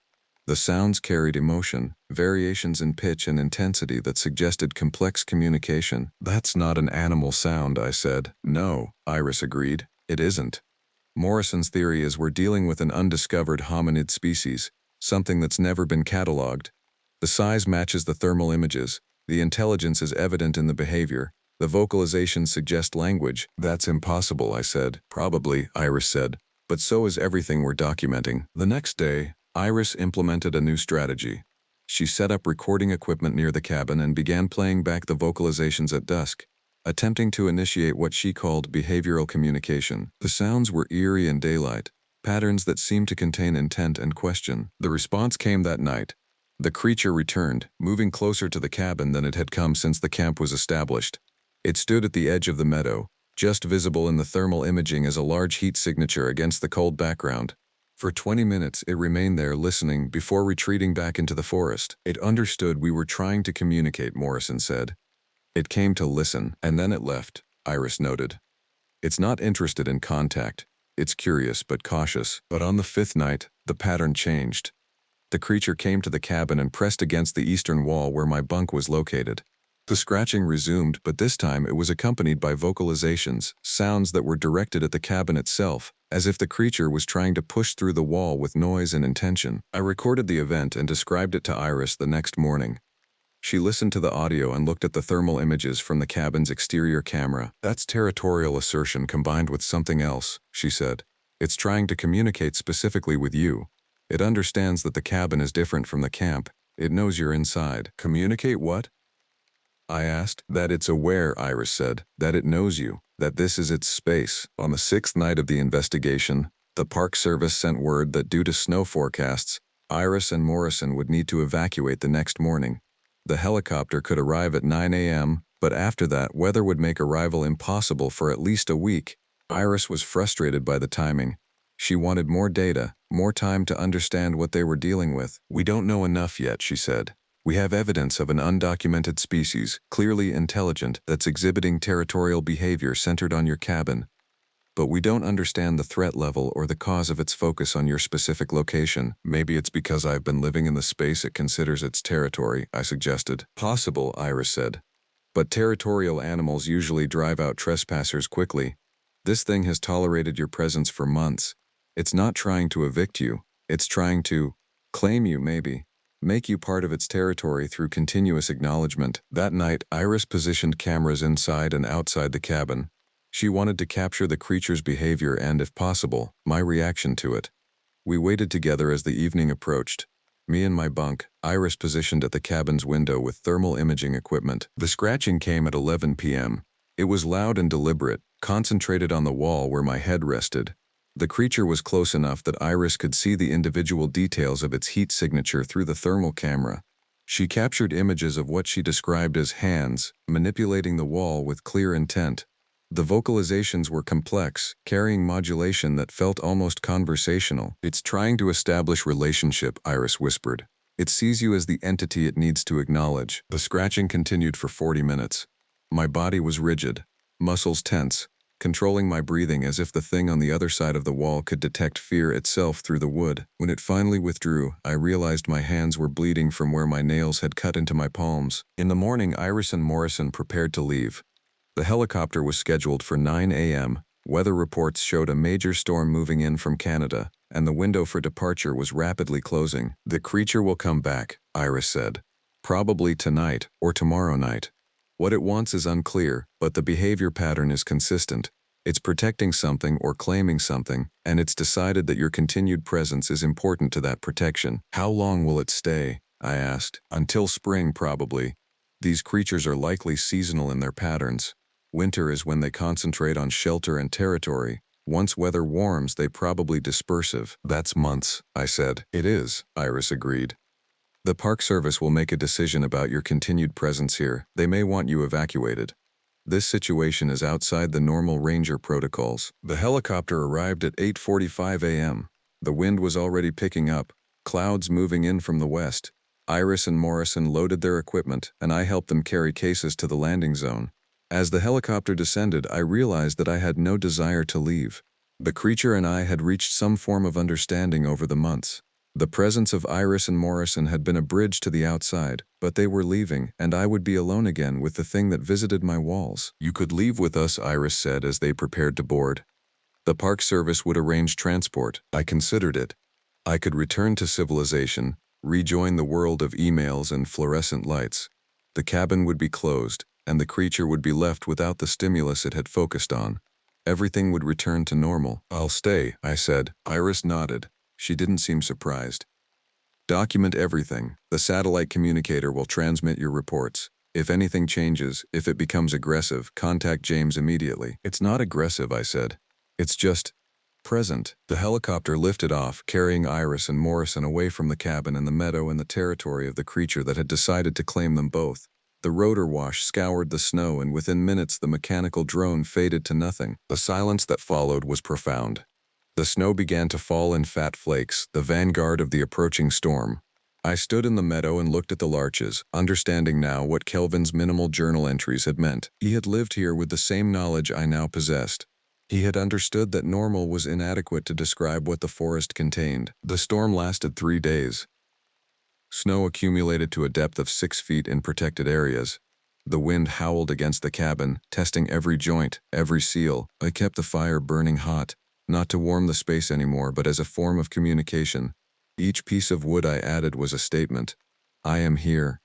The sounds carried emotion, variations in pitch and intensity that suggested complex communication. "That's not an animal sound," I said. "No," Iris agreed. "It isn't." Morrison's theory is we're dealing with an undiscovered hominid species, something that's never been cataloged. The size matches the thermal images. The intelligence is evident in the behavior. The vocalizations suggest language. "That's impossible," I said. "Probably," Iris said, "but so is everything we're documenting." The next day, Iris implemented a new strategy. She set up recording equipment near the cabin and began playing back the vocalizations at dusk, attempting to initiate what she called behavioral communication. The sounds were eerie in daylight, patterns that seemed to contain intent and question. The response came that night. The creature returned, moving closer to the cabin than it had come since the camp was established. It stood at the edge of the meadow, just visible in the thermal imaging as a large heat signature against the cold background. For 20 minutes it remained there listening before retreating back into the forest. "It understood we were trying to communicate," Morrison said. "It came to listen, and then it left," Iris noted. "It's not interested in contact. It's curious but cautious." But on the fifth night, the pattern changed. The creature came to the cabin and pressed against the eastern wall where my bunk was located. The scratching resumed, but this time it was accompanied by vocalizations, sounds that were directed at the cabin itself, as if the creature was trying to push through the wall with noise and intention. I recorded the event and described it to Iris the next morning. She listened to the audio and looked at the thermal images from the cabin's exterior camera. "That's territorial assertion combined with something else," she said. "It's trying to communicate specifically with you. It understands that the cabin is different from the camp. It knows you're inside." "Communicate what?" I asked. "That it's aware," Iris said, "that it knows you, that this is its space." On the sixth night of the investigation, the Park Service sent word that due to snow forecasts, Iris and Morrison would need to evacuate the next morning. The helicopter could arrive at 9 a.m., but after that, weather would make arrival impossible for at least a week. Iris was frustrated by the timing. She wanted more data, more time to understand what they were dealing with. "We don't know enough yet," she said. "We have evidence of an undocumented species, clearly intelligent, that's exhibiting territorial behavior centered on your cabin. But we don't understand the threat level or the cause of its focus on your specific location. Maybe it's because I've been living in the space it considers its territory," I suggested. "Possible," Iris said. "But territorial animals usually drive out trespassers quickly. This thing has tolerated your presence for months. It's not trying to evict you. It's trying to claim you, maybe. Make you part of its territory through continuous acknowledgement." That night, Iris positioned cameras inside and outside the cabin. She wanted to capture the creature's behavior and, if possible, my reaction to it. We waited together as the evening approached. Me in my bunk, Iris positioned at the cabin's window with thermal imaging equipment. The scratching came at 11 p.m. It was loud and deliberate, concentrated on the wall where my head rested. The creature was close enough that Iris could see the individual details of its heat signature through the thermal camera. She captured images of what she described as hands, manipulating the wall with clear intent. The vocalizations were complex, carrying modulation that felt almost conversational. "It's trying to establish relationship," Iris whispered. "It sees you as the entity it needs to acknowledge." The scratching continued for 40 minutes. My body was rigid, muscles tense, controlling my breathing as if the thing on the other side of the wall could detect fear itself through the wood. When it finally withdrew, I realized my hands were bleeding from where my nails had cut into my palms. In the morning, Iris and Morrison prepared to leave. The helicopter was scheduled for 9 a.m. Weather reports showed a major storm moving in from Canada, and the window for departure was rapidly closing. "The creature will come back," Iris said. "Probably tonight or tomorrow night. What it wants is unclear, but the behavior pattern is consistent. It's protecting something or claiming something, and it's decided that your continued presence is important to that protection." "How long will it stay?" I asked. "Until spring, probably. These creatures are likely seasonal in their patterns. Winter is when they concentrate on shelter and territory. Once weather warms, they probably dispersive." "That's months," I said. "It is," Iris agreed. "The Park Service will make a decision about your continued presence here. They may want you evacuated. This situation is outside the normal ranger protocols." The helicopter arrived at 8:45 a.m. The wind was already picking up, clouds moving in from the west. Iris and Morrison loaded their equipment, and I helped them carry cases to the landing zone. As the helicopter descended, I realized that I had no desire to leave. The creature and I had reached some form of understanding over the months. The presence of Iris and Morrison had been a bridge to the outside, but they were leaving, and I would be alone again with the thing that visited my walls. "You could leave with us," Iris said as they prepared to board. "The Park Service would arrange transport." I considered it. I could return to civilization, rejoin the world of emails and fluorescent lights. The cabin would be closed, and the creature would be left without the stimulus it had focused on. Everything would return to normal. "I'll stay," I said. Iris nodded. She didn't seem surprised. "Document everything. The satellite communicator will transmit your reports. If anything changes, if it becomes aggressive, contact James immediately." "It's not aggressive," I said. "It's just present." The helicopter lifted off, carrying Iris and Morrison away from the cabin and the meadow and the territory of the creature that had decided to claim them both. The rotor wash scoured the snow, and within minutes the mechanical drone faded to nothing. The silence that followed was profound. The snow began to fall in fat flakes, the vanguard of the approaching storm. I stood in the meadow and looked at the larches, understanding now what Kelvin's minimal journal entries had meant. He had lived here with the same knowledge I now possessed. He had understood that normal was inadequate to describe what the forest contained. The storm lasted 3 days. Snow accumulated to a depth of 6 feet in protected areas. The wind howled against the cabin, testing every joint, every seal. I kept the fire burning hot, not to warm the space anymore, but as a form of communication. Each piece of wood I added was a statement. "I am here.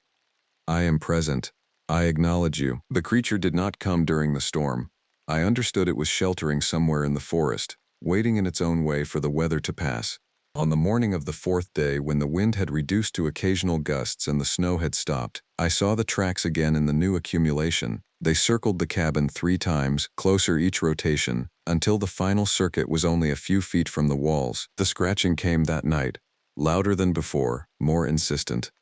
I am present. I acknowledge you." The creature did not come during the storm. I understood it was sheltering somewhere in the forest, waiting in its own way for the weather to pass. On the morning of the 4th day, when the wind had reduced to occasional gusts and the snow had stopped, I saw the tracks again in the new accumulation. They circled the cabin 3 times, closer each rotation, until the final circuit was only a few feet from the walls. The scratching came that night, louder than before, more insistent.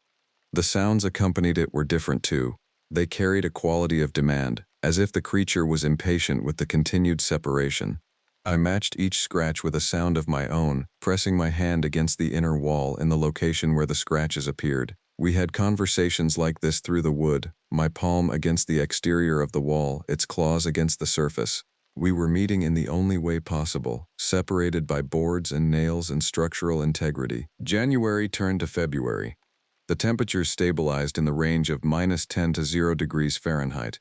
The sounds accompanied it were different too. They carried a quality of demand, as if the creature was impatient with the continued separation. I matched each scratch with a sound of my own, pressing my hand against the inner wall in the location where the scratches appeared. We had conversations like this through the wood, my palm against the exterior of the wall, its claws against the surface. We were meeting in the only way possible, separated by boards and nails and structural integrity. January turned to February. The temperatures stabilized in the range of -10 to 0 degrees Fahrenheit.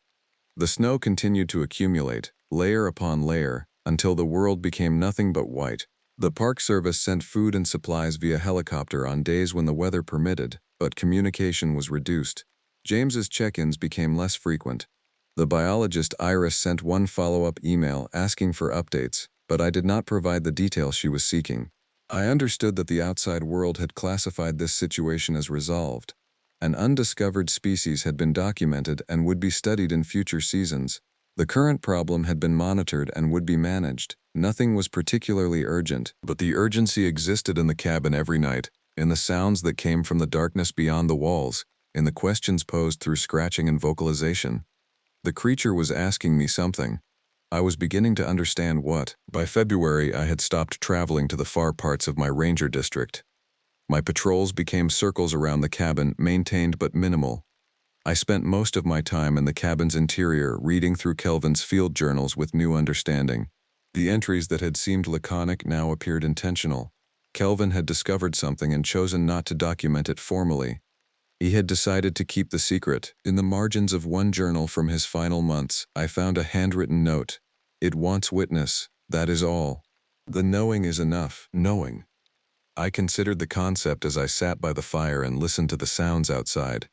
The snow continued to accumulate, layer upon layer, until the world became nothing but white. The Park Service sent food and supplies via helicopter on days when the weather permitted, but communication was reduced. James's check-ins became less frequent. The biologist Iris sent one follow-up email asking for updates, but I did not provide the details she was seeking. I understood that the outside world had classified this situation as resolved. An undiscovered species had been documented and would be studied in future seasons. The current problem had been monitored and would be managed. Nothing was particularly urgent, but the urgency existed in the cabin every night, in the sounds that came from the darkness beyond the walls, in the questions posed through scratching and vocalization. The creature was asking me something. I was beginning to understand what. By February, I had stopped traveling to the far parts of my ranger district. My patrols became circles around the cabin, maintained but minimal. I spent most of my time in the cabin's interior, reading through Kelvin's field journals with new understanding. The entries that had seemed laconic now appeared intentional. Kelvin had discovered something and chosen not to document it formally. He had decided to keep the secret. In the margins of one journal from his final months, I found a handwritten note. It wants witness, that is all. The knowing is enough. Knowing. I considered the concept as I sat by the fire and listened to the sounds outside.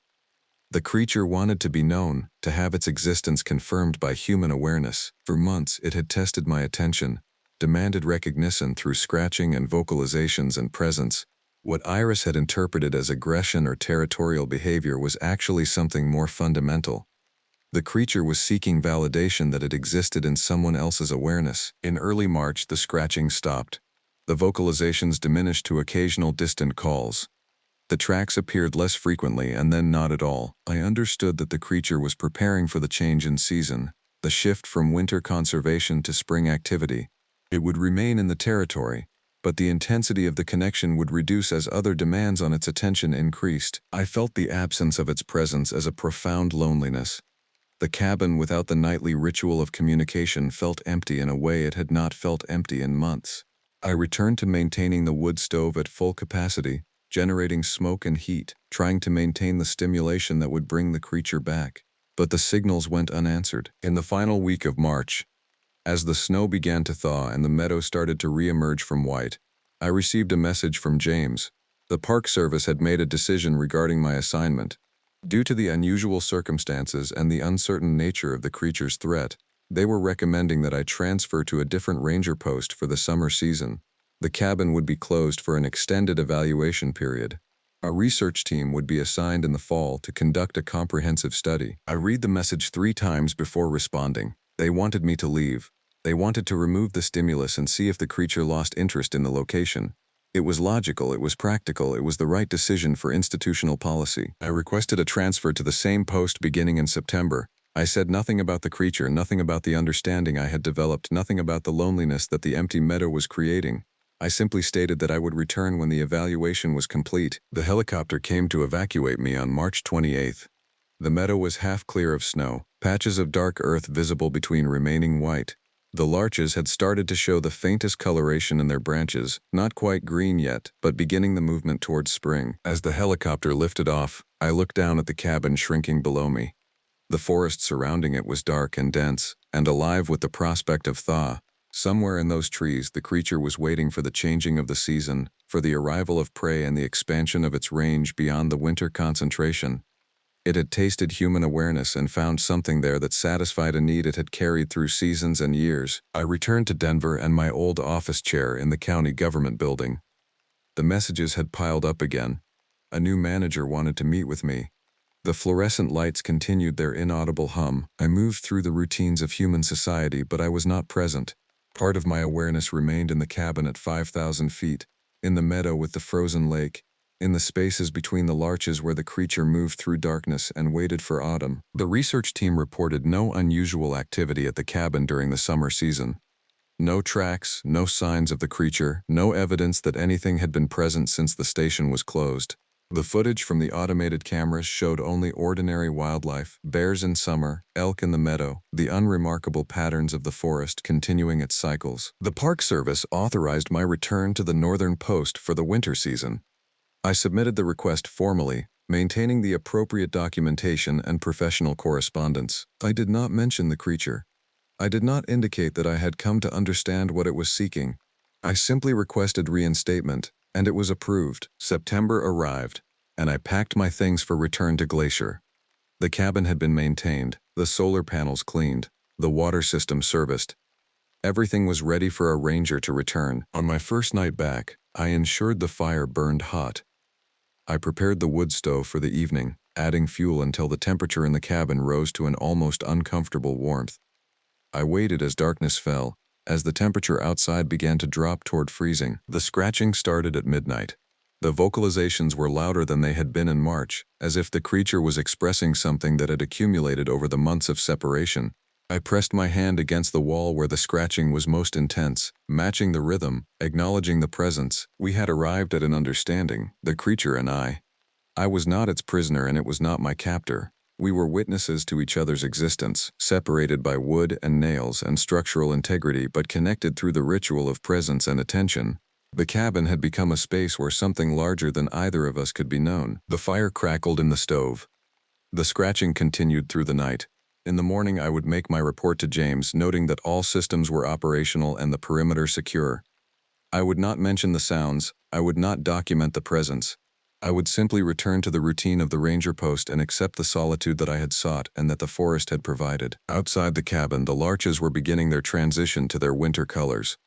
The creature wanted to be known, to have its existence confirmed by human awareness. For months, it had tested my attention, demanded recognition through scratching and vocalizations and presence. What Iris had interpreted as aggression or territorial behavior was actually something more fundamental. The creature was seeking validation that it existed in someone else's awareness. In early March, the scratching stopped. The vocalizations diminished to occasional distant calls. The tracks appeared less frequently and then not at all. I understood that the creature was preparing for the change in season, the shift from winter conservation to spring activity. It would remain in the territory, but the intensity of the connection would reduce as other demands on its attention increased. I felt the absence of its presence as a profound loneliness. The cabin without the nightly ritual of communication felt empty in a way it had not felt empty in months. I returned to maintaining the wood stove at full capacity, generating smoke and heat, trying to maintain the stimulation that would bring the creature back. But the signals went unanswered. In the final week of March, as the snow began to thaw and the meadow started to re-emerge from white, I received a message from James. The Park Service had made a decision regarding my assignment. Due to the unusual circumstances and the uncertain nature of the creature's threat, they were recommending that I transfer to a different ranger post for the summer season. The cabin would be closed for an extended evaluation period. A research team would be assigned in the fall to conduct a comprehensive study. I read the message 3 times before responding. They wanted me to leave. They wanted to remove the stimulus and see if the creature lost interest in the location. It was logical, it was practical, it was the right decision for institutional policy. I requested a transfer to the same post beginning in September. I said nothing about the creature, nothing about the understanding I had developed, nothing about the loneliness that the empty meadow was creating. I simply stated that I would return when the evaluation was complete. The helicopter came to evacuate me on March 28th. The meadow was half clear of snow, patches of dark earth visible between remaining white. The larches had started to show the faintest coloration in their branches, not quite green yet, but beginning the movement towards spring. As the helicopter lifted off, I looked down at the cabin shrinking below me. The forest surrounding it was dark and dense, and alive with the prospect of thaw. Somewhere in those trees, the creature was waiting for the changing of the season, for the arrival of prey and the expansion of its range beyond the winter concentration. It had tasted human awareness and found something there that satisfied a need it had carried through seasons and years. I returned to Denver and my old office chair in the county government building. The messages had piled up again. A new manager wanted to meet with me. The fluorescent lights continued their inaudible hum. I moved through the routines of human society, but I was not present. Part of my awareness remained in the cabin at 5,000 feet, in the meadow with the frozen lake, in the spaces between the larches where the creature moved through darkness and waited for autumn. The research team reported no unusual activity at the cabin during the summer season. No tracks, no signs of the creature, no evidence that anything had been present since the station was closed. The footage from the automated cameras showed only ordinary wildlife, bears in summer, elk in the meadow, the unremarkable patterns of the forest continuing its cycles. The Park Service authorized my return to the northern post for the winter season. I submitted the request formally, maintaining the appropriate documentation and professional correspondence. I did not mention the creature. I did not indicate that I had come to understand what it was seeking. I simply requested reinstatement, and it was approved. September arrived, and I packed my things for return to Glacier. The cabin had been maintained, the solar panels cleaned, the water system serviced. Everything was ready for a ranger to return. On my first night back, I ensured the fire burned hot. I prepared the wood stove for the evening, adding fuel until the temperature in the cabin rose to an almost uncomfortable warmth. I waited as darkness fell, as the temperature outside began to drop toward freezing. The scratching started at midnight. The vocalizations were louder than they had been in March, as if the creature was expressing something that had accumulated over the months of separation. I pressed my hand against the wall where the scratching was most intense, matching the rhythm, acknowledging the presence. We had arrived at an understanding, the creature and I. I was not its prisoner and it was not my captor. We were witnesses to each other's existence, separated by wood and nails and structural integrity but connected through the ritual of presence and attention. The cabin had become a space where something larger than either of us could be known. The fire crackled in the stove. The scratching continued through the night. In the morning I would make my report to James, noting that all systems were operational and the perimeter secure. I would not mention the sounds, I would not document the presence. I would simply return to the routine of the ranger post and accept the solitude that I had sought and that the forest had provided. Outside the cabin, the larches were beginning their transition to their winter colors.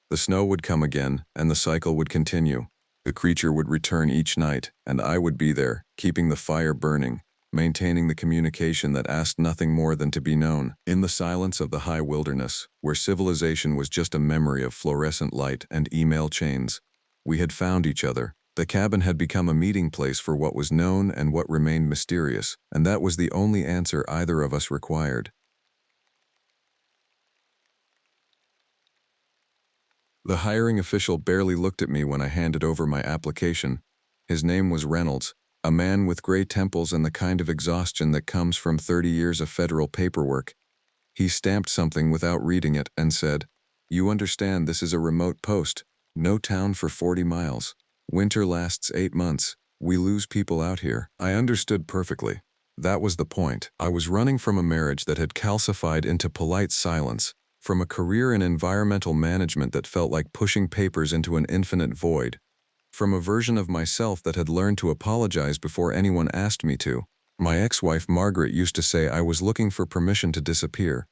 The snow would come again, and the cycle would continue. The creature would return each night, and I would be there, keeping the fire burning, maintaining the communication that asked nothing more than to be known. In the silence of the high wilderness, where civilization was just a memory of fluorescent light and email chains, we had found each other. The cabin had become a meeting place for what was known and what remained mysterious, and that was the only answer either of us required. The hiring official barely looked at me when I handed over my application. His name was Reynolds, a man with gray temples and the kind of exhaustion that comes from 30 years of federal paperwork. He stamped something without reading it and said, "You understand this is a remote post. No town for 40 miles. Winter lasts 8 months. We lose people out here." I understood perfectly. That was the point. I was running from a marriage that had calcified into polite silence, from a career in environmental management that felt like pushing papers into an infinite void, from a version of myself that had learned to apologize before anyone asked me to. My ex-wife Margaret used to say I was looking for permission to disappear.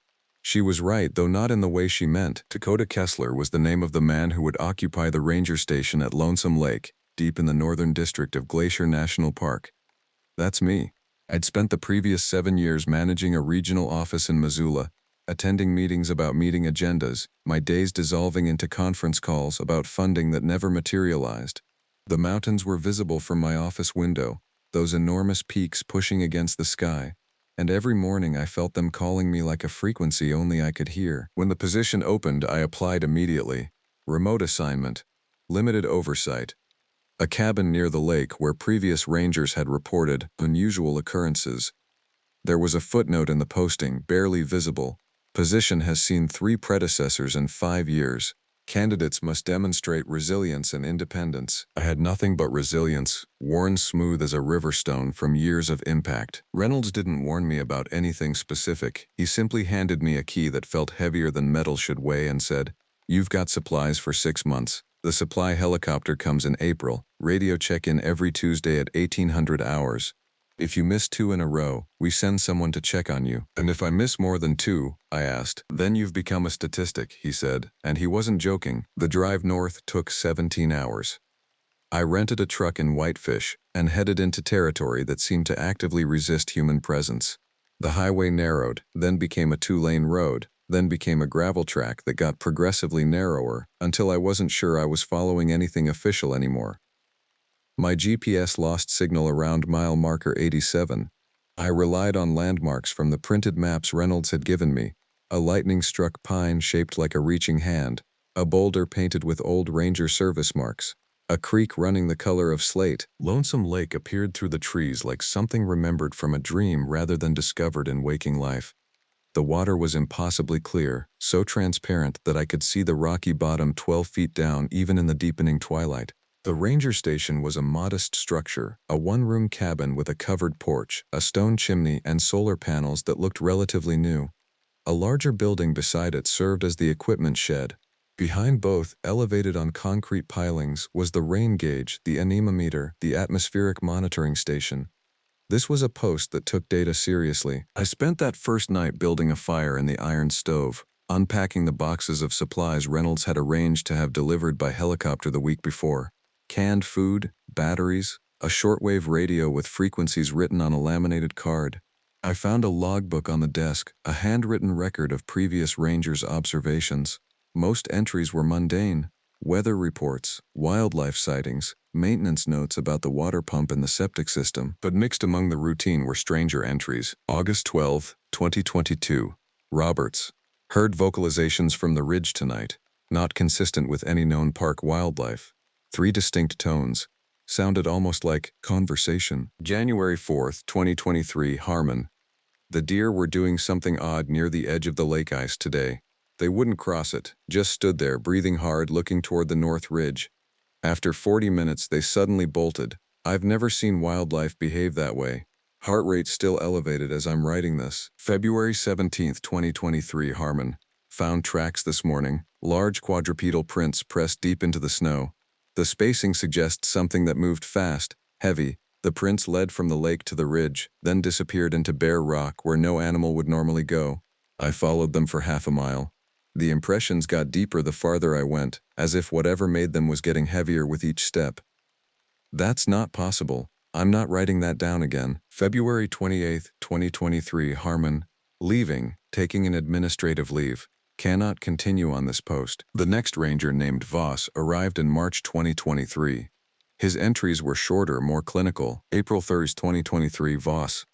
She was right, though not in the way she meant. Dakota Kessler was the name of the man who would occupy the ranger station at Lonesome Lake, deep in the northern district of Glacier National Park. That's me. I'd spent the previous 7 years managing a regional office in Missoula, attending meetings about meeting agendas, my days dissolving into conference calls about funding that never materialized. The mountains were visible from my office window, those enormous peaks pushing against the sky, and every morning I felt them calling me like a frequency only I could hear. When the position opened, I applied immediately. Remote assignment, limited oversight. A cabin near the lake where previous rangers had reported unusual occurrences. There was a footnote in the posting, barely visible. Position has seen 3 predecessors in 5 years. Candidates must demonstrate resilience and independence. I had nothing but resilience, worn smooth as a river stone from years of impact. Reynolds didn't warn me about anything specific. He simply handed me a key that felt heavier than metal should weigh and said, "You've got supplies for 6 months. The supply helicopter comes in April. Radio check-in every Tuesday at 1800 hours. If you miss 2 in a row, we send someone to check on you." "And if I miss more than 2, I asked. "Then you've become a statistic," he said, and he wasn't joking. The drive north took 17 hours. I rented a truck in Whitefish and headed into territory that seemed to actively resist human presence. The highway narrowed, then became a 2-lane road, then became a gravel track that got progressively narrower until I wasn't sure I was following anything official anymore. My GPS lost signal around mile marker 87. I relied on landmarks from the printed maps Reynolds had given me, a lightning-struck pine shaped like a reaching hand, a boulder painted with old ranger service marks, a creek running the color of slate. Lonesome Lake appeared through the trees like something remembered from a dream rather than discovered in waking life. The water was impossibly clear, so transparent that I could see the rocky bottom 12 feet down even in the deepening twilight. The ranger station was a modest structure, a one-room cabin with a covered porch, a stone chimney, and solar panels that looked relatively new. A larger building beside it served as the equipment shed. Behind both, elevated on concrete pilings, was the rain gauge, the anemometer, the atmospheric monitoring station. This was a post that took data seriously. I spent that first night building a fire in the iron stove, unpacking the boxes of supplies Reynolds had arranged to have delivered by helicopter the week before. Canned food, batteries, a shortwave radio with frequencies written on a laminated card. I found a logbook on the desk, a handwritten record of previous rangers' observations. Most entries were mundane: weather reports, wildlife sightings, maintenance notes about the water pump in the septic system. But mixed among the routine were stranger entries. August 12, 2022. Roberts. Heard vocalizations from the ridge tonight, not consistent with any known park wildlife. 3 distinct tones. Sounded almost like conversation. January 4th, 2023. Harmon. The deer were doing something odd near the edge of the lake ice today. They wouldn't cross it, just stood there breathing hard looking toward the north ridge. After 40 minutes they suddenly bolted. I've never seen wildlife behave that way. Heart rate still elevated as I'm writing this. February 17th, 2023. Harmon. Found tracks this morning, large quadrupedal prints pressed deep into the snow. The spacing suggests something that moved fast, heavy. The prints led from the lake to the ridge, then disappeared into bare rock where no animal would normally go. I followed them for half a mile. The impressions got deeper the farther I went, as if whatever made them was getting heavier with each step. That's not possible. I'm not writing that down again. February 28, 2023. Harmon. Leaving, taking an administrative leave. Cannot continue on this post. The next ranger, named Voss, arrived in March 2023. His entries were shorter, more clinical. April 3rd, 2023. Voss.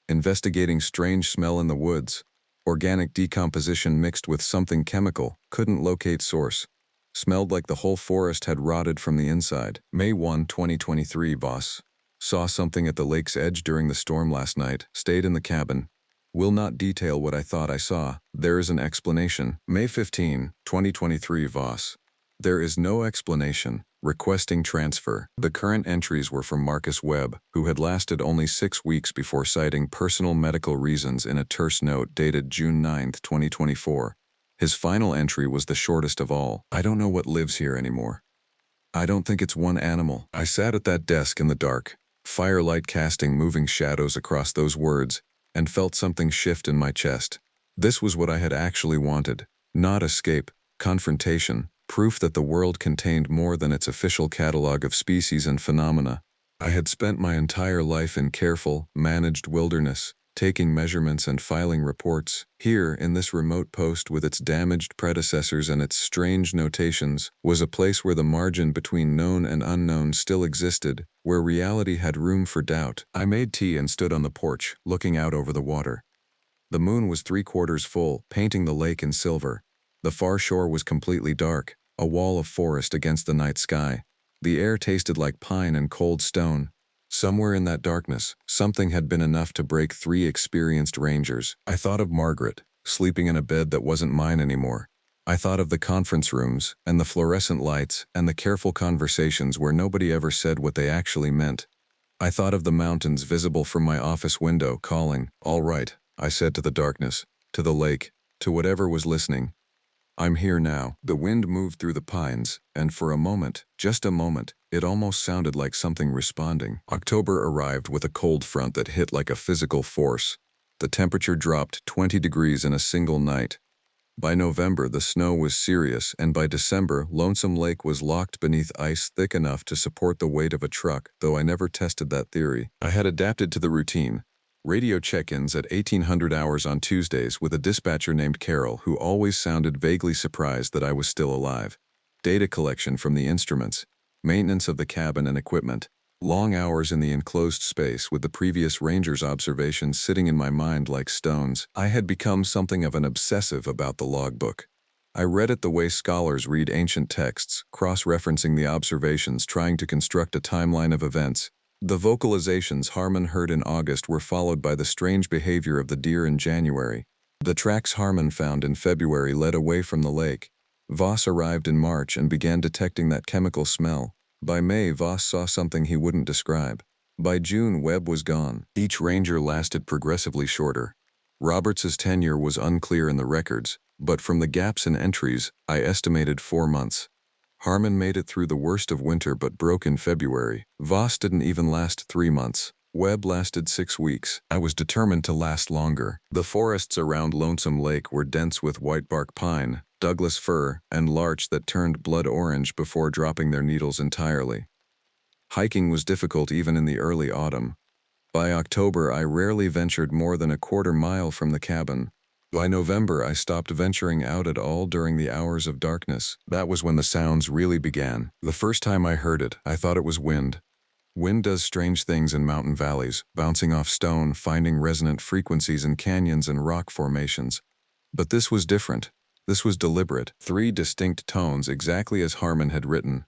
Investigating strange smell in the woods. Organic decomposition mixed with something chemical. Couldn't locate source. Smelled like the whole forest had rotted from the inside. May 1, 2023. Voss. Saw something at the lake's edge during the storm last night. Stayed in the cabin. Will not detail what I thought I saw. There is an explanation. May 15, 2023. Voss. There is no explanation. Requesting transfer. The current entries were from Marcus Webb, who had lasted only 6 weeks before citing personal medical reasons in a terse note dated June 9, 2024. His final entry was the shortest of all. I don't know what lives here anymore. I don't think it's one animal. I sat at that desk in the dark, firelight casting moving shadows across those words, and felt something shift in my chest. This was what I had actually wanted. Not escape, confrontation, proof that the world contained more than its official catalog of species and phenomena. I had spent my entire life in careful, managed wilderness, taking measurements and filing reports. Here, in this remote post with its damaged predecessors and its strange notations, was a place where the margin between known and unknown still existed, where reality had room for doubt. I made tea and stood on the porch, looking out over the water. The moon was 3/4 full, painting the lake in silver. The far shore was completely dark, a wall of forest against the night sky. The air tasted like pine and cold stone. Somewhere in that darkness, something had been enough to break 3 experienced rangers. I thought of Margaret, sleeping in a bed that wasn't mine anymore. I thought of the conference rooms, and the fluorescent lights, and the careful conversations where nobody ever said what they actually meant. I thought of the mountains visible from my office window, calling. "All right," I said to the darkness, to the lake, to whatever was listening. "I'm here now." The wind moved through the pines, and for a moment, just a moment, it almost sounded like something responding. October arrived with a cold front that hit like a physical force. The temperature dropped 20 degrees in a single night. By November, the snow was serious, and by December, Lonesome Lake was locked beneath ice thick enough to support the weight of a truck, though I never tested that theory. I had adapted to the routine. Radio check-ins at 1800 hours on Tuesdays with a dispatcher named Carol who always sounded vaguely surprised that I was still alive. Data collection from the instruments. Maintenance of the cabin and equipment. Long hours in the enclosed space with the previous ranger's observations sitting in my mind like stones. I had become something of an obsessive about the logbook. I read it the way scholars read ancient texts, cross-referencing the observations, trying to construct a timeline of events. The vocalizations Harmon heard in August were followed by the strange behavior of the deer in January. The tracks Harmon found in February led away from the lake. Voss arrived in March and began detecting that chemical smell. By May, Voss saw something he wouldn't describe. By June, Webb was gone. Each ranger lasted progressively shorter. Roberts's tenure was unclear in the records, but from the gaps in entries, I estimated 4 months. Harmon made it through the worst of winter but broke in February. Voss didn't even last 3 months. Webb lasted 6 weeks. I was determined to last longer. The forests around Lonesome Lake were dense with whitebark pine, Douglas fir, and larch that turned blood orange before dropping their needles entirely. Hiking was difficult even in the early autumn. By October, I rarely ventured more than a quarter mile from the cabin. By November, I stopped venturing out at all during the hours of darkness. That was when the sounds really began. The first time I heard it, I thought it was wind. Wind does strange things in mountain valleys, bouncing off stone, finding resonant frequencies in canyons and rock formations. But this was different. This was deliberate. 3 distinct tones exactly as Harmon had written.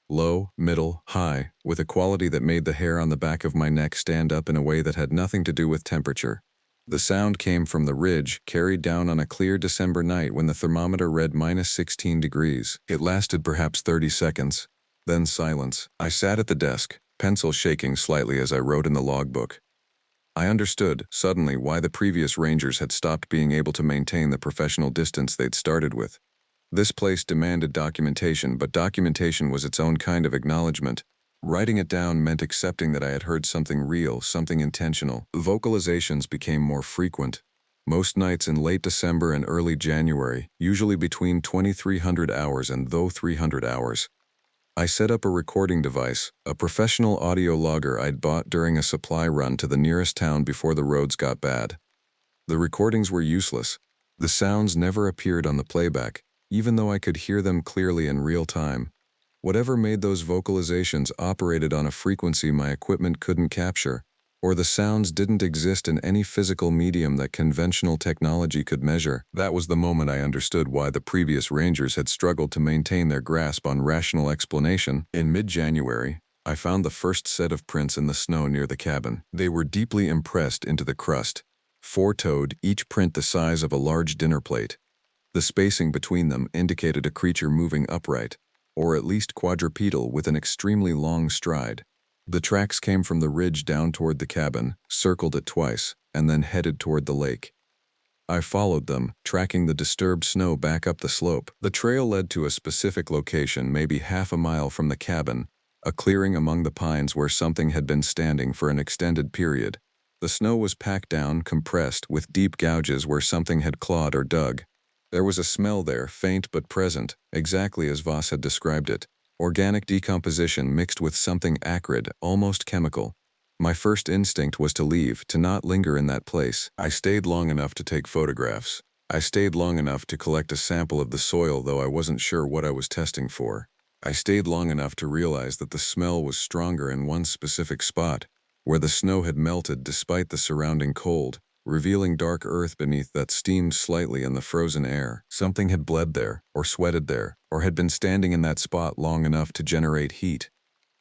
Low, middle, high, with a quality that made the hair on the back of my neck stand up in a way that had nothing to do with temperature. The sound came from the ridge, carried down on a clear December night when the thermometer read -16 degrees. It lasted perhaps 30 seconds. Then silence. I sat at the desk, pencil shaking slightly as I wrote in the logbook. I understood, suddenly, why the previous rangers had stopped being able to maintain the professional distance they'd started with. This place demanded documentation, but documentation was its own kind of acknowledgement. Writing it down meant accepting that I had heard something real, something intentional. Vocalizations became more frequent. Most nights in late December and early January, usually between 2300 hours and 300 hours. I set up a recording device, a professional audio logger I'd bought during a supply run to the nearest town before the roads got bad. The recordings were useless. The sounds never appeared on the playback, even though I could hear them clearly in real time. Whatever made those vocalizations operated on a frequency my equipment couldn't capture, or the sounds didn't exist in any physical medium that conventional technology could measure. That was the moment I understood why the previous rangers had struggled to maintain their grasp on rational explanation. In mid-January, I found the first set of prints in the snow near the cabin. They were deeply impressed into the crust, 4-toed, each print the size of a large dinner plate. The spacing between them indicated a creature moving upright, or at least quadrupedal with an extremely long stride. The tracks came from the ridge down toward the cabin, circled it twice, and then headed toward the lake. I followed them, tracking the disturbed snow back up the slope. The trail led to a specific location, maybe half a mile from the cabin, a clearing among the pines where something had been standing for an extended period. The snow was packed down, compressed, with deep gouges where something had clawed or dug. There was a smell there, faint but present, exactly as Voss had described it. Organic decomposition mixed with something acrid, almost chemical. My first instinct was to leave, to not linger in that place. I stayed long enough to take photographs. I stayed long enough to collect a sample of the soil, though I wasn't sure what I was testing for. I stayed long enough to realize that the smell was stronger in one specific spot, where the snow had melted despite the surrounding cold, revealing dark earth beneath that steamed slightly in the frozen air. Something had bled there, or sweated there, or had been standing in that spot long enough to generate heat.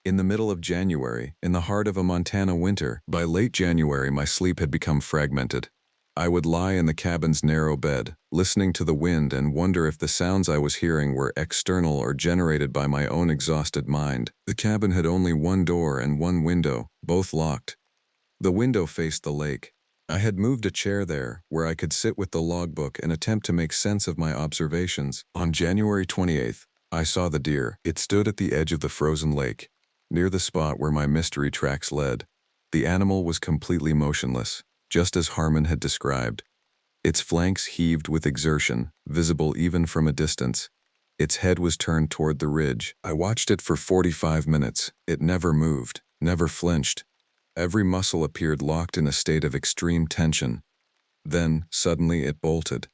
In the middle of January, in the heart of a Montana winter, by late January my sleep had become fragmented. I would lie in the cabin's narrow bed, listening to the wind and wonder if the sounds I was hearing were external or generated by my own exhausted mind. The cabin had only one door and one window, both locked. The window faced the lake. I had moved a chair there, where I could sit with the logbook and attempt to make sense of my observations. On January 28th, I saw the deer. It stood at the edge of the frozen lake, near the spot where my mystery tracks led. The animal was completely motionless, just as Harmon had described. Its flanks heaved with exertion, visible even from a distance. Its head was turned toward the ridge. I watched it for 45 minutes. It never moved, never flinched. Every muscle appeared locked in a state of extreme tension. Then, suddenly it bolted.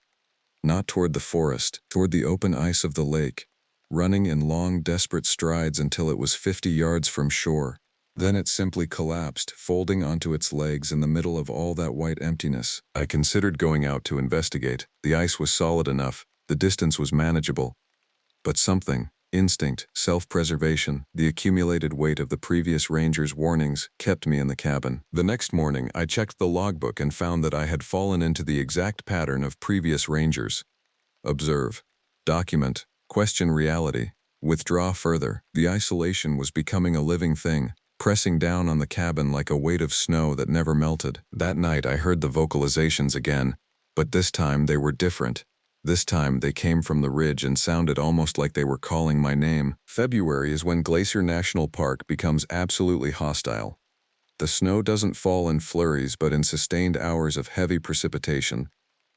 Not toward the forest, toward the open ice of the lake, running in long, desperate strides until it was 50 yards from shore. Then it simply collapsed, folding onto its legs in the middle of all that white emptiness. I considered going out to investigate. The ice was solid enough, the distance was manageable. But something, instinct, self-preservation, the accumulated weight of the previous ranger's warnings, kept me in the cabin. The next morning, I checked the logbook and found that I had fallen into the exact pattern of previous rangers. Observe. Document. Question reality. Withdraw further. The isolation was becoming a living thing, pressing down on the cabin like a weight of snow that never melted. That night I heard the vocalizations again, but this time they were different. This time they came from the ridge and sounded almost like they were calling my name. February is when Glacier National Park becomes absolutely hostile. The snow doesn't fall in flurries but in sustained hours of heavy precipitation.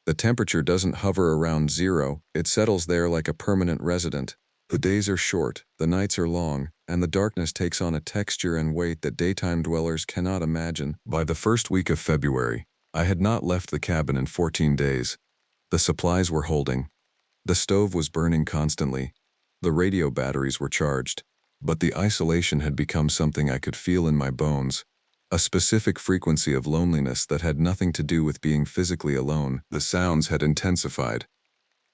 The temperature doesn't hover around zero, it settles there like a permanent resident. The days are short, the nights are long, and the darkness takes on a texture and weight that daytime dwellers cannot imagine. By the first week of February, I had not left the cabin in 14 days. The supplies were holding. The stove was burning constantly. The radio batteries were charged. But the isolation had become something I could feel in my bones. A specific frequency of loneliness that had nothing to do with being physically alone. The sounds had intensified.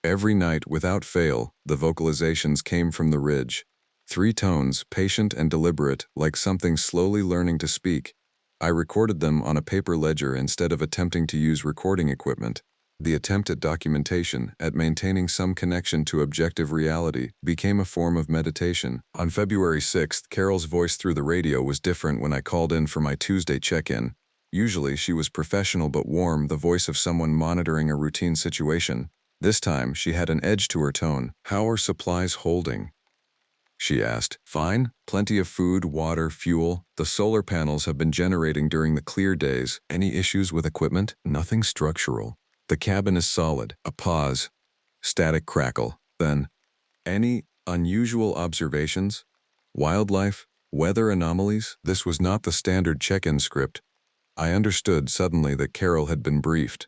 Every night, without fail, the vocalizations came from the ridge. 3 tones, patient and deliberate, like something slowly learning to speak. I recorded them on a paper ledger instead of attempting to use recording equipment. The attempt at documentation, at maintaining some connection to objective reality, became a form of meditation. On February 6th, Carol's voice through the radio was different when I called in for my Tuesday check-in. Usually she was professional but warm, the voice of someone monitoring a routine situation. This time, she had an edge to her tone. "How are supplies holding?" she asked. "Fine. Plenty of food, water, fuel. The solar panels have been generating during the clear days. Any issues with equipment?" "Nothing structural. The cabin is solid." A pause. Static crackle. Then, "Any unusual observations? Wildlife? Weather anomalies?" This was not the standard check-in script. I understood suddenly that Carol had been briefed.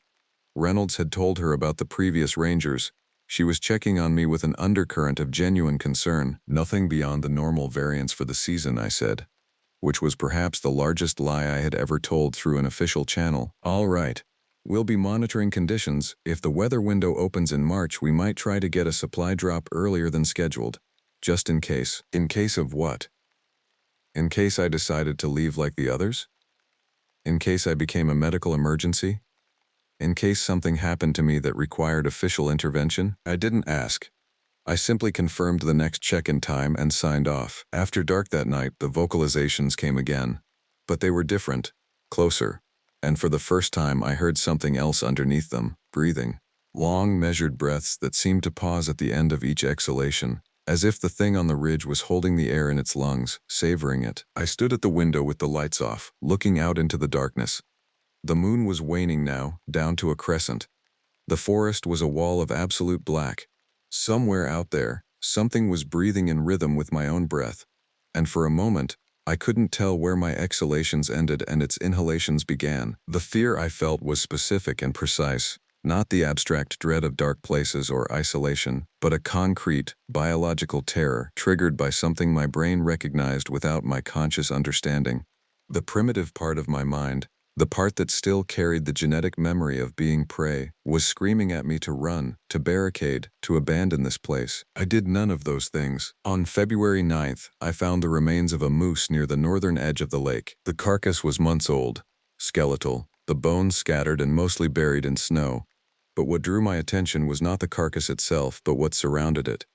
Reynolds had told her about the previous rangers. She was checking on me with an undercurrent of genuine concern. "Nothing beyond the normal variance for the season," I said, which was perhaps the largest lie I had ever told through an official channel. "All right. We'll be monitoring conditions. If the weather window opens in March, we might try to get a supply drop earlier than scheduled. Just in case." "In case of what?" "In case I decided to leave like the others? In case I became a medical emergency? In case something happened to me that required official intervention?" I didn't ask. I simply confirmed the next check-in time and signed off. After dark that night, the vocalizations came again. But they were different, closer, and for the first time I heard something else underneath them, breathing. Long, measured breaths that seemed to pause at the end of each exhalation, as if the thing on the ridge was holding the air in its lungs, savoring it. I stood at the window with the lights off, looking out into the darkness. The moon was waning now, down to a crescent. The forest was a wall of absolute black. Somewhere out there, something was breathing in rhythm with my own breath. And for a moment, I couldn't tell where my exhalations ended and its inhalations began. The fear I felt was specific and precise, not the abstract dread of dark places or isolation, but a concrete, biological terror triggered by something my brain recognized without my conscious understanding. The primitive part of my mind, the part that still carried the genetic memory of being prey, was screaming at me to run, to barricade, to abandon this place. I did none of those things. On February 9th, I found the remains of a moose near the northern edge of the lake. The carcass was months old, skeletal, the bones scattered and mostly buried in snow. But what drew my attention was not the carcass itself, but what surrounded it.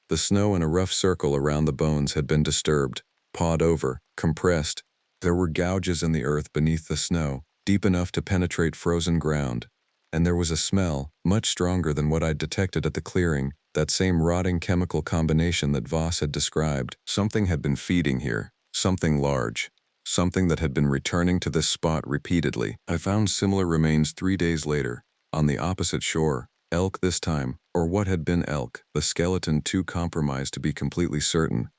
The snow in a rough circle around the bones had been disturbed, pawed over, compressed. There were gouges in the earth beneath the snow, deep enough to penetrate frozen ground. And there was a smell, much stronger than what I'd detected at the clearing, that same rotting chemical combination that Voss had described. Something had been feeding here, something large, something that had been returning to this spot repeatedly. I found similar remains 3 days later, on the opposite shore, elk this time, or what had been elk, the skeleton too compromised to be completely certain.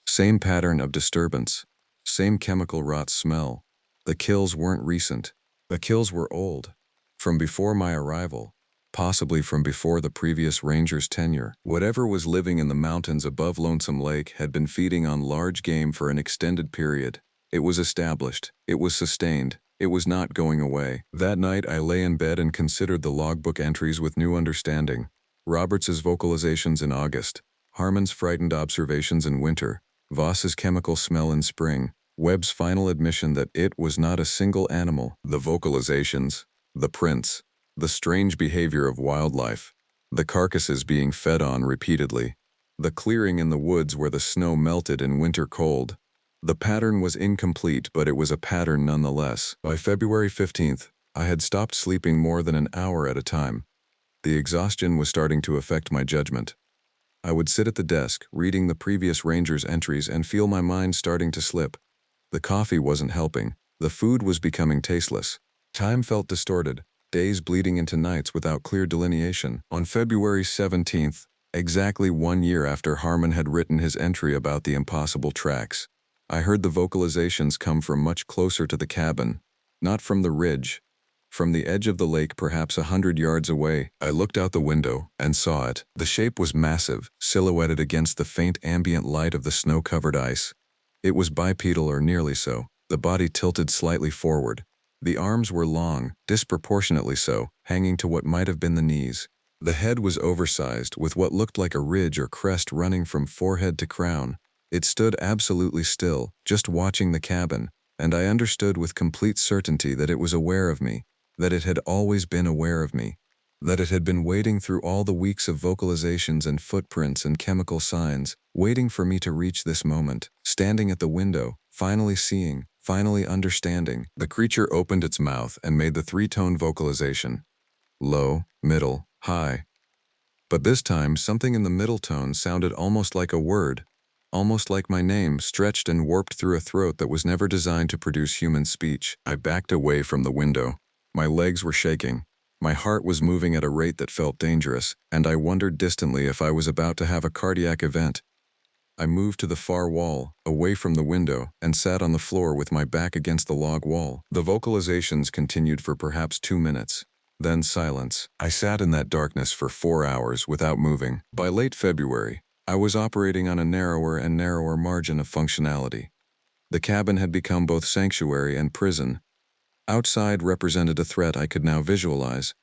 Same pattern of disturbance. Same chemical rot smell. The kills weren't recent. The kills were old. From before my arrival. Possibly from before the previous ranger's tenure. Whatever was living in the mountains above Lonesome Lake had been feeding on large game for an extended period. It was established. It was sustained. It was not going away. That night I lay in bed and considered the logbook entries with new understanding. Roberts's vocalizations in August, Harmon's frightened observations in winter, Voss's chemical smell in spring, Webb's final admission that it was not a single animal, the vocalizations, the prints, the strange behavior of wildlife, the carcasses being fed on repeatedly, the clearing in the woods where the snow melted in winter cold. The pattern was incomplete, but it was a pattern nonetheless. By February 15th, I had stopped sleeping more than an hour at a time. The exhaustion was starting to affect my judgment. I would sit at the desk, reading the previous ranger's entries and feel my mind starting to slip. The coffee wasn't helping. The food was becoming tasteless. Time felt distorted, days bleeding into nights without clear delineation. On February 17th, exactly 1 year after Harmon had written his entry about the impossible tracks, I heard the vocalizations come from much closer to the cabin, not from the ridge, from the edge of the lake perhaps 100 yards away. I looked out the window and saw it. The shape was massive, silhouetted against the faint ambient light of the snow-covered ice. It was bipedal or nearly so, the body tilted slightly forward. The arms were long, disproportionately so, hanging to what might have been the knees. The head was oversized, with what looked like a ridge or crest running from forehead to crown. It stood absolutely still, just watching the cabin, and I understood with complete certainty that it was aware of me, that it had always been aware of me, that it had been waiting through all the weeks of vocalizations and footprints and chemical signs, waiting for me to reach this moment, standing at the window, finally seeing, finally understanding. The creature opened its mouth and made the three-tone vocalization. Low, middle, high. But this time, something in the middle tone sounded almost like a word, almost like my name, stretched and warped through a throat that was never designed to produce human speech. I backed away from the window. My legs were shaking. My heart was moving at a rate that felt dangerous, and I wondered distantly if I was about to have a cardiac event. I moved to the far wall, away from the window, and sat on the floor with my back against the log wall. The vocalizations continued for perhaps 2 minutes. Then silence. I sat in that darkness for 4 hours without moving. By late February, I was operating on a narrower and narrower margin of functionality. The cabin had become both sanctuary and prison. Outside represented a threat I could now visualize.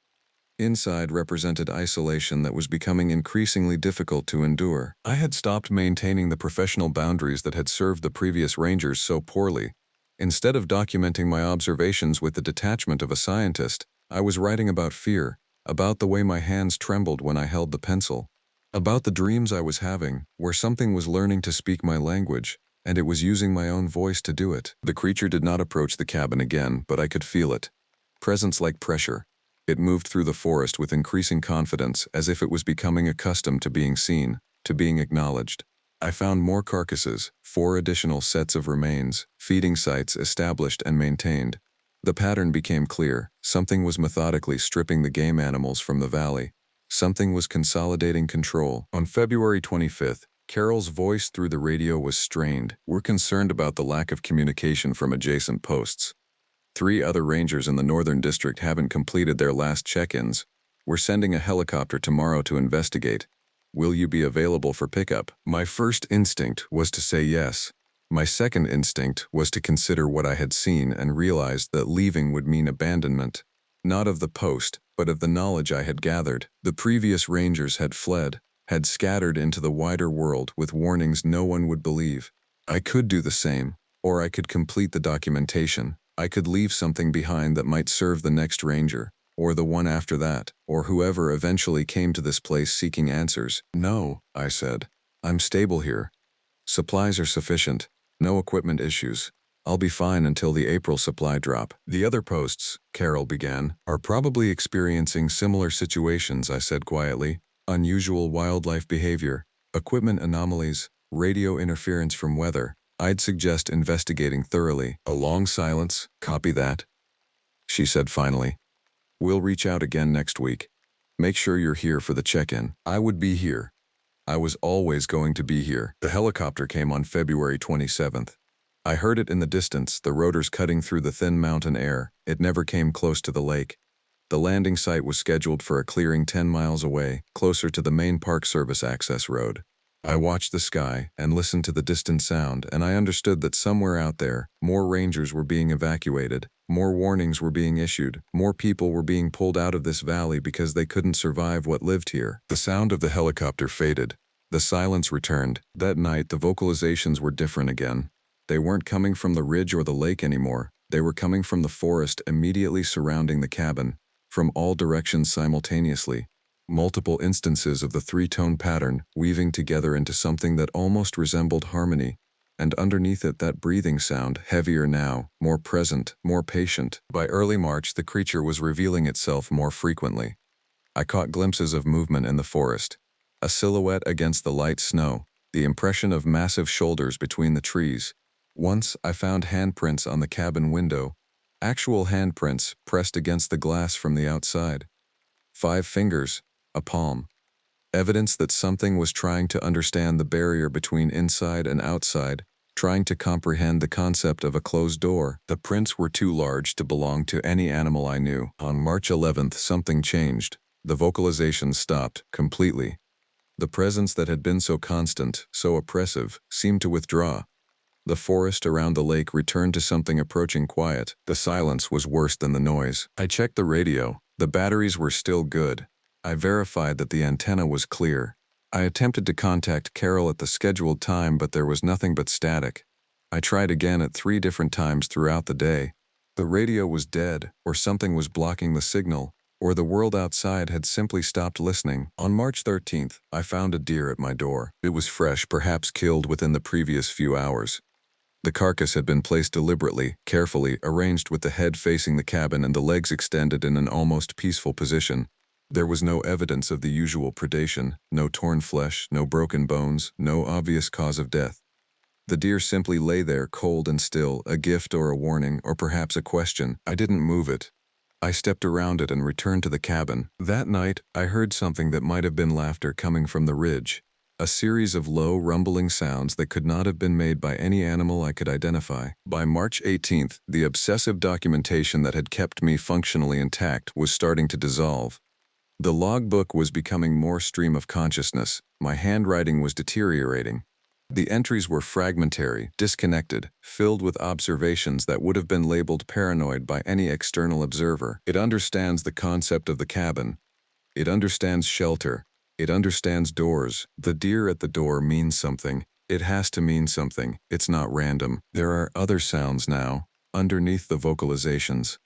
Inside represented isolation that was becoming increasingly difficult to endure. I had stopped maintaining the professional boundaries that had served the previous rangers so poorly. Instead of documenting my observations with the detachment of a scientist, I was writing about fear, about the way my hands trembled when I held the pencil, about the dreams I was having, where something was learning to speak my language, and it was using my own voice to do it. The creature did not approach the cabin again, but I could feel it. Presence like pressure. It moved through the forest with increasing confidence, as if it was becoming accustomed to being seen, to being acknowledged. I found more carcasses, 4 additional sets of remains, feeding sites established and maintained. The pattern became clear. Something was methodically stripping the game animals from the valley. Something was consolidating control. On February 25th, Carol's voice through the radio was strained. We're concerned about the lack of communication from adjacent posts. 3 other rangers in the Northern District haven't completed their last check-ins. We're sending a helicopter tomorrow to investigate. Will you be available for pickup? My first instinct was to say yes. My second instinct was to consider what I had seen and realized that leaving would mean abandonment. Not of the post, but of the knowledge I had gathered. The previous rangers had fled, had scattered into the wider world with warnings no one would believe. I could do the same, or I could complete the documentation. I could leave something behind that might serve the next ranger, or the one after that, or whoever eventually came to this place seeking answers. No, I said. I'm stable here. Supplies are sufficient. No equipment issues. I'll be fine until the April supply drop. The other posts, Carol began, are probably experiencing similar situations, I said quietly. Unusual wildlife behavior, equipment anomalies, radio interference from weather. I'd suggest investigating thoroughly. A long silence. Copy that, she said finally. We'll reach out again next week. Make sure you're here for the check-in. I would be here. I was always going to be here. The helicopter came on February 27th. I heard it in the distance, the rotors cutting through the thin mountain air. It never came close to the lake. The landing site was scheduled for a clearing 10 miles away, closer to the main Park Service access road. I watched the sky and listened to the distant sound, and I understood that somewhere out there, more rangers were being evacuated, more warnings were being issued, more people were being pulled out of this valley because they couldn't survive what lived here. The sound of the helicopter faded. The silence returned. That night, the vocalizations were different again. They weren't coming from the ridge or the lake anymore. They were coming from the forest immediately surrounding the cabin, from all directions simultaneously. Multiple instances of the three-tone pattern weaving together into something that almost resembled harmony, and underneath it that breathing sound, heavier now, more present, more patient. By early March, the creature was revealing itself more frequently. I caught glimpses of movement in the forest, a silhouette against the light snow, the impression of massive shoulders between the trees. Once I found handprints on the cabin window, actual handprints pressed against the glass from the outside. 5 fingers, a palm. Evidence that something was trying to understand the barrier between inside and outside, trying to comprehend the concept of a closed door. The prints were too large to belong to any animal I knew. On March 11th, something changed. The vocalizations stopped, completely. The presence that had been so constant, so oppressive, seemed to withdraw. The forest around the lake returned to something approaching quiet. The silence was worse than the noise. I checked the radio. The batteries were still good. I verified that the antenna was clear. I attempted to contact Carol at the scheduled time, but there was nothing but static. I tried again at 3 different times throughout the day. The radio was dead, or something was blocking the signal, or the world outside had simply stopped listening. On March 13th, I found a deer at my door. It was fresh, perhaps killed within the previous few hours. The carcass had been placed deliberately, carefully, arranged with the head facing the cabin and the legs extended in an almost peaceful position. There was no evidence of the usual predation, no torn flesh, no broken bones, no obvious cause of death. The deer simply lay there cold and still, a gift or a warning, or perhaps a question. I didn't move it. I stepped around it and returned to the cabin. That night, I heard something that might have been laughter coming from the ridge. A series of low, rumbling sounds that could not have been made by any animal I could identify. By March 18th, the obsessive documentation that had kept me functionally intact was starting to dissolve. The logbook was becoming more stream of consciousness. My handwriting was deteriorating. The entries were fragmentary, disconnected, filled with observations that would have been labeled paranoid by any external observer. It understands the concept of the cabin. It understands shelter. It understands doors. The deer at the door means something. It has to mean something. It's not random. There are other sounds now, underneath the vocalizations.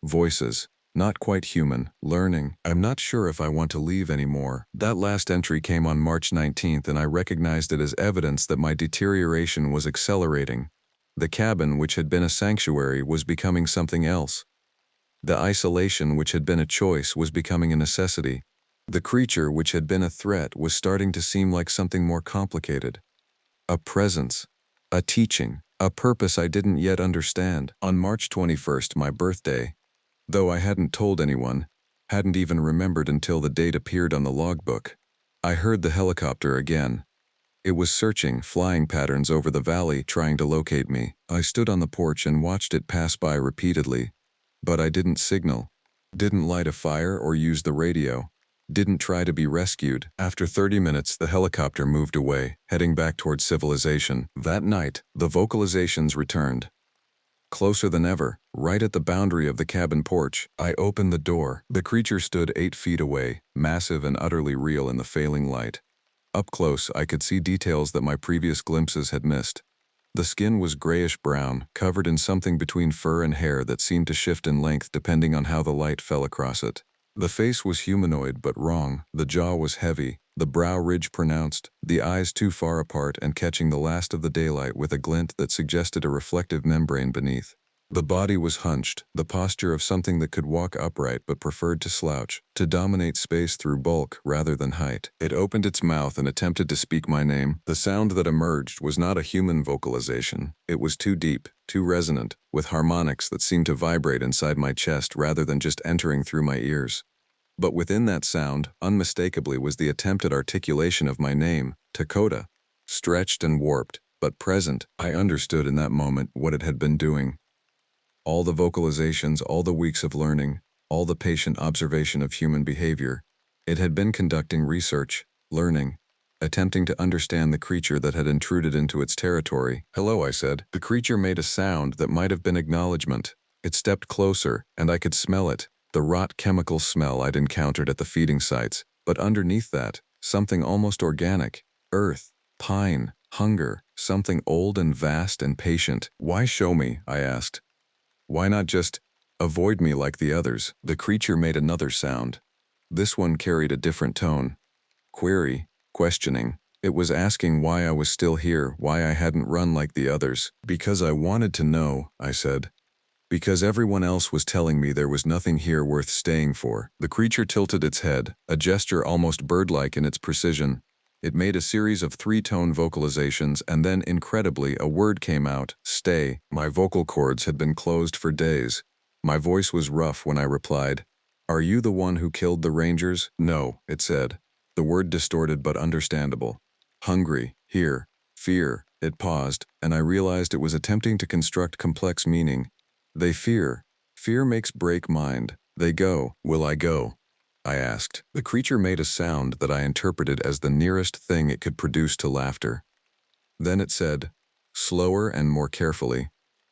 Voices. Not quite human, learning. I'm not sure if I want to leave anymore. That last entry came on March 19th and I recognized it as evidence that my deterioration was accelerating. The cabin, which had been a sanctuary, was becoming something else. The isolation, which had been a choice, was becoming a necessity. The creature, which had been a threat, was starting to seem like something more complicated. A presence, a teaching, a purpose I didn't yet understand. On March 21st, my birthday, though I hadn't told anyone, hadn't even remembered until the date appeared on the logbook, I heard the helicopter again. It was searching flying patterns over the valley, trying to locate me. I stood on the porch and watched it pass by repeatedly. But I didn't signal, didn't light a fire or use the radio, didn't try to be rescued. After 30 minutes, the helicopter moved away, heading back towards civilization. That night, the vocalizations returned. Closer than ever, right at the boundary of the cabin porch. I opened the door. The creature stood 8 feet away, massive and utterly real in the failing light. Up close, I could see details that my previous glimpses had missed. The skin was grayish-brown, covered in something between fur and hair that seemed to shift in length depending on how the light fell across it. The face was humanoid but wrong. The jaw was heavy, the brow ridge pronounced, the eyes too far apart and catching the last of the daylight with a glint that suggested a reflective membrane beneath. The body was hunched, the posture of something that could walk upright but preferred to slouch, to dominate space through bulk rather than height. It opened its mouth and attempted to speak my name. The sound that emerged was not a human vocalization. It was too deep, too resonant, with harmonics that seemed to vibrate inside my chest rather than just entering through my ears. But within that sound, unmistakably, was the attempted articulation of my name, Dakota. Stretched and warped, but present. I understood in that moment what it had been doing. All the vocalizations, all the weeks of learning, all the patient observation of human behavior. It had been conducting research, learning, attempting to understand the creature that had intruded into its territory. "Hello," I said. The creature made a sound that might have been acknowledgement. It stepped closer, and I could smell it, the rot chemical smell I'd encountered at the feeding sites. But underneath that, something almost organic. Earth, pine, hunger, something old and vast and patient. "Why show me?" I asked. "Why not just avoid me like the others?" The creature made another sound. This one carried a different tone. Query, questioning. It was asking why I was still here, why I hadn't run like the others. "Because I wanted to know," I said. "Because everyone else was telling me there was nothing here worth staying for." The creature tilted its head, a gesture almost bird-like in its precision. It made a series of three-tone vocalizations, and then, incredibly, a word came out: "Stay." My vocal cords had been closed for days. My voice was rough when I replied. "Are you the one who killed the rangers?" "No," it said. The word distorted but understandable. "Hungry, here, fear." It paused, and I realized it was attempting to construct complex meaning. "They fear. Fear makes break mind. They go." "Will I go?" I asked. The creature made a sound that I interpreted as the nearest thing it could produce to laughter. Then it said, slower and more carefully,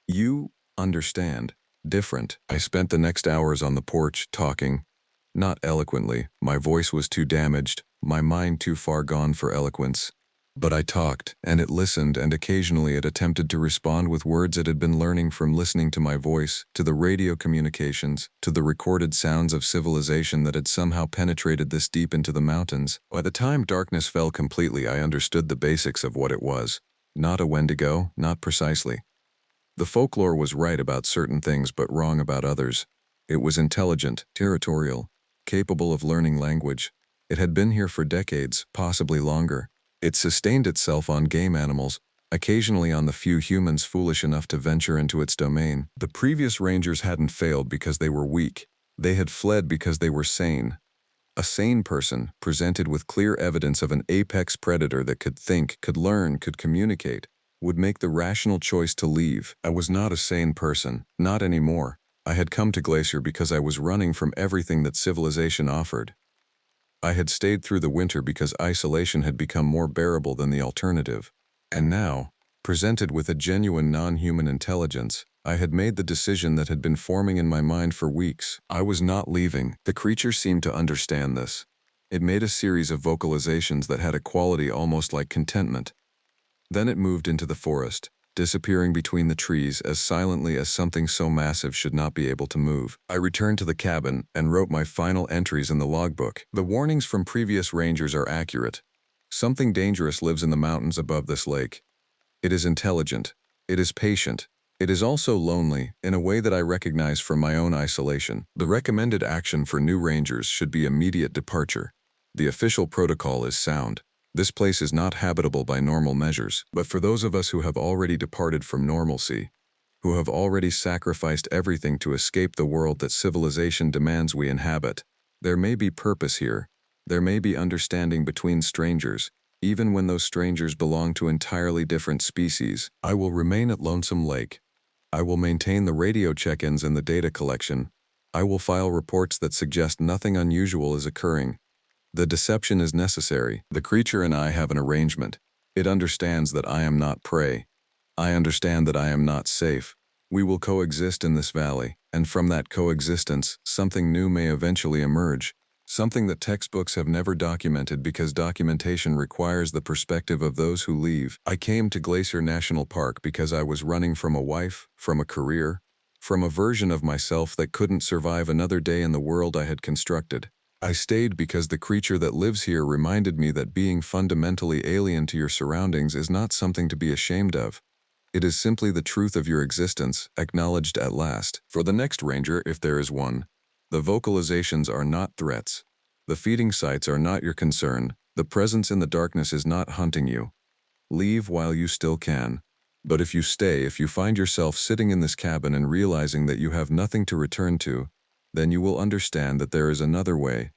"You understand. Different." I spent the next hours on the porch talking. Not eloquently, my voice was too damaged, my mind too far gone for eloquence. But I talked, and it listened, and occasionally it attempted to respond with words it had been learning from listening to my voice, to the radio communications, to the recorded sounds of civilization that had somehow penetrated this deep into the mountains. By the time darkness fell completely, I understood the basics of what it was. Not a Wendigo, not precisely. The folklore was right about certain things but wrong about others. It was intelligent, territorial, capable of learning language. It had been here for decades, possibly longer. It sustained itself on game animals, occasionally on the few humans foolish enough to venture into its domain. The previous rangers hadn't failed because they were weak. They had fled because they were sane. A sane person, presented with clear evidence of an apex predator that could think, could learn, could communicate, would make the rational choice to leave. I was not a sane person, not anymore. I had come to Glacier because I was running from everything that civilization offered. I had stayed through the winter because isolation had become more bearable than the alternative. And now, presented with a genuine non-human intelligence, I had made the decision that had been forming in my mind for weeks. I was not leaving. The creature seemed to understand this. It made a series of vocalizations that had a quality almost like contentment. Then it moved into the forest, disappearing between the trees as silently as something so massive should not be able to move. I returned to the cabin and wrote my final entries in the logbook. The warnings from previous rangers are accurate. Something dangerous lives in the mountains above this lake. It is intelligent. It is patient. It is also lonely, in a way that I recognize from my own isolation. The recommended action for new rangers should be immediate departure. The official protocol is sound. This place is not habitable by normal measures, but for those of us who have already departed from normalcy, who have already sacrificed everything to escape the world that civilization demands we inhabit, there may be purpose here. There may be understanding between strangers, even when those strangers belong to entirely different species. I will remain at Lonesome Lake. I will maintain the radio check-ins and the data collection. I will file reports that suggest nothing unusual is occurring. The deception is necessary. The creature and I have an arrangement. It understands that I am not prey. I understand that I am not safe. We will coexist in this valley, and from that coexistence, something new may eventually emerge. Something that textbooks have never documented because documentation requires the perspective of those who leave. I came to Glacier National Park because I was running from a wife, from a career, from a version of myself that couldn't survive another day in the world I had constructed. I stayed because the creature that lives here reminded me that being fundamentally alien to your surroundings is not something to be ashamed of. It is simply the truth of your existence, acknowledged at last. For the next ranger, if there is one, the vocalizations are not threats. The feeding sites are not your concern. The presence in the darkness is not hunting you. Leave while you still can. But if you stay, if you find yourself sitting in this cabin and realizing that you have nothing to return to, then you will understand that there is another way.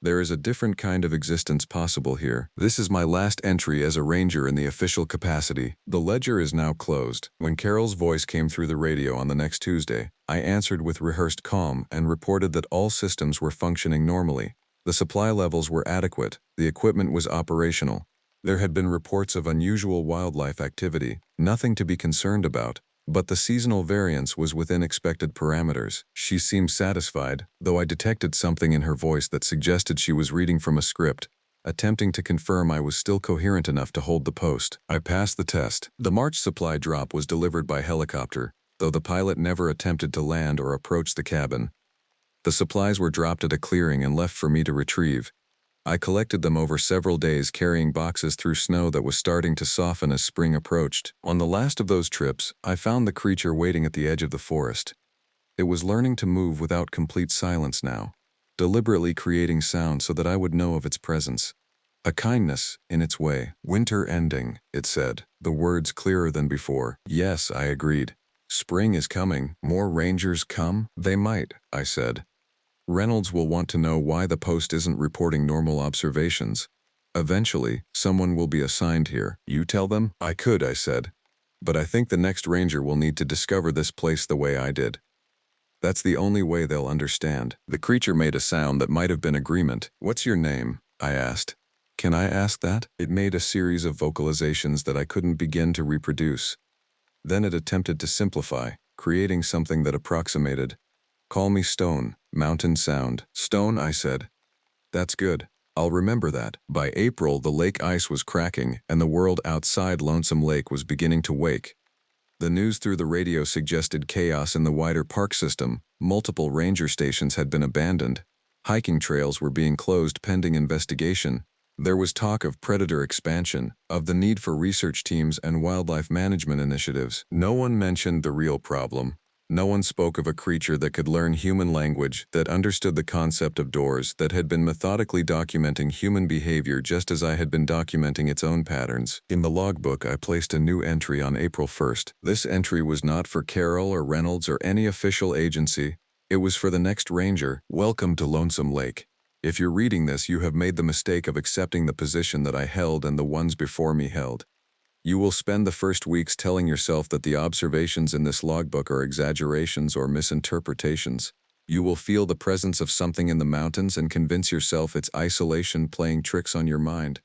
There is a different kind of existence possible here. This is my last entry as a ranger in the official capacity. The ledger is now closed. When Carol's voice came through the radio on the next Tuesday, I answered with rehearsed calm and reported that all systems were functioning normally. The supply levels were adequate. The equipment was operational. There had been reports of unusual wildlife activity, nothing to be concerned about, but the seasonal variance was within expected parameters. She seemed satisfied, though I detected something in her voice that suggested she was reading from a script, attempting to confirm I was still coherent enough to hold the post. I passed the test. The March supply drop was delivered by helicopter, though the pilot never attempted to land or approach the cabin. The supplies were dropped at a clearing and left for me to retrieve. I collected them over several days, carrying boxes through snow that was starting to soften as spring approached. On the last of those trips, I found the creature waiting at the edge of the forest. It was learning to move without complete silence now, deliberately creating sound so that I would know of its presence. A kindness, in its way. "Winter ending," it said, the words clearer than before. "Yes," I agreed. "Spring is coming. More rangers come?" "They might," I said. "Reynolds will want to know why the post isn't reporting normal observations. Eventually, someone will be assigned here." "You tell them?" "I could," I said. "But I think the next ranger will need to discover this place the way I did. That's the only way they'll understand." The creature made a sound that might have been agreement. "What's your name?" I asked. "Can I ask that?" It made a series of vocalizations that I couldn't begin to reproduce. Then it attempted to simplify, creating something that approximated. "Call me Stone, mountain sound." "Stone," I said. "That's good. I'll remember that." By April, the lake ice was cracking, and the world outside Lonesome Lake was beginning to wake. The news through the radio suggested chaos in the wider park system. Multiple ranger stations had been abandoned. Hiking trails were being closed pending investigation. There was talk of predator expansion, of the need for research teams and wildlife management initiatives. No one mentioned the real problem. No one spoke of a creature that could learn human language, that understood the concept of doors, that had been methodically documenting human behavior just as I had been documenting its own patterns. In the logbook, I placed a new entry on April 1st. This entry was not for Carroll or Reynolds or any official agency. It was for the next ranger. "Welcome to Lonesome Lake. If you're reading this, you have made the mistake of accepting the position that I held and the ones before me held. You will spend the first weeks telling yourself that the observations in this logbook are exaggerations or misinterpretations. You will feel the presence of something in the mountains and convince yourself it's isolation playing tricks on your mind.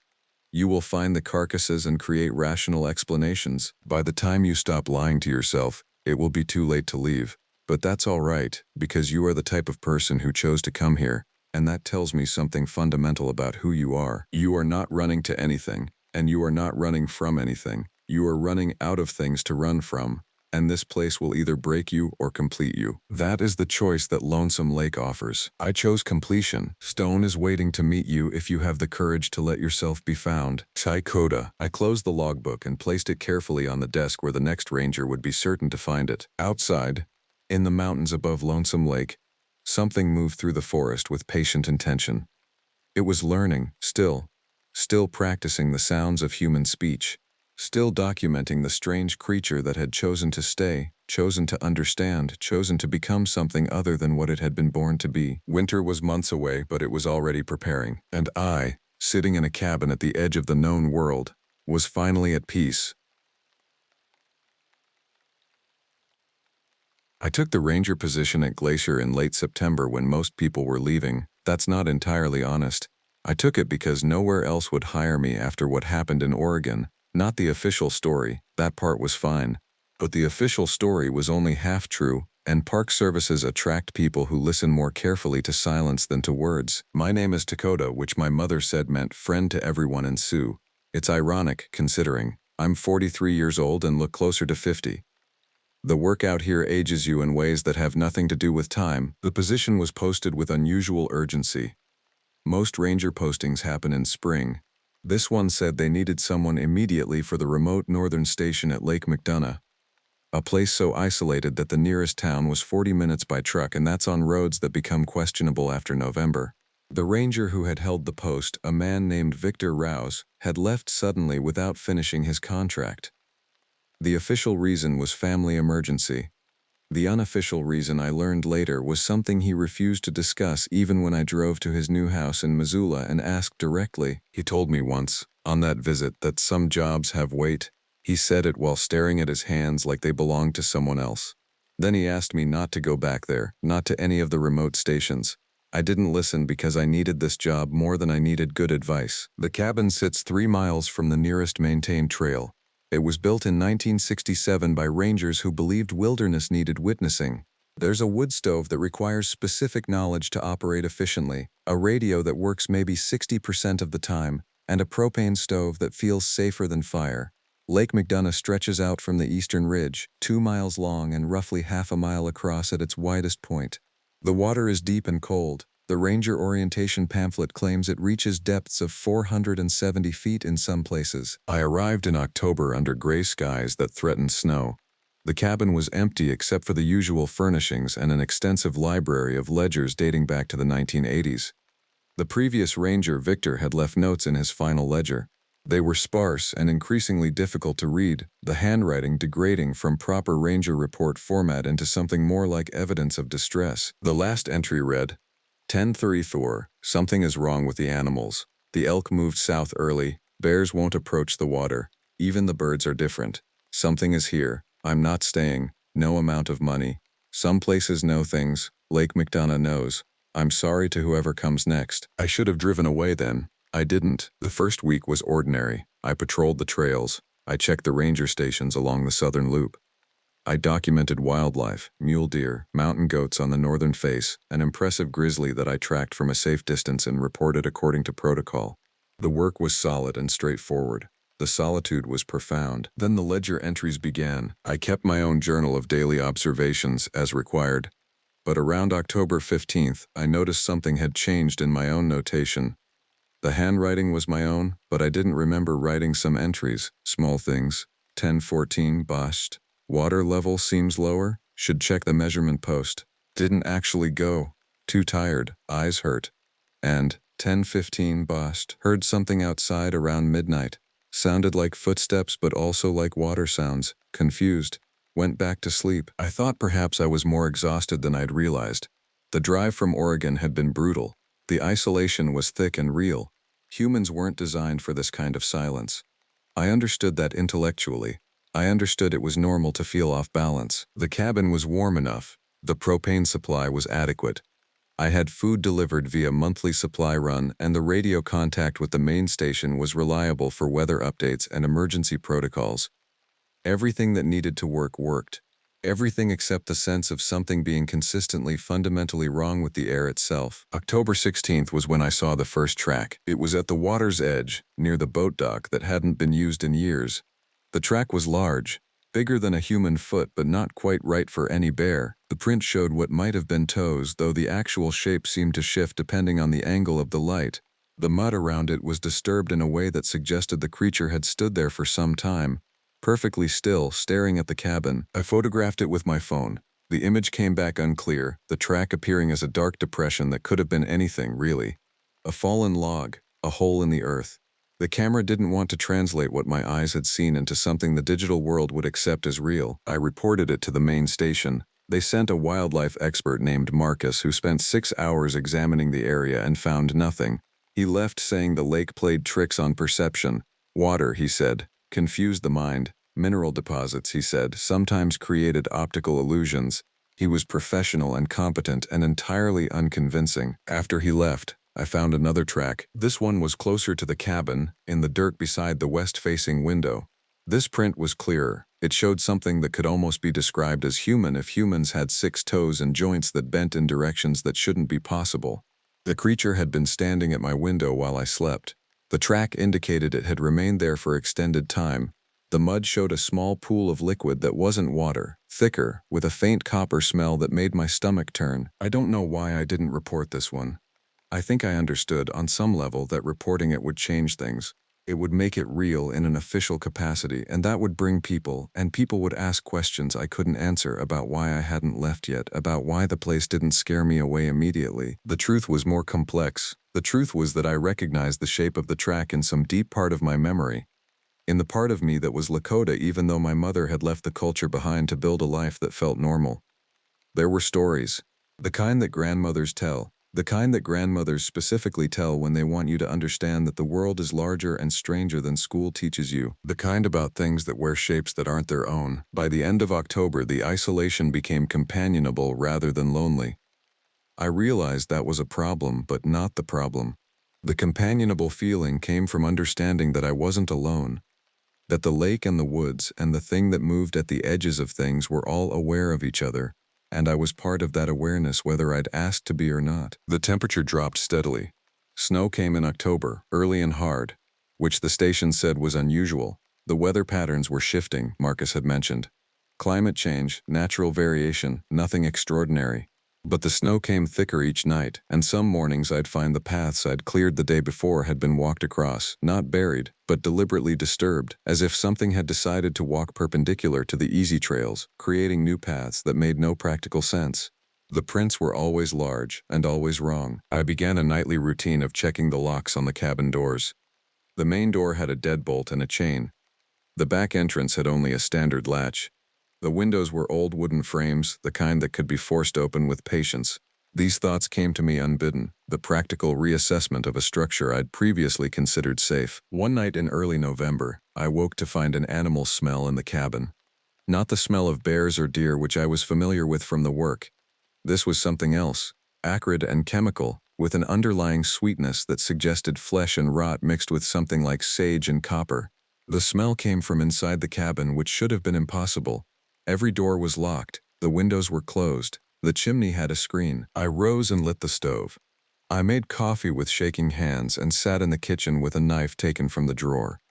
You will find the carcasses and create rational explanations. By the time you stop lying to yourself, it will be too late to leave. But that's all right, because you are the type of person who chose to come here, and that tells me something fundamental about who you are. You are not running to anything. And you are not running from anything. You are running out of things to run from, and this place will either break you or complete you. That is the choice that Lonesome Lake offers. I chose completion. Stone is waiting to meet you if you have the courage to let yourself be found. Coda. I closed the logbook and placed it carefully on the desk where the next ranger would be certain to find it. Outside, in the mountains above Lonesome Lake, something moved through the forest with patient intention. It was learning, still practicing the sounds of human speech, still documenting the strange creature that had chosen to stay, chosen to understand, chosen to become something other than what it had been born to be. Winter was months away, but it was already preparing. And I, sitting in a cabin at the edge of the known world, was finally at peace. I took the ranger position at Glacier in late September when most people were leaving. That's not entirely honest. I took it because nowhere else would hire me after what happened in Oregon. Not the official story, that part was fine. But the official story was only half true, and park services attract people who listen more carefully to silence than to words. My name is Dakota, which my mother said meant friend to everyone in Sioux. It's ironic, considering I'm 43 years old and look closer to 50. The work out here ages you in ways that have nothing to do with time. The position was posted with unusual urgency. Most ranger postings happen in spring. This one said they needed someone immediately for the remote northern station at Lake McDonough, a place so isolated that the nearest town was 40 minutes by truck, and that's on roads that become questionable after November. The ranger who had held the post, a man named Victor Rouse, had left suddenly without finishing his contract. The official reason was family emergency. The unofficial reason, I learned later, was something he refused to discuss even when I drove to his new house in Missoula and asked directly. He told me once, on that visit, that some jobs have weight. He said it while staring at his hands like they belonged to someone else. Then he asked me not to go back there, not to any of the remote stations. I didn't listen because I needed this job more than I needed good advice. The cabin sits 3 miles from the nearest maintained trail. It was built in 1967 by rangers who believed wilderness needed witnessing. There's a wood stove that requires specific knowledge to operate efficiently, a radio that works maybe 60% of the time, and a propane stove that feels safer than fire. Lake McDonough stretches out from the eastern ridge, 2 miles long and roughly half a mile across at its widest point. The water is deep and cold. The ranger orientation pamphlet claims it reaches depths of 470 feet in some places. I arrived in October under gray skies that threatened snow. The cabin was empty except for the usual furnishings and an extensive library of ledgers dating back to the 1980s. The previous ranger, Victor, had left notes in his final ledger. They were sparse and increasingly difficult to read, the handwriting degrading from proper ranger report format into something more like evidence of distress. The last entry read, 10:34, something is wrong with the animals. The elk moved south early, bears won't approach the water, even the birds are different. Something is here, I'm not staying, no amount of money. Some places know things, Lake McDonough knows. I'm sorry to whoever comes next. I should have driven away then. I didn't. The first week was ordinary. I patrolled the trails. I checked the ranger stations along the southern loop. I documented wildlife, mule deer, mountain goats on the northern face, an impressive grizzly that I tracked from a safe distance and reported according to protocol. The work was solid and straightforward. The solitude was profound. Then the ledger entries began. I kept my own journal of daily observations as required. But around October 15th, I noticed something had changed in my own notation. The handwriting was my own, but I didn't remember writing some entries, small things. 10:14 Boscht. Water level seems lower, should check the measurement post. Didn't actually go. Too tired, eyes hurt. And 10:15 Boscht. Heard something outside around midnight. Sounded like footsteps but also like water sounds. Confused. Went back to sleep. I thought perhaps I was more exhausted than I'd realized. The drive from Oregon had been brutal. The isolation was thick and real. Humans weren't designed for this kind of silence. I understood that intellectually. I understood it was normal to feel off balance. The cabin was warm enough. The propane supply was adequate. I had food delivered via monthly supply run, and the radio contact with the main station was reliable for weather updates and emergency protocols. Everything that needed to work worked. Everything except the sense of something being consistently fundamentally wrong with the air itself. October 16th was when I saw the first track. It was at the water's edge, near the boat dock that hadn't been used in years. The track was large, bigger than a human foot but not quite right for any bear. The print showed what might have been toes, though the actual shape seemed to shift depending on the angle of the light. The mud around it was disturbed in a way that suggested the creature had stood there for some time, perfectly still, staring at the cabin. I photographed it with my phone. The image came back unclear, the track appearing as a dark depression that could have been anything, really. A fallen log, a hole in the earth. The camera didn't want to translate what my eyes had seen into something the digital world would accept as real. I reported it to the main station. They sent a wildlife expert named Marcus who spent 6 hours examining the area and found nothing. He left saying the lake played tricks on perception. Water, he said, confused the mind. Mineral deposits, he said, sometimes created optical illusions. He was professional and competent and entirely unconvincing. After he left, I found another track. This one was closer to the cabin, in the dirt beside the west-facing window. This print was clearer. It showed something that could almost be described as human if humans had 6 toes and joints that bent in directions that shouldn't be possible. The creature had been standing at my window while I slept. The track indicated it had remained there for extended time. The mud showed a small pool of liquid that wasn't water, thicker, with a faint copper smell that made my stomach turn. I don't know why I didn't report this one. I think I understood, on some level, that reporting it would change things. It would make it real in an official capacity, and that would bring people, and people would ask questions I couldn't answer about why I hadn't left yet, about why the place didn't scare me away immediately. The truth was more complex. The truth was that I recognized the shape of the track in some deep part of my memory. In the part of me that was Lakota, even though my mother had left the culture behind to build a life that felt normal. There were stories. The kind that grandmothers tell. The kind that grandmothers specifically tell when they want you to understand that the world is larger and stranger than school teaches you. The kind about things that wear shapes that aren't their own. By the end of October, the isolation became companionable rather than lonely. I realized that was a problem, but not the problem. The companionable feeling came from understanding that I wasn't alone, that the lake and the woods and the thing that moved at the edges of things were all aware of each other, and I was part of that awareness whether I'd asked to be or not. The temperature dropped steadily. Snow came in October, early and hard, which the station said was unusual. The weather patterns were shifting, Marcus had mentioned. Climate change, natural variation, nothing extraordinary. But the snow came thicker each night, and some mornings I'd find the paths I'd cleared the day before had been walked across, not buried, but deliberately disturbed, as if something had decided to walk perpendicular to the easy trails, creating new paths that made no practical sense. The prints were always large and always wrong. I began a nightly routine of checking the locks on the cabin doors. The main door had a deadbolt and a chain. The back entrance had only a standard latch. The windows were old wooden frames, the kind that could be forced open with patience. These thoughts came to me unbidden, the practical reassessment of a structure I'd previously considered safe. One night in early November, I woke to find an animal smell in the cabin. Not the smell of bears or deer which I was familiar with from the work. This was something else, acrid and chemical, with an underlying sweetness that suggested flesh and rot mixed with something like sage and copper. The smell came from inside the cabin, which should have been impossible. Every door was locked, the windows were closed, the chimney had a screen. I rose and lit the stove. I made coffee with shaking hands and sat in the kitchen with a knife taken from the drawer.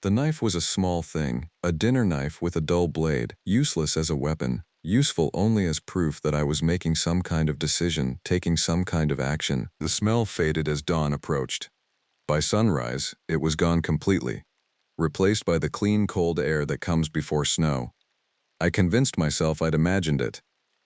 The knife was a small thing, a dinner knife with a dull blade, useless as a weapon, useful only as proof that I was making some kind of decision, taking some kind of action. The smell faded as dawn approached. By sunrise, it was gone completely, replaced by the clean, cold air that comes before snow. I convinced myself I'd imagined it.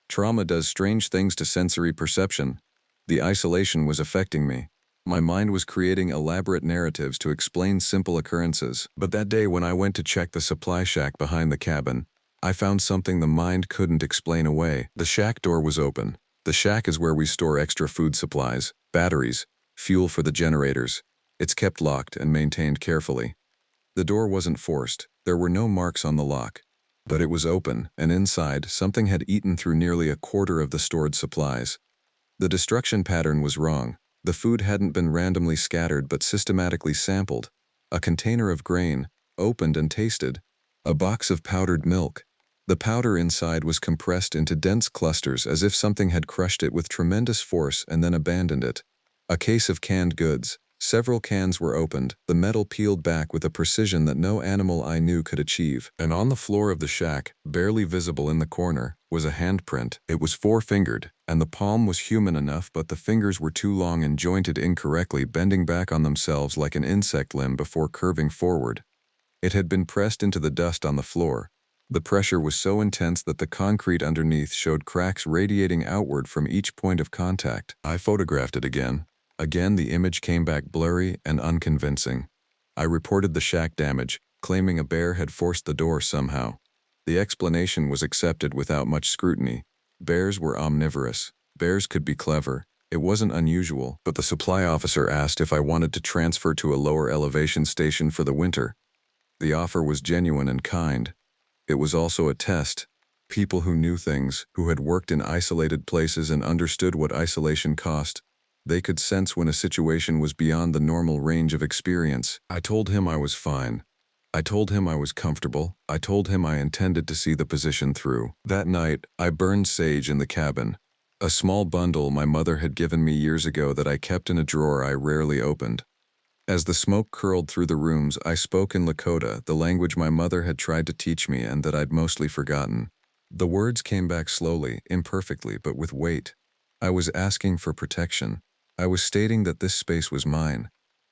Trauma does strange things to sensory perception. The isolation was affecting me. My mind was creating elaborate narratives to explain simple occurrences. But that day when I went to check the supply shack behind the cabin, I found something the mind couldn't explain away. The shack door was open. The shack is where we store extra food supplies, batteries, fuel for the generators. It's kept locked and maintained carefully. The door wasn't forced. There were no marks on the lock. But it was open, and inside, something had eaten through nearly a quarter of the stored supplies. The destruction pattern was wrong. The food hadn't been randomly scattered but systematically sampled. A container of grain, opened and tasted. A box of powdered milk. The powder inside was compressed into dense clusters as if something had crushed it with tremendous force and then abandoned it. A case of canned goods. Several cans were opened, the metal peeled back with a precision that no animal I knew could achieve. And on the floor of the shack, barely visible in the corner, was a handprint. It was four-fingered, and the palm was human enough, but the fingers were too long and jointed incorrectly, bending back on themselves like an insect limb before curving forward. It had been pressed into the dust on the floor. The pressure was so intense that the concrete underneath showed cracks radiating outward from each point of contact. I photographed it again. Again, the image came back blurry and unconvincing. I reported the shack damage, claiming a bear had forced the door somehow. The explanation was accepted without much scrutiny. Bears were omnivorous. Bears could be clever. It wasn't unusual, but the supply officer asked if I wanted to transfer to a lower elevation station for the winter. The offer was genuine and kind. It was also a test. People who knew things, who had worked in isolated places and understood what isolation cost, they could sense when a situation was beyond the normal range of experience. I told him I was fine. I told him I was comfortable. I told him I intended to see the position through. That night, I burned sage in the cabin. A small bundle my mother had given me years ago that I kept in a drawer I rarely opened. As the smoke curled through the rooms, I spoke in Lakota, the language my mother had tried to teach me and that I'd mostly forgotten. The words came back slowly, imperfectly, but with weight. I was asking for protection. I was stating that this space was mine.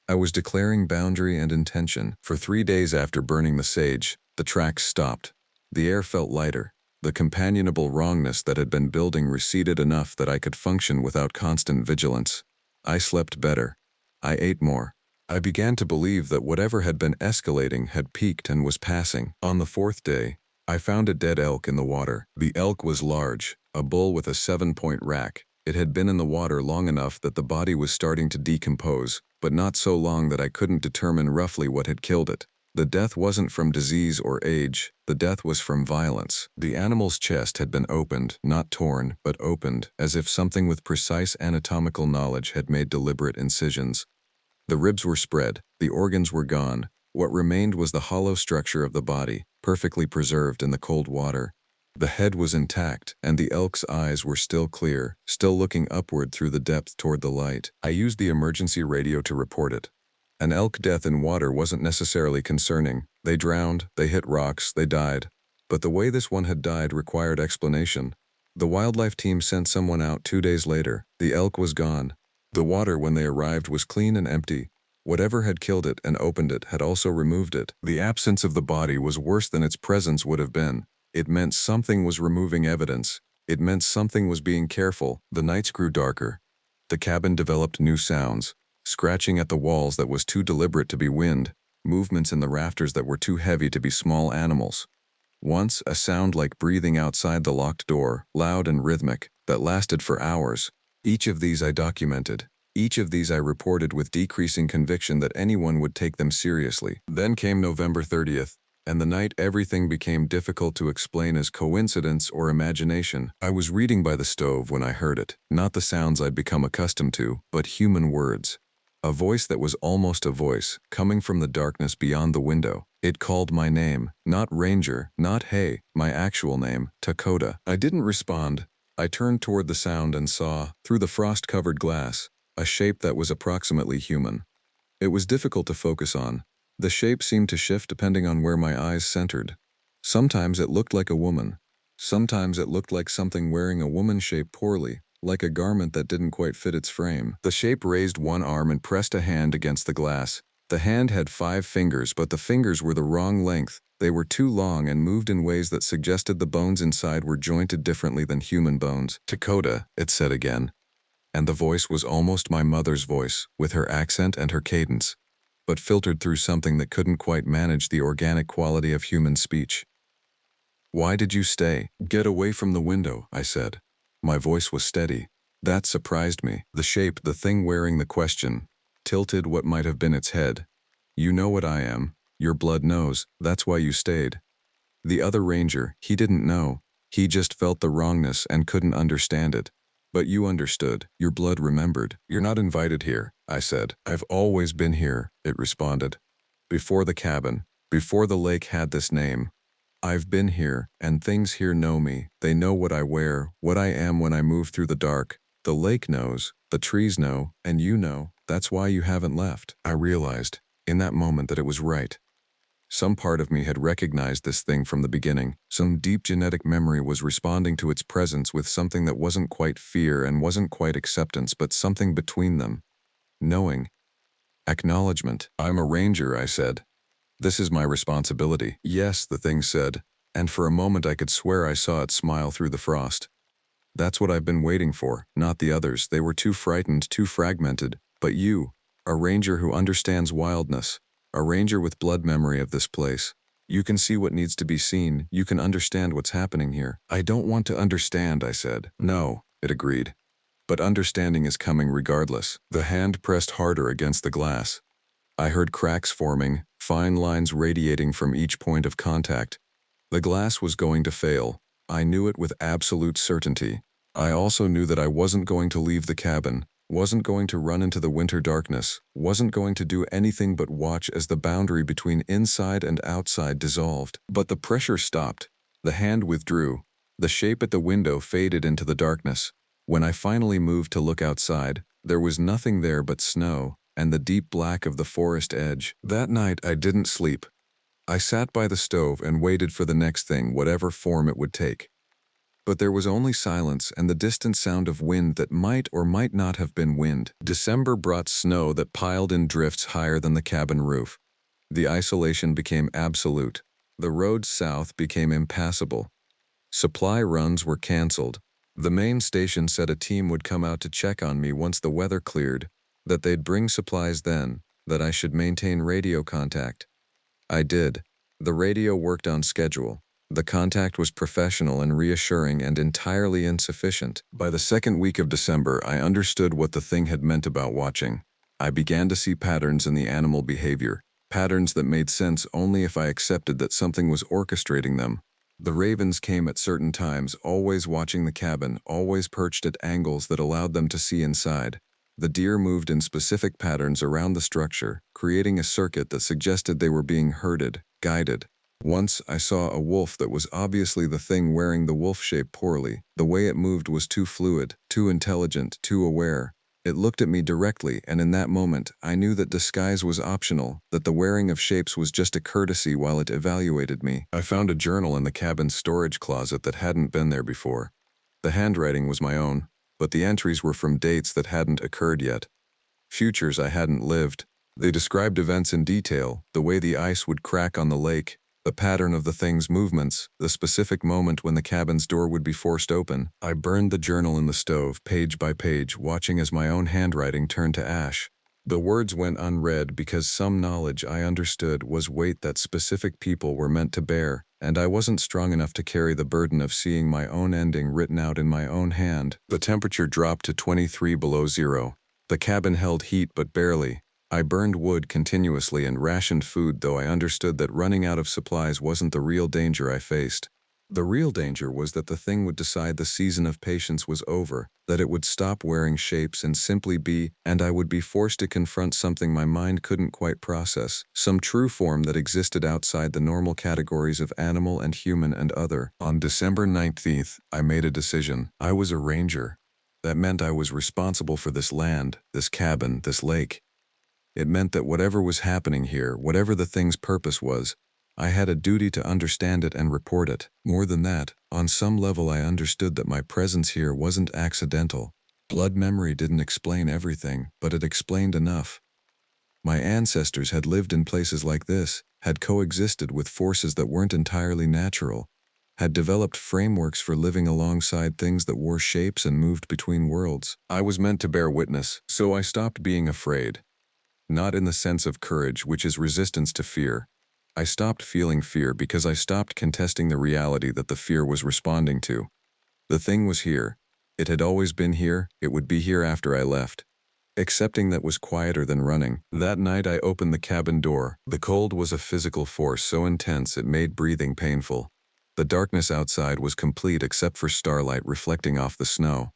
I was declaring boundary and intention. For 3 days after burning the sage, the tracks stopped. The air felt lighter. The companionable wrongness that had been building receded enough that I could function without constant vigilance. I slept better. I ate more. I began to believe that whatever had been escalating had peaked and was passing. On the 4th day, I found a dead elk in the water. The elk was large, a bull with a 7-point rack. It had been in the water long enough that the body was starting to decompose, but not so long that I couldn't determine roughly what had killed it. The death wasn't from disease or age, the death was from violence. The animal's chest had been opened, not torn, but opened, as if something with precise anatomical knowledge had made deliberate incisions. The ribs were spread, the organs were gone. What remained was the hollow structure of the body, perfectly preserved in the cold water. The head was intact, and the elk's eyes were still clear, still looking upward through the depth toward the light. I used the emergency radio to report it. An elk death in water wasn't necessarily concerning. They drowned, they hit rocks, they died. But the way this one had died required explanation. The wildlife team sent someone out 2 days later. The elk was gone. The water when they arrived was clean and empty. Whatever had killed it and opened it had also removed it. The absence of the body was worse than its presence would have been. It meant something was removing evidence. It meant something was being careful. The nights grew darker. The cabin developed new sounds. Scratching at the walls that was too deliberate to be wind, movements in the rafters that were too heavy to be small animals. Once, a sound like breathing outside the locked door, loud and rhythmic, that lasted for hours. Each of these I documented. Each of these I reported with decreasing conviction that anyone would take them seriously. Then came November 30th, and the night everything became difficult to explain as coincidence or imagination. I was reading by the stove when I heard it, not the sounds I'd become accustomed to, but human words. A voice that was almost a voice, coming from the darkness beyond the window. It called my name, not Ranger, not Hey, my actual name, Dakota. I didn't respond. I turned toward the sound and saw, through the frost-covered glass, a shape that was approximately human. It was difficult to focus on. The shape seemed to shift depending on where my eyes centered. Sometimes it looked like a woman. Sometimes it looked like something wearing a woman's shape poorly, like a garment that didn't quite fit its frame. The shape raised one arm and pressed a hand against the glass. The hand had 5 fingers, but the fingers were the wrong length. They were too long and moved in ways that suggested the bones inside were jointed differently than human bones. Dakota, it said again. And the voice was almost my mother's voice, with her accent and her cadence, but filtered through something that couldn't quite manage the organic quality of human speech. Why did you stay? Get away from the window, I said. My voice was steady. That surprised me. The shape, the thing wearing the question, tilted what might have been its head. You know what I am. Your blood knows. That's why you stayed. The other ranger, he didn't know. He just felt the wrongness and couldn't understand it. But you understood. Your blood remembered. You're not invited here, I said. I've always been here, it responded. Before the cabin, before the lake had this name. I've been here, and things here know me. They know what I wear, what I am when I move through the dark. The lake knows, the trees know, and you know. That's why you haven't left. I realized, in that moment, that it was right. Some part of me had recognized this thing from the beginning. Some deep genetic memory was responding to its presence with something that wasn't quite fear and wasn't quite acceptance, but something between them. Knowing. Acknowledgement. I'm a ranger, I said. This is my responsibility. Yes, the thing said, and for a moment I could swear I saw it smile through the frost. That's what I've been waiting for, not the others. They were too frightened, too fragmented. But you, a ranger who understands wildness, a ranger with blood memory of this place. You can see what needs to be seen. You can understand what's happening here. I don't want to understand, I said. No, it agreed. But understanding is coming regardless. The hand pressed harder against the glass. I heard cracks forming, fine lines radiating from each point of contact. The glass was going to fail. I knew it with absolute certainty. I also knew that I wasn't going to leave the cabin, wasn't going to run into the winter darkness, wasn't going to do anything but watch as the boundary between inside and outside dissolved. But the pressure stopped. The hand withdrew. The shape at the window faded into the darkness. When I finally moved to look outside, there was nothing there but snow and the deep black of the forest edge. That night I didn't sleep. I sat by the stove and waited for the next thing, whatever form it would take. But there was only silence and the distant sound of wind that might or might not have been wind. December brought snow that piled in drifts higher than the cabin roof. The isolation became absolute. The roads south became impassable. Supply runs were canceled. The main station said a team would come out to check on me once the weather cleared, that they'd bring supplies then, that I should maintain radio contact. I did. The radio worked on schedule. The contact was professional and reassuring and entirely insufficient. By the second week of December, I understood what the thing had meant about watching. I began to see patterns in the animal behavior, Patterns that made sense only if I accepted that something was orchestrating them. The ravens came at certain times, always watching the cabin, always perched at angles that allowed them to see inside. The deer moved in specific patterns around the structure, creating a circuit that suggested they were being herded, guided. Once, I saw a wolf that was obviously the thing wearing the wolf shape poorly. The way it moved was too fluid, too intelligent, too aware. It looked at me directly, and in that moment, I knew that disguise was optional, that the wearing of shapes was just a courtesy while it evaluated me. I found a journal in the cabin's storage closet that hadn't been there before. The handwriting was my own, but the entries were from dates that hadn't occurred yet. Futures I hadn't lived. They described events in detail, the way the ice would crack on the lake, the pattern of the thing's movements, the specific moment when the cabin's door would be forced open. I burned the journal in the stove, page by page, watching as my own handwriting turned to ash. The words went unread because some knowledge I understood was weight that specific people were meant to bear, and I wasn't strong enough to carry the burden of seeing my own ending written out in my own hand. The temperature dropped to 23 below zero. The cabin held heat but barely. I burned wood continuously and rationed food, though I understood that running out of supplies wasn't the real danger I faced. The real danger was that the thing would decide the season of patience was over, that it would stop wearing shapes and simply be, and I would be forced to confront something my mind couldn't quite process, some true form that existed outside the normal categories of animal and human and other. On December 19th, I made a decision. I was a ranger. That meant I was responsible for this land, this cabin, this lake. It meant that whatever was happening here, whatever the thing's purpose was, I had a duty to understand it and report it. More than that, on some level I understood that my presence here wasn't accidental. Blood memory didn't explain everything, but it explained enough. My ancestors had lived in places like this, had coexisted with forces that weren't entirely natural, had developed frameworks for living alongside things that wore shapes and moved between worlds. I was meant to bear witness, so I stopped being afraid. Not in the sense of courage, which is resistance to fear. I stopped feeling fear because I stopped contesting the reality that the fear was responding to. The thing was here. It had always been here. It would be here after I left. Accepting that was quieter than running. That night I opened the cabin door. The cold was a physical force so intense it made breathing painful. The darkness outside was complete except for starlight reflecting off the snow.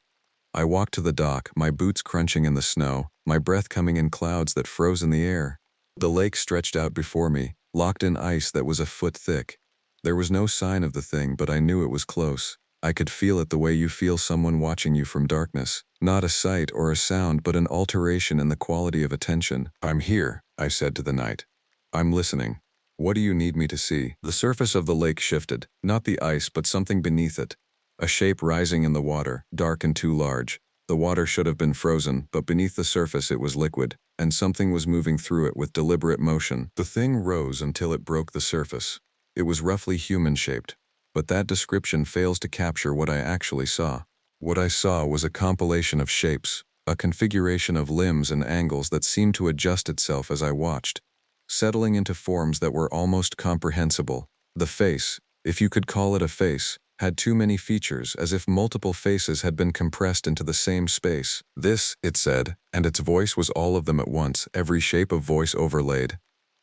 I walked to the dock, my boots crunching in the snow, my breath coming in clouds that froze in the air. The lake stretched out before me, locked in ice that was a foot thick. There was no sign of the thing, but I knew it was close. I could feel it the way you feel someone watching you from darkness. Not a sight or a sound, but an alteration in the quality of attention. "I'm here," I said to the night. "I'm listening. What do you need me to see?" The surface of the lake shifted, not the ice, but something beneath it. A shape rising in the water, dark and too large. The water should have been frozen, but beneath the surface it was liquid, and something was moving through it with deliberate motion. The thing rose until it broke the surface. It was roughly human-shaped, but that description fails to capture what I actually saw. What I saw was a compilation of shapes, a configuration of limbs and angles that seemed to adjust itself as I watched, settling into forms that were almost comprehensible. The face, if you could call it a face, had too many features, as if multiple faces had been compressed into the same space. "This," it said, and its voice was all of them at once, every shape of voice overlaid,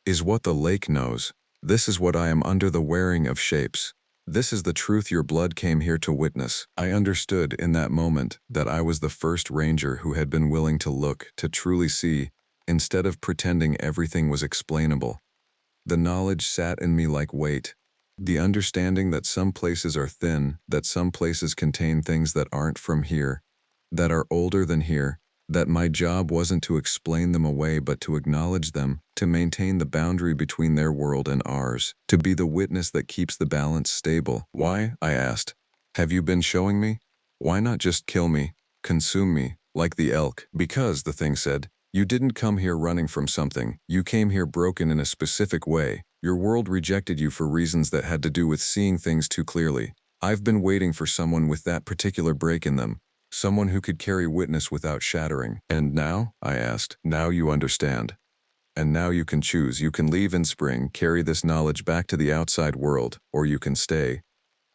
"is what the lake knows. This is what I am under the wearing of shapes. This is the truth your blood came here to witness." I understood in that moment that I was the first ranger who had been willing to look, to truly see, instead of pretending everything was explainable. The knowledge sat in me like weight. The understanding that some places are thin, that some places contain things that aren't from here, that are older than here, that my job wasn't to explain them away but to acknowledge them, to maintain the boundary between their world and ours, to be the witness that keeps the balance stable. "Why?" I asked. "Have you been showing me? Why not just kill me, consume me, like the elk?" "Because," the thing said, "you didn't come here running from something. You came here broken in a specific way. Your world rejected you for reasons that had to do with seeing things too clearly. I've been waiting for someone with that particular break in them, someone who could carry witness without shattering." "And now?" I asked. "Now you understand. And now you can choose. You can leave in spring, carry this knowledge back to the outside world, or you can stay.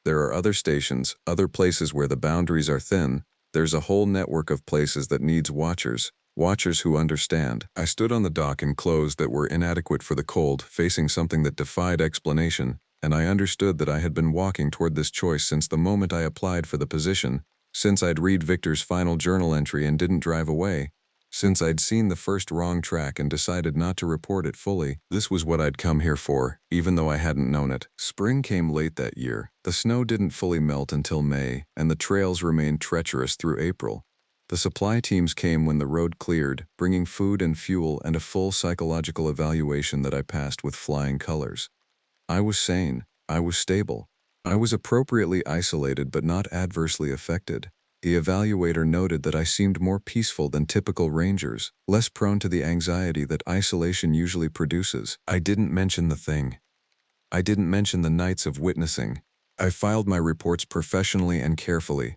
There are other stations, other places where the boundaries are thin. There's a whole network of places that needs watchers. Watchers who understand. I stood on the dock in clothes that were inadequate for the cold, facing something that defied explanation, and I understood that I had been walking toward this choice since the moment I applied for the position, since I'd read Victor's final journal entry and didn't drive away, since I'd seen the first wrong track and decided not to report it fully. This was what I'd come here for, even though I hadn't known it. Spring came late that year. The snow didn't fully melt until May, and the trails remained treacherous through April. The supply teams came when the road cleared, bringing food and fuel and a full psychological evaluation that I passed with flying colors. I was sane. I was stable. I was appropriately isolated but not adversely affected. The evaluator noted that I seemed more peaceful than typical rangers, less prone to the anxiety that isolation usually produces. I didn't mention the thing. I didn't mention the nights of witnessing. I filed my reports professionally and carefully,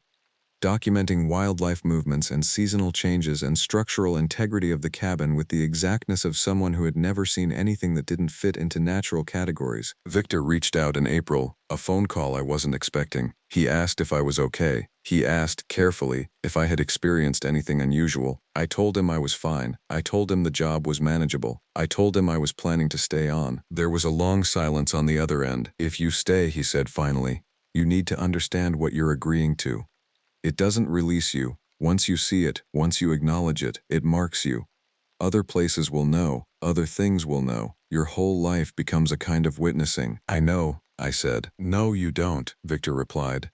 documenting wildlife movements and seasonal changes and structural integrity of the cabin with the exactness of someone who had never seen anything that didn't fit into natural categories. Victor reached out in April, a phone call I wasn't expecting. He asked if I was okay. He asked, carefully, if I had experienced anything unusual. I told him I was fine. I told him the job was manageable. I told him I was planning to stay on. There was a long silence on the other end. If you stay, he said finally, you need to understand what you're agreeing to. It doesn't release you. Once you see it, once you acknowledge it, it marks you. Other places will know, other things will know. Your whole life becomes a kind of witnessing. I know, I said. No, you don't, Victor replied.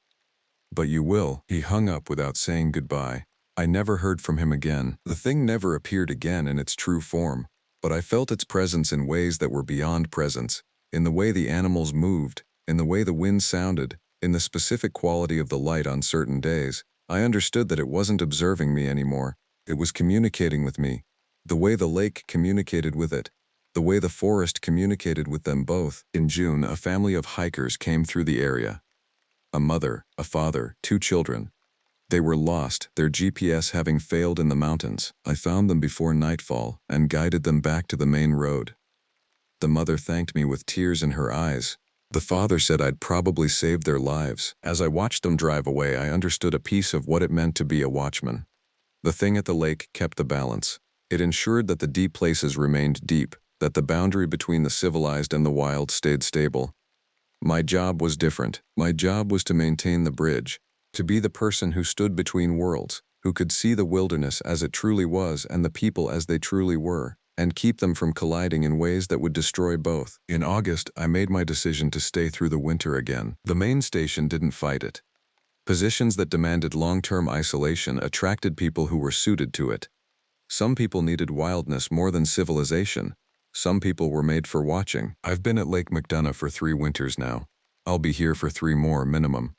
But you will. He hung up without saying goodbye. I never heard from him again. The thing never appeared again in its true form, but I felt its presence in ways that were beyond presence, in the way the animals moved, in the way the wind sounded, in the specific quality of the light on certain days. I understood that it wasn't observing me anymore. It was communicating with me. The way the lake communicated with it. The way the forest communicated with them both. In June, a family of hikers came through the area. A mother, a father, 2 children. They were lost, their GPS having failed in the mountains. I found them before nightfall and guided them back to the main road. The mother thanked me with tears in her eyes. The father said I'd probably saved their lives. As I watched them drive away, I understood a piece of what it meant to be a watchman. The thing at the lake kept the balance. It ensured that the deep places remained deep, that the boundary between the civilized and the wild stayed stable. My job was different. My job was to maintain the bridge, to be the person who stood between worlds, who could see the wilderness as it truly was and the people as they truly were, and keep them from colliding in ways that would destroy both. In August, I made my decision to stay through the winter again. The main station didn't fight it. Positions that demanded long-term isolation attracted people who were suited to it. Some people needed wildness more than civilization. Some people were made for watching. I've been at Lake McDonough for 3 winters now. I'll be here for 3 more minimum.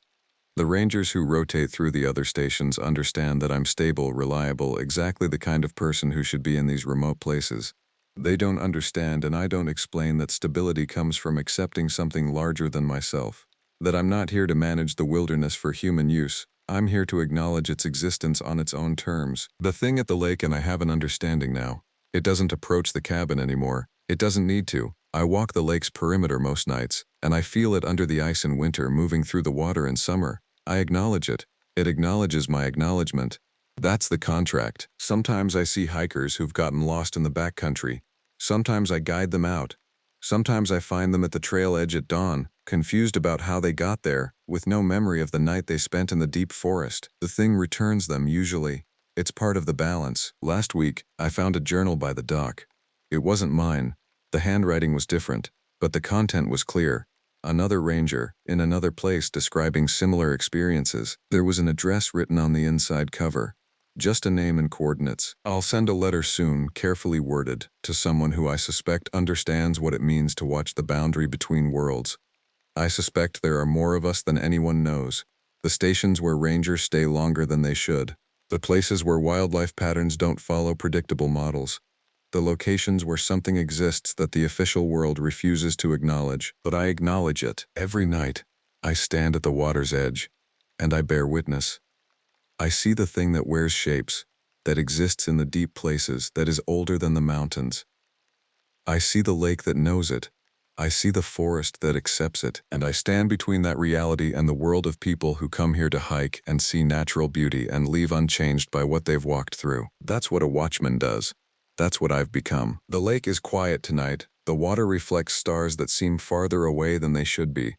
The rangers who rotate through the other stations understand that I'm stable, reliable, exactly the kind of person who should be in these remote places. They don't understand, and I don't explain, that stability comes from accepting something larger than myself. That I'm not here to manage the wilderness for human use. I'm here to acknowledge its existence on its own terms. The thing at the lake, and I have an understanding now. It doesn't approach the cabin anymore. It doesn't need to. I walk the lake's perimeter most nights, and I feel it under the ice in winter, moving through the water in summer. I acknowledge it. It acknowledges my acknowledgement. That's the contract. Sometimes I see hikers who've gotten lost in the backcountry. Sometimes I guide them out. Sometimes I find them at the trail edge at dawn, confused about how they got there, with no memory of the night they spent in the deep forest. The thing returns them, usually. It's part of the balance. Last week, I found a journal by the dock. It wasn't mine. The handwriting was different, but the content was clear. Another ranger, in another place, describing similar experiences. There was an address written on the inside cover. Just a name and coordinates. I'll send a letter soon, carefully worded, to someone who I suspect understands what it means to watch the boundary between worlds. I suspect there are more of us than anyone knows. The stations where rangers stay longer than they should. The places where wildlife patterns don't follow predictable models. The locations where something exists that the official world refuses to acknowledge. But I acknowledge it. Every night, I stand at the water's edge, and I bear witness. I see the thing that wears shapes, that exists in the deep places, that is older than the mountains. I see the lake that knows it. I see the forest that accepts it, and I stand between that reality and the world of people who come here to hike and see natural beauty and leave unchanged by what they've walked through. That's what a watchman does. That's what I've become. The lake is quiet tonight. The water reflects stars that seem farther away than they should be.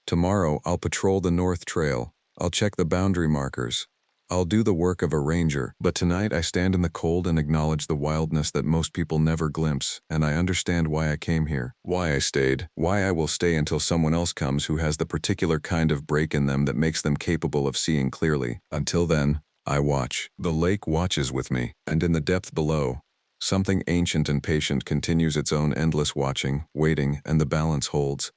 Tomorrow, I'll patrol the North Trail. I'll check the boundary markers. I'll do the work of a ranger, but tonight I stand in the cold and acknowledge the wildness that most people never glimpse, and I understand why I came here, why I stayed, why I will stay until someone else comes who has the particular kind of break in them that makes them capable of seeing clearly. Until then, I watch. The lake watches with me, and in the depth below, something ancient and patient continues its own endless watching, waiting, and the balance holds.